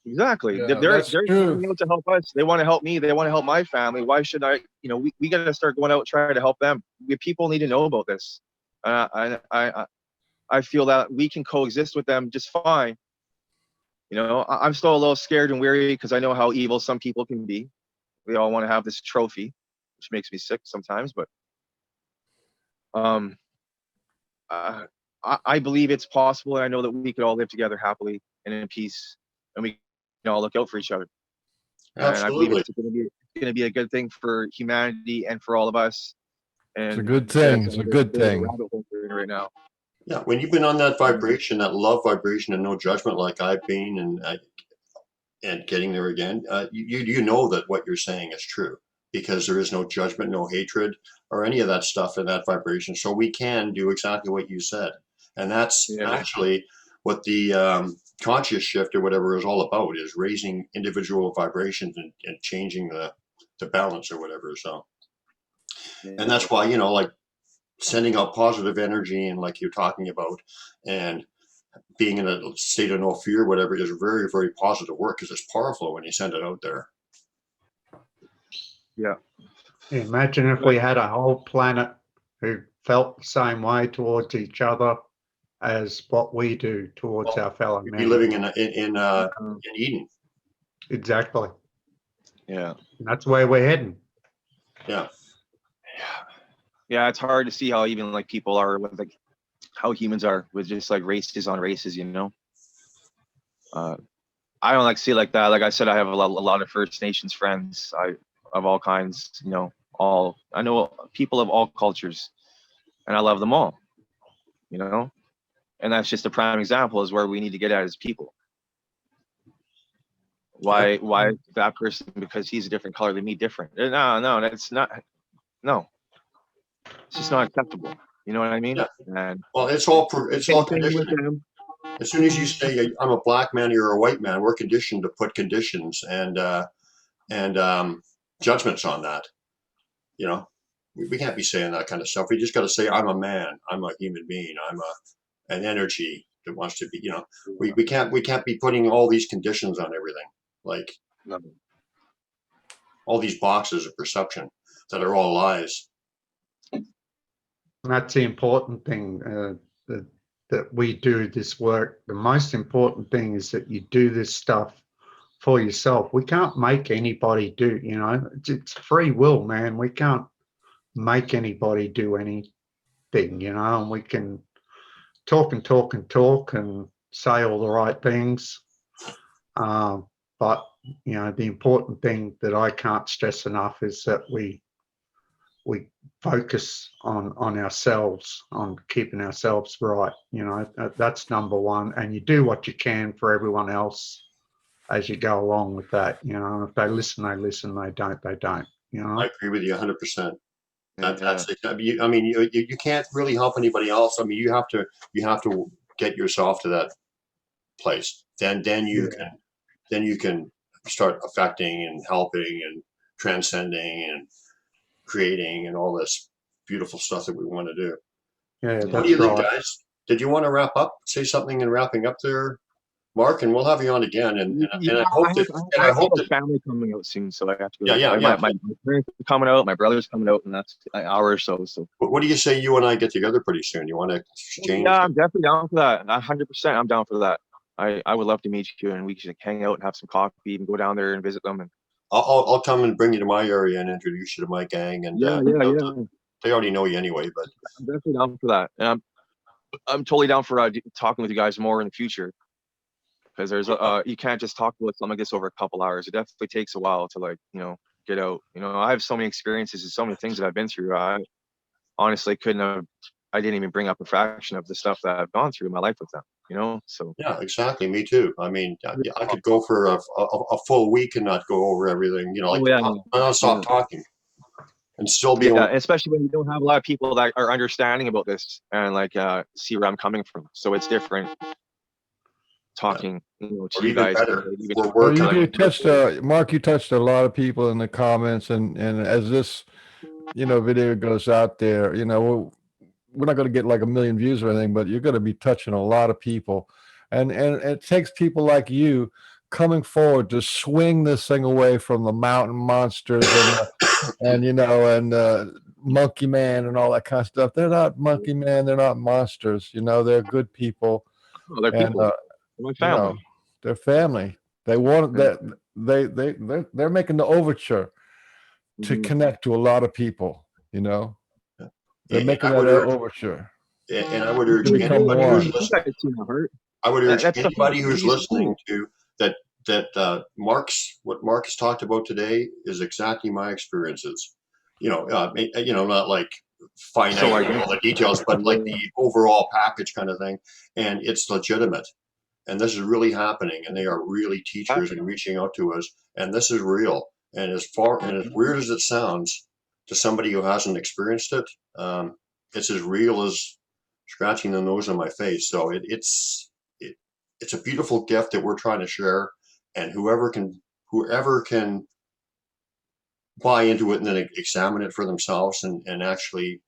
Exactly. Yeah, they're coming out to help us. They want to help me. They want to help my family. Why should I? You know, we got to start going out and trying to help them. People need to know about this. I feel that we can coexist with them just fine. You know, I'm still a little scared and weary because I know how evil some people can be. We all want to have this trophy, which makes me sick sometimes. But I believe it's possible, and I know that we could all live together happily and in peace, and we can all look out for each other. Absolutely. And I believe it's going to be a good thing for humanity and for all of us. And It's a good thing. It's a good thing. Right now. Yeah, when you've been on that vibration, that love vibration, and no judgment, like I've been, and getting there again, you know that what you're saying is true, because there is no judgment, no hatred, or any of that stuff in that vibration. So we can do exactly what you said, and that's actually what the conscious shift or whatever is all about, is raising individual vibrations and changing the balance or whatever. So, and that's why, you know, like sending out positive energy and like you're talking about, and being in a state of no fear, whatever, is very, very positive work, because it's powerful when you send it out there. Yeah. Imagine if we had a whole planet who felt the same way towards each other as what we do towards our fellow We'd men. be living in Eden. Exactly. Yeah. And that's where we're heading. Yeah. Yeah, it's hard to see how even like people are with like how humans are with just like races on races, you know. I don't like to see it like that. Like I said, I have a lot of First Nations friends, of all kinds, you know. I know people of all cultures, and I love them all, you know. And that's just a prime example is where we need to get at as people. Why that person, because he's a different color than me, different? No, that's not. No, it's just not acceptable. You know what I mean? Yeah. And well, it's all conditioning. As soon as you say I'm a black man, you're a white man, we're conditioned to put conditions and judgments on that. You know, we can't be saying that kind of stuff. We just got to say I'm a man, I'm a human being, I'm an energy that wants to be. You know, we can't be putting all these conditions on everything, like all these boxes of perception that are all lies. And that's the important thing, that we do this work. The most important thing is that you do this stuff for yourself. We can't make anybody do, you know, it's free will, man. We can't make anybody do anything thing, you know, and we can talk and talk and talk and say all the right things. But, you know, the important thing that I can't stress enough is that we focus on ourselves, on keeping ourselves right. You know, that's number one. And you do what you can for everyone else as you go along with that. You know, if they listen, they listen. They don't. You know, I agree with you 100%. That's Yeah. it. I mean, you can't really help anybody else. I mean, you have to get yourself to that place. Then you can start affecting and helping and transcending and creating and all this beautiful stuff that we want to do. yeah, What do that's you think, right. guys? Did you want to wrap up? Say something in wrapping up there, Mark, and we'll have you on again. And I hope that I have I hope a that family coming out soon, so I have to go. yeah. My parents are coming out, my brother's coming out, and that's an hour or so. So What do you say? You and I get together pretty soon. You want to exchange? yeah, I'm definitely down for that. 100%, I'm down for that. I would love to meet you, and we can hang out and have some coffee and go down there and visit them. And I'll come and bring you to my area and introduce you to my gang. And yeah. they already know you anyway. But I'm definitely down for that, and I'm totally down for talking with you guys more in the future. Because there's you can't just talk about something like this over a couple hours. It definitely takes a while to, like, get out. I have so many experiences and so many things that I've been through. I honestly I didn't even bring up a fraction of the stuff that I've gone through in my life with them. So yeah, exactly. Me too. I mean, I could go for a full week and not go over everything. Like oh yeah, not stop yeah, talking and still be yeah. able. And especially when you don't have a lot of people that are understanding about this and like see where I'm coming from. So it's different talking, to Or you even guys. better, Even we're Well, working on. Mark, you touched a lot of people in the comments, and as this, video goes out there, we're not going to get like a million views or anything, but you're going to be touching a lot of people, and it takes people like you coming forward to swing this thing away from the mountain monsters and monkey man and all that kind of stuff. They're not monkey man, they're not monsters. They're good people, they're and people, they're my family. they're family. They want Yeah. that they're making the overture to Mhm. connect to a lot of people. They're And making I that would urge, overture. and I would urge To become anybody who's one. listening. You my heart. I would urge That's the anybody who's biggest listening thing. to that what Mark has talked about today is exactly my experiences. Not like finite So like, all the details, but like the overall package kind of thing. And it's legitimate. And this is really happening. And they are really teachers and reaching out to us. And this is real. And as weird as it sounds to somebody who hasn't experienced it, it's as real as scratching the nose on my face. So it's a beautiful gift that we're trying to share, and whoever can buy into it and then examine it for themselves and actually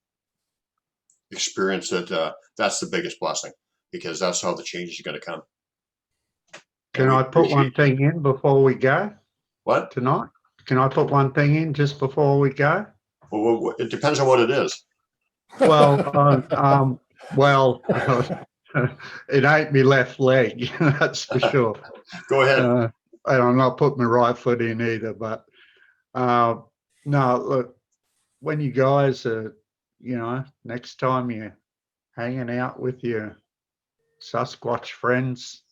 experience it, that's the biggest blessing, because that's how the change is going to come. Can I put one thing in before we go? What? Tonight? Can I put one thing in just before we go? Well, it depends on what it is. Well, it ain't me left leg, that's for sure. Go ahead. And I'm not putting my right foot in either, but no, look, when you guys are, next time you're hanging out with your Sasquatch friends,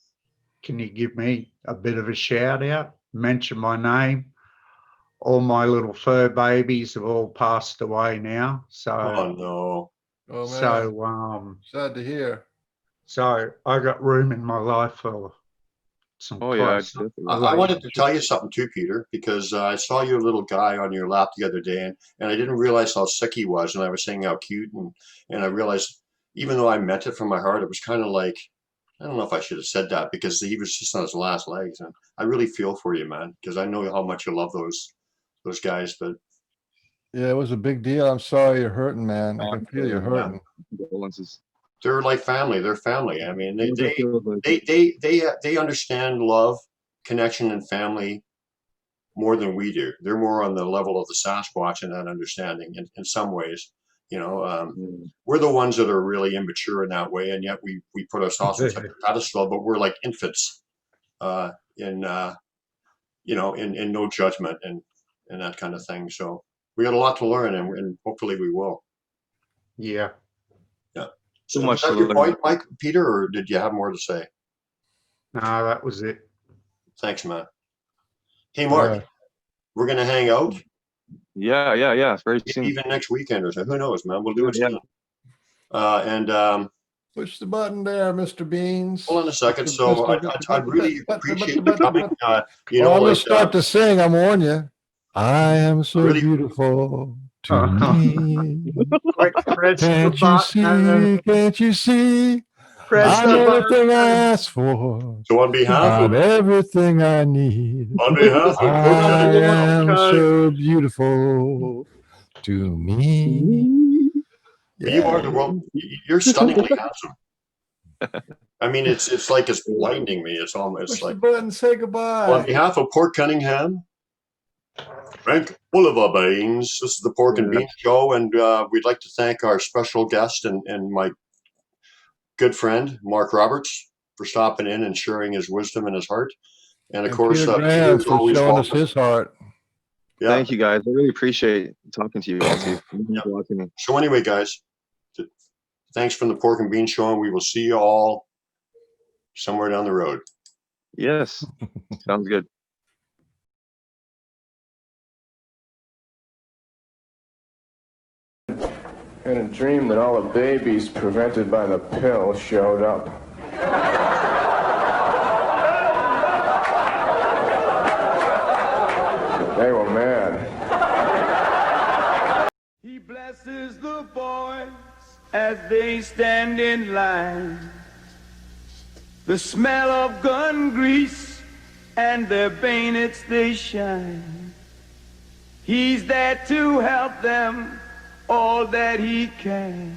can you give me a bit of a shout out? Mention my name. All my little fur babies have all passed away now. So, Oh no. Oh man. So, sad to hear. So I got room in my life for some. Oh yeah, I wanted to tell you something too, Peter, because I saw your little guy on your lap the other day, and I didn't realize how sick he was, and I was saying how cute, and I realized, even though I meant it from my heart, it was kind of like, I don't know if I should have said that, because he was just on his last legs, and I really feel for you, man, because I know how much you love those guys. But yeah, it was a big deal. I'm sorry you're hurting, man. I can feel you're hurting. They're like family. They're family. I mean, they understand love, connection, and family more than we do. They're more on the level of the Sasquatch in that understanding. In some ways, we're the ones that are really immature in that way, and yet we put ourselves on such a pedestal. But we're like infants, in no judgment and that kind of thing. So we got a lot to learn, and hopefully we will. Yeah. So was much that to your learn. point, Mike, Peter, or did you have more to say? No, that was it. Thanks, man. Hey, Mark, Yeah. we're going to hang out Yeah. Very soon. even next weekend or something. Who knows, man? We'll do it Yeah. soon. And Push the button there, Mr. Beans. hold on a second. Mr. So Mr. I'd really But- appreciate you coming. You Well, know, I'm gonna like, start to sing. I'm warning you. I am so Really? beautiful to Uh-huh. me. Quick, press the Can't you button. see? Can't you see? Press I'm the everything I button. ask for. so on behalf I'm of everything I need. Pork I Cutting, am so beautiful to me. you are Yeah. the world. You're stunningly handsome. I mean, it's like it's blinding me. It's almost Push like the button. Say on goodbye. behalf of Pork Cunningham, Frank Oliver Baines. This is the Pork and Beans Show, and we'd like to thank our special guest and my good friend Mark Roberts for stopping in and sharing his wisdom and his heart. And of course, Peter Peter Graham is for always showing us welcome. his heart. Yeah. Thank you, guys. I really appreciate talking to you all too. Yeah. Watching me. So anyway, guys, thanks from the Pork and Beans Show, and we will see you all somewhere down the road. Yes, sounds good. In a dream that all the babies prevented by the pill showed up. They were mad. He blesses the boys as they stand in line. The smell of gun grease and their bayonets they shine. He's there to help them all that he can.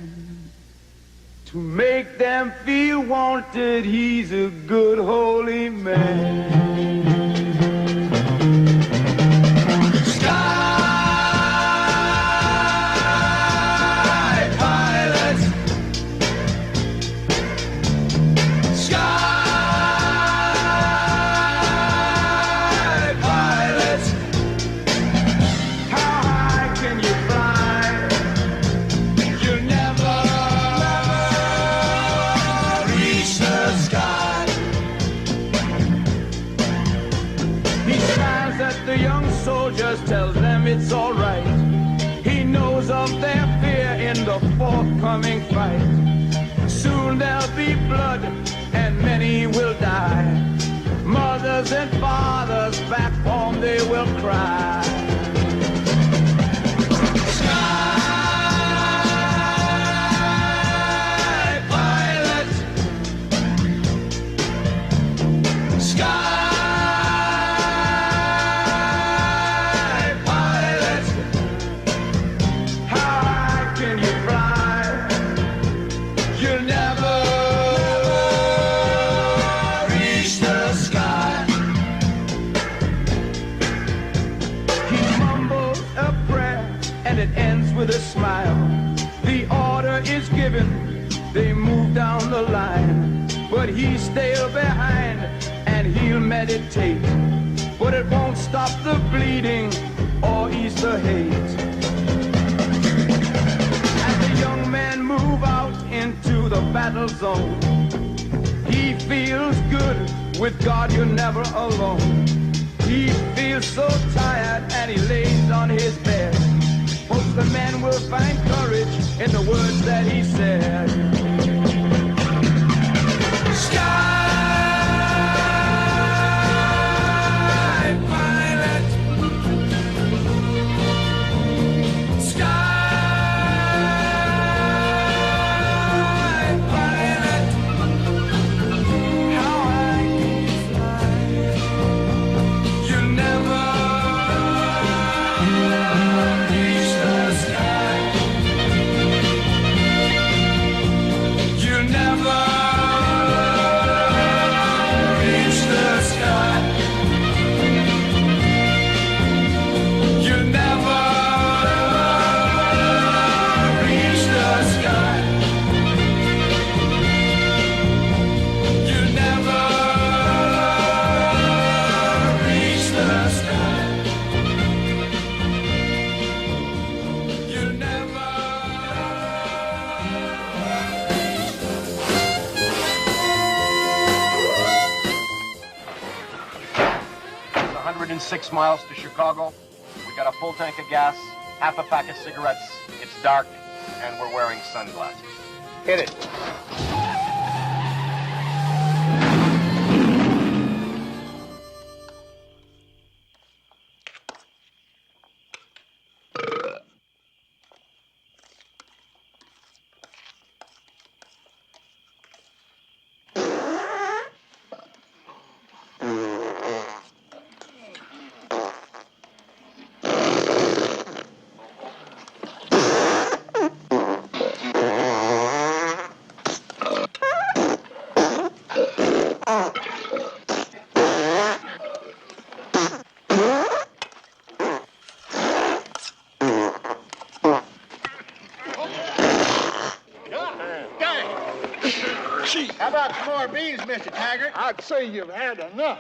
To make them feel wanted, he's a good holy man. Tells them it's all right. He knows of their fear in the forthcoming fight. Soon there'll be blood and many will die. Mothers and fathers back home they will cry. Sky pilot, sky. With a smile, the order is given, they move down the line, but he's still behind and he'll meditate, but it won't stop the bleeding or ease the hate. As the young men move out into the battle zone, he feels good, with God you're never alone. He feels so tired and he lays on his bed. Most the men will find courage in the words that he said. Sky pilot, sky pilot, how high can you fly? You never reach the sky. 6 miles to Chicago. We got a full tank of gas, half a pack of cigarettes. It's dark, and we're wearing sunglasses. Hit it. How about some more beans, Mr. Taggart? I'd say you've had enough.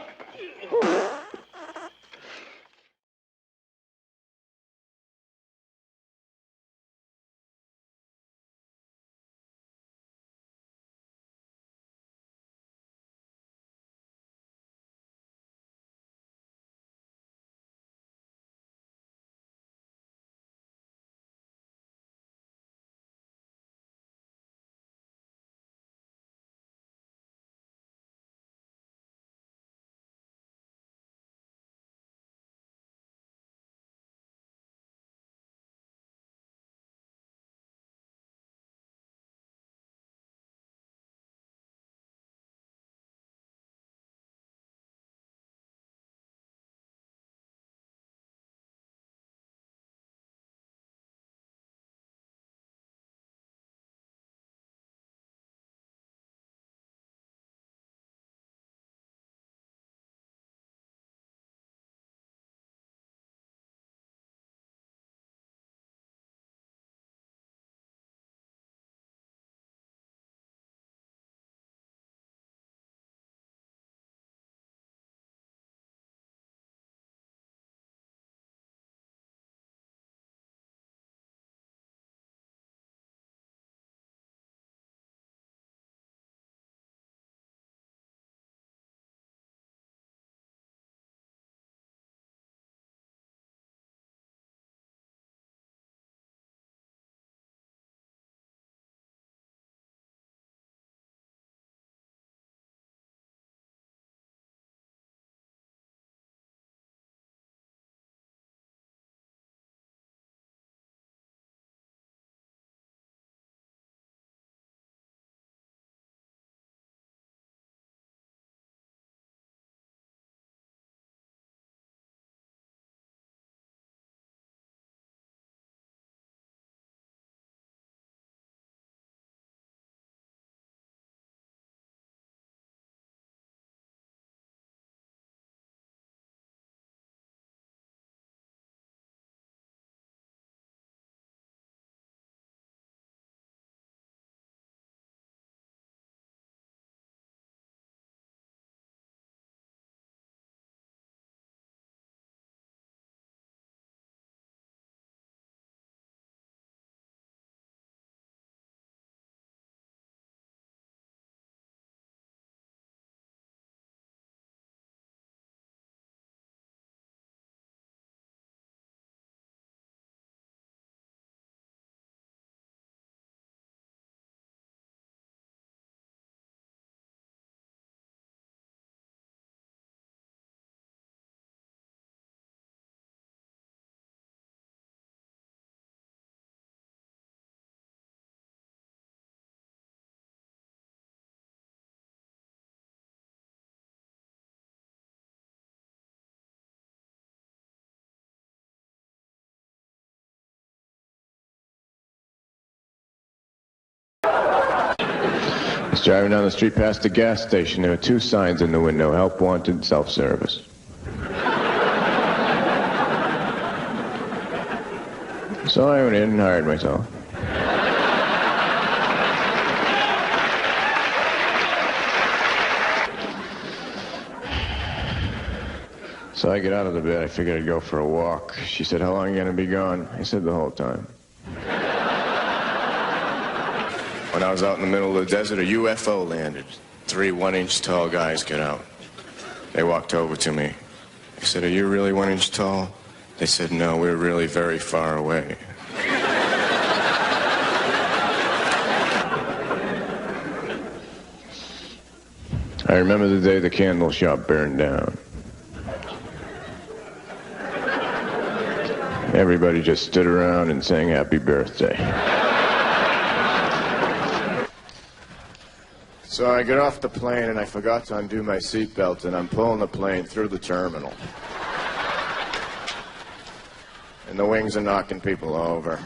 He's driving down the street past the gas station. There were 2 signs in the window: help wanted, self-service. So I went in and hired myself. So I get out of the bed. I figured I'd go for a walk. She said, "How long are you going to be gone?" I said, "The whole time." When I was out in the middle of the desert, a UFO landed. 3 one-inch tall guys get out. They walked over to me. They I said, are you really 1 inch tall? They said, no, we're really very far away. I remember the day the candle shop burned down. Everybody just stood around and sang happy birthday. So I get off the plane and I forgot to undo my seatbelt and I'm pulling the plane through the terminal. And the wings are knocking people over.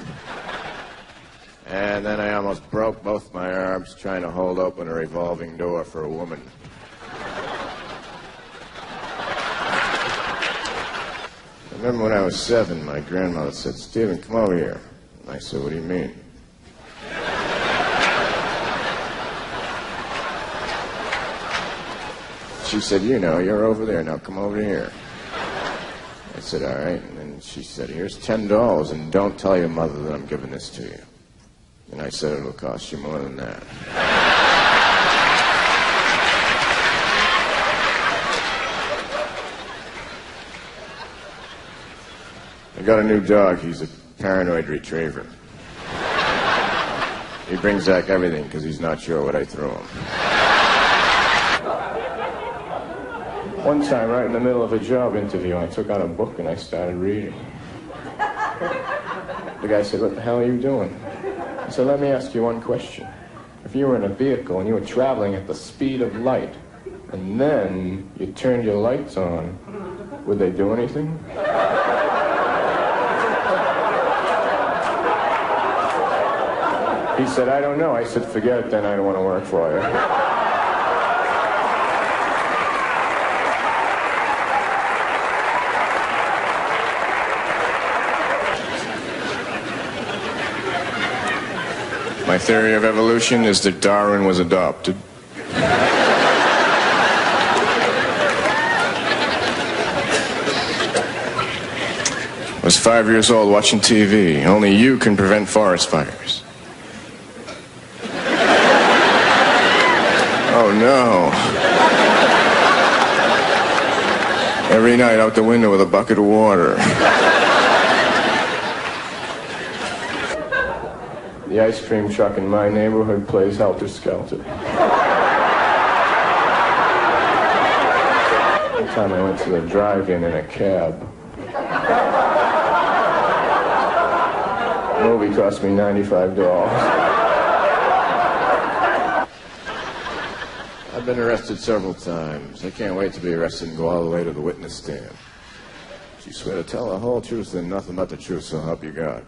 And then I almost broke both my arms trying to hold open a revolving door for a woman. I remember when I was 7, my grandmother said, Stephen, come over here. And I said, what do you mean? She said, you know, you're over there, now come over here. I said, all right. And then she said, here's $10 and don't tell your mother that I'm giving this to you. And I said, it'll cost you more than that. I got a new dog. He's a paranoid retriever. He brings back everything because he's not sure what I threw him. One time, right in the middle of a job interview, I took out a book and I started reading. The guy said, what the hell are you doing? I said, let me ask you one question. If you were in a vehicle and you were traveling at the speed of light, and then you turned your lights on, would they do anything? He said, I don't know. I said, forget it then, I don't want to work for you. My theory of evolution is that Darwin was adopted. I was 5 years old watching TV. Only you can prevent forest fires. Oh no. Every night out the window with a bucket of water. The ice cream truck in my neighborhood plays Helter Skelter. One time I went to the drive-in in a cab. The movie cost me $95. I've been arrested several times. I can't wait to be arrested and go all the way to the witness stand. You swear to tell the whole truth and nothing but the truth, so help you God.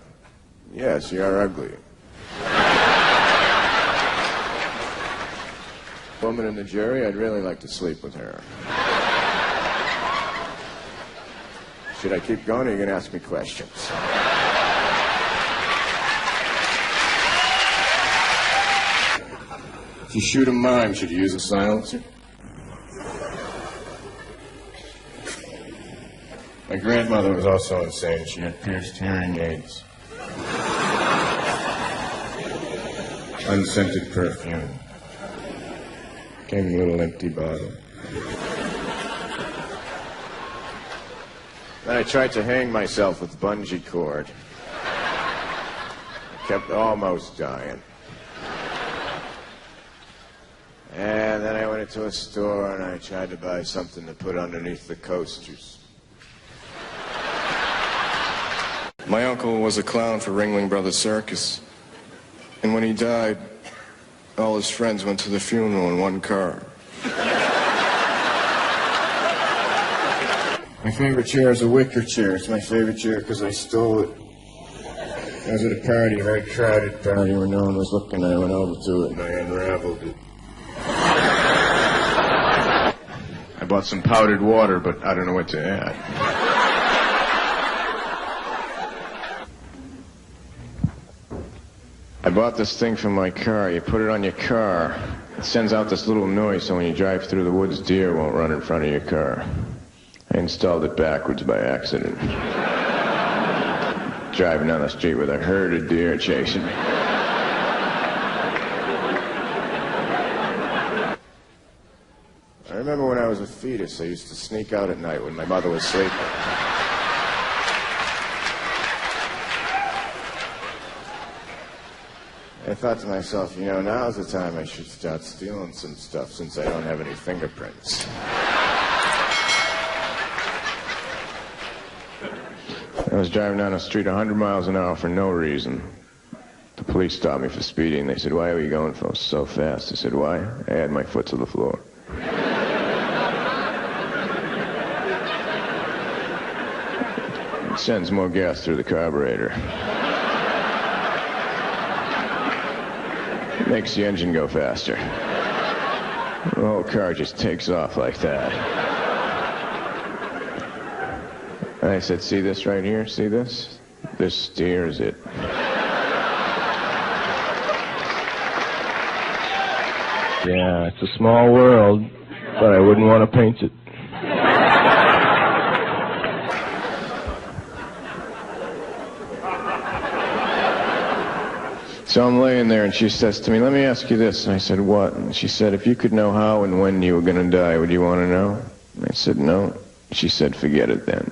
Yes, you are ugly. Woman in the jury, I'd really like to sleep with her. Should I keep going or are you going to ask me questions? If you shoot a mime, should you use a silencer? My grandmother was also insane. She had pierced hearing aids. Unscented perfume. Came in a little empty bottle. Then I tried to hang myself with bungee cord. I kept almost dying. And then I went into a store and I tried to buy something to put underneath the coasters. My uncle was a clown for Ringling Brothers Circus. And when he died, all his friends went to the funeral in one car. My favorite chair is a wicker chair. It's my favorite chair because I stole it. I was at a party, a very crowded party where no one was looking. I went over to it and I unraveled it. I bought some powdered water, but I don't know what to add. I bought this thing for my car. You put it on your car. It sends out this little noise so when you drive through the woods, deer won't run in front of your car. I installed it backwards by accident. Driving down the street with a herd of deer chasing me. I remember when I was a fetus, I used to sneak out at night when my mother was sleeping. I thought to myself, you know, now's the time I should start stealing some stuff since I don't have any fingerprints. I was driving down the street 100 miles an hour for no reason. The police stopped me for speeding. They said, "Why are you going so fast?" I said, "Why? I had my foot to the floor." It sends more gas through the carburetor. It makes the engine go faster. The whole car just takes off like that. And I said, "See this right here? See this? This steers it." Yeah, it's a small world, but I wouldn't want to paint it. So I'm laying there, and she says to me, "Let me ask you this." And I said, "What?" And she said, "If you could know how and when you were going to die, would you want to know?" And I said, "No." She said, "Forget it then."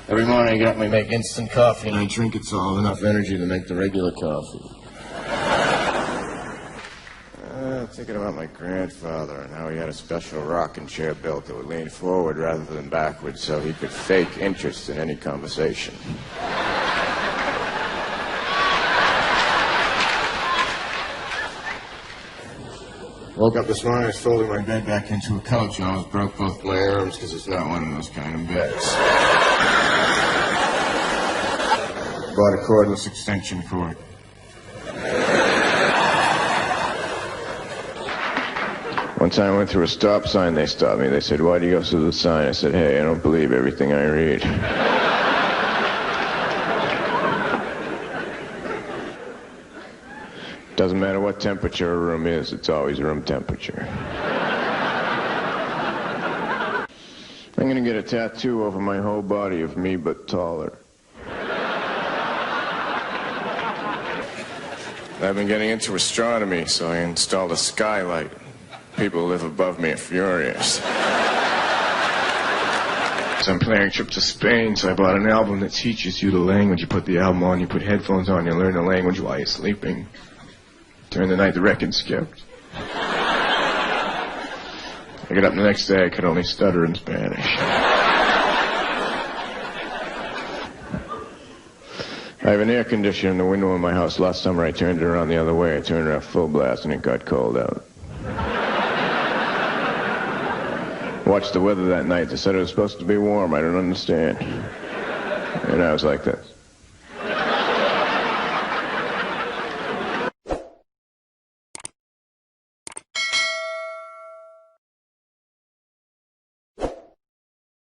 Every morning I get up and I make instant coffee and I drink it so I'll have enough energy to make the regular coffee. Thinking about my grandfather and how he had a special rocking chair built that would lean forward rather than backwards so he could fake interest in any conversation. Woke up this morning, I was folding my bed back into a couch and I almost broke both my arms because it's not one of those kind of beds. Bought a cordless extension cord. One time I went through a stop sign, they stopped me. They said, "Why do you go through the sign?" I said, "Hey, I don't believe everything I read." Doesn't matter what temperature a room is, it's always room temperature. I'm gonna get a tattoo over my whole body of me but taller. I've been getting into astronomy, so I installed a skylight. People who live above me are furious. So I'm planning a trip to Spain, so I bought an album that teaches you the language. You put the album on, you put headphones on, you learn the language while you're sleeping. During the night, the record skipped. I got up the next day, I could only stutter in Spanish. I have an air conditioner in the window of my house. Last summer I turned it around the other way. I turned it on full blast and it got cold out. Watched the weather that night. They said it was supposed to be warm. I don't understand. And I was like this.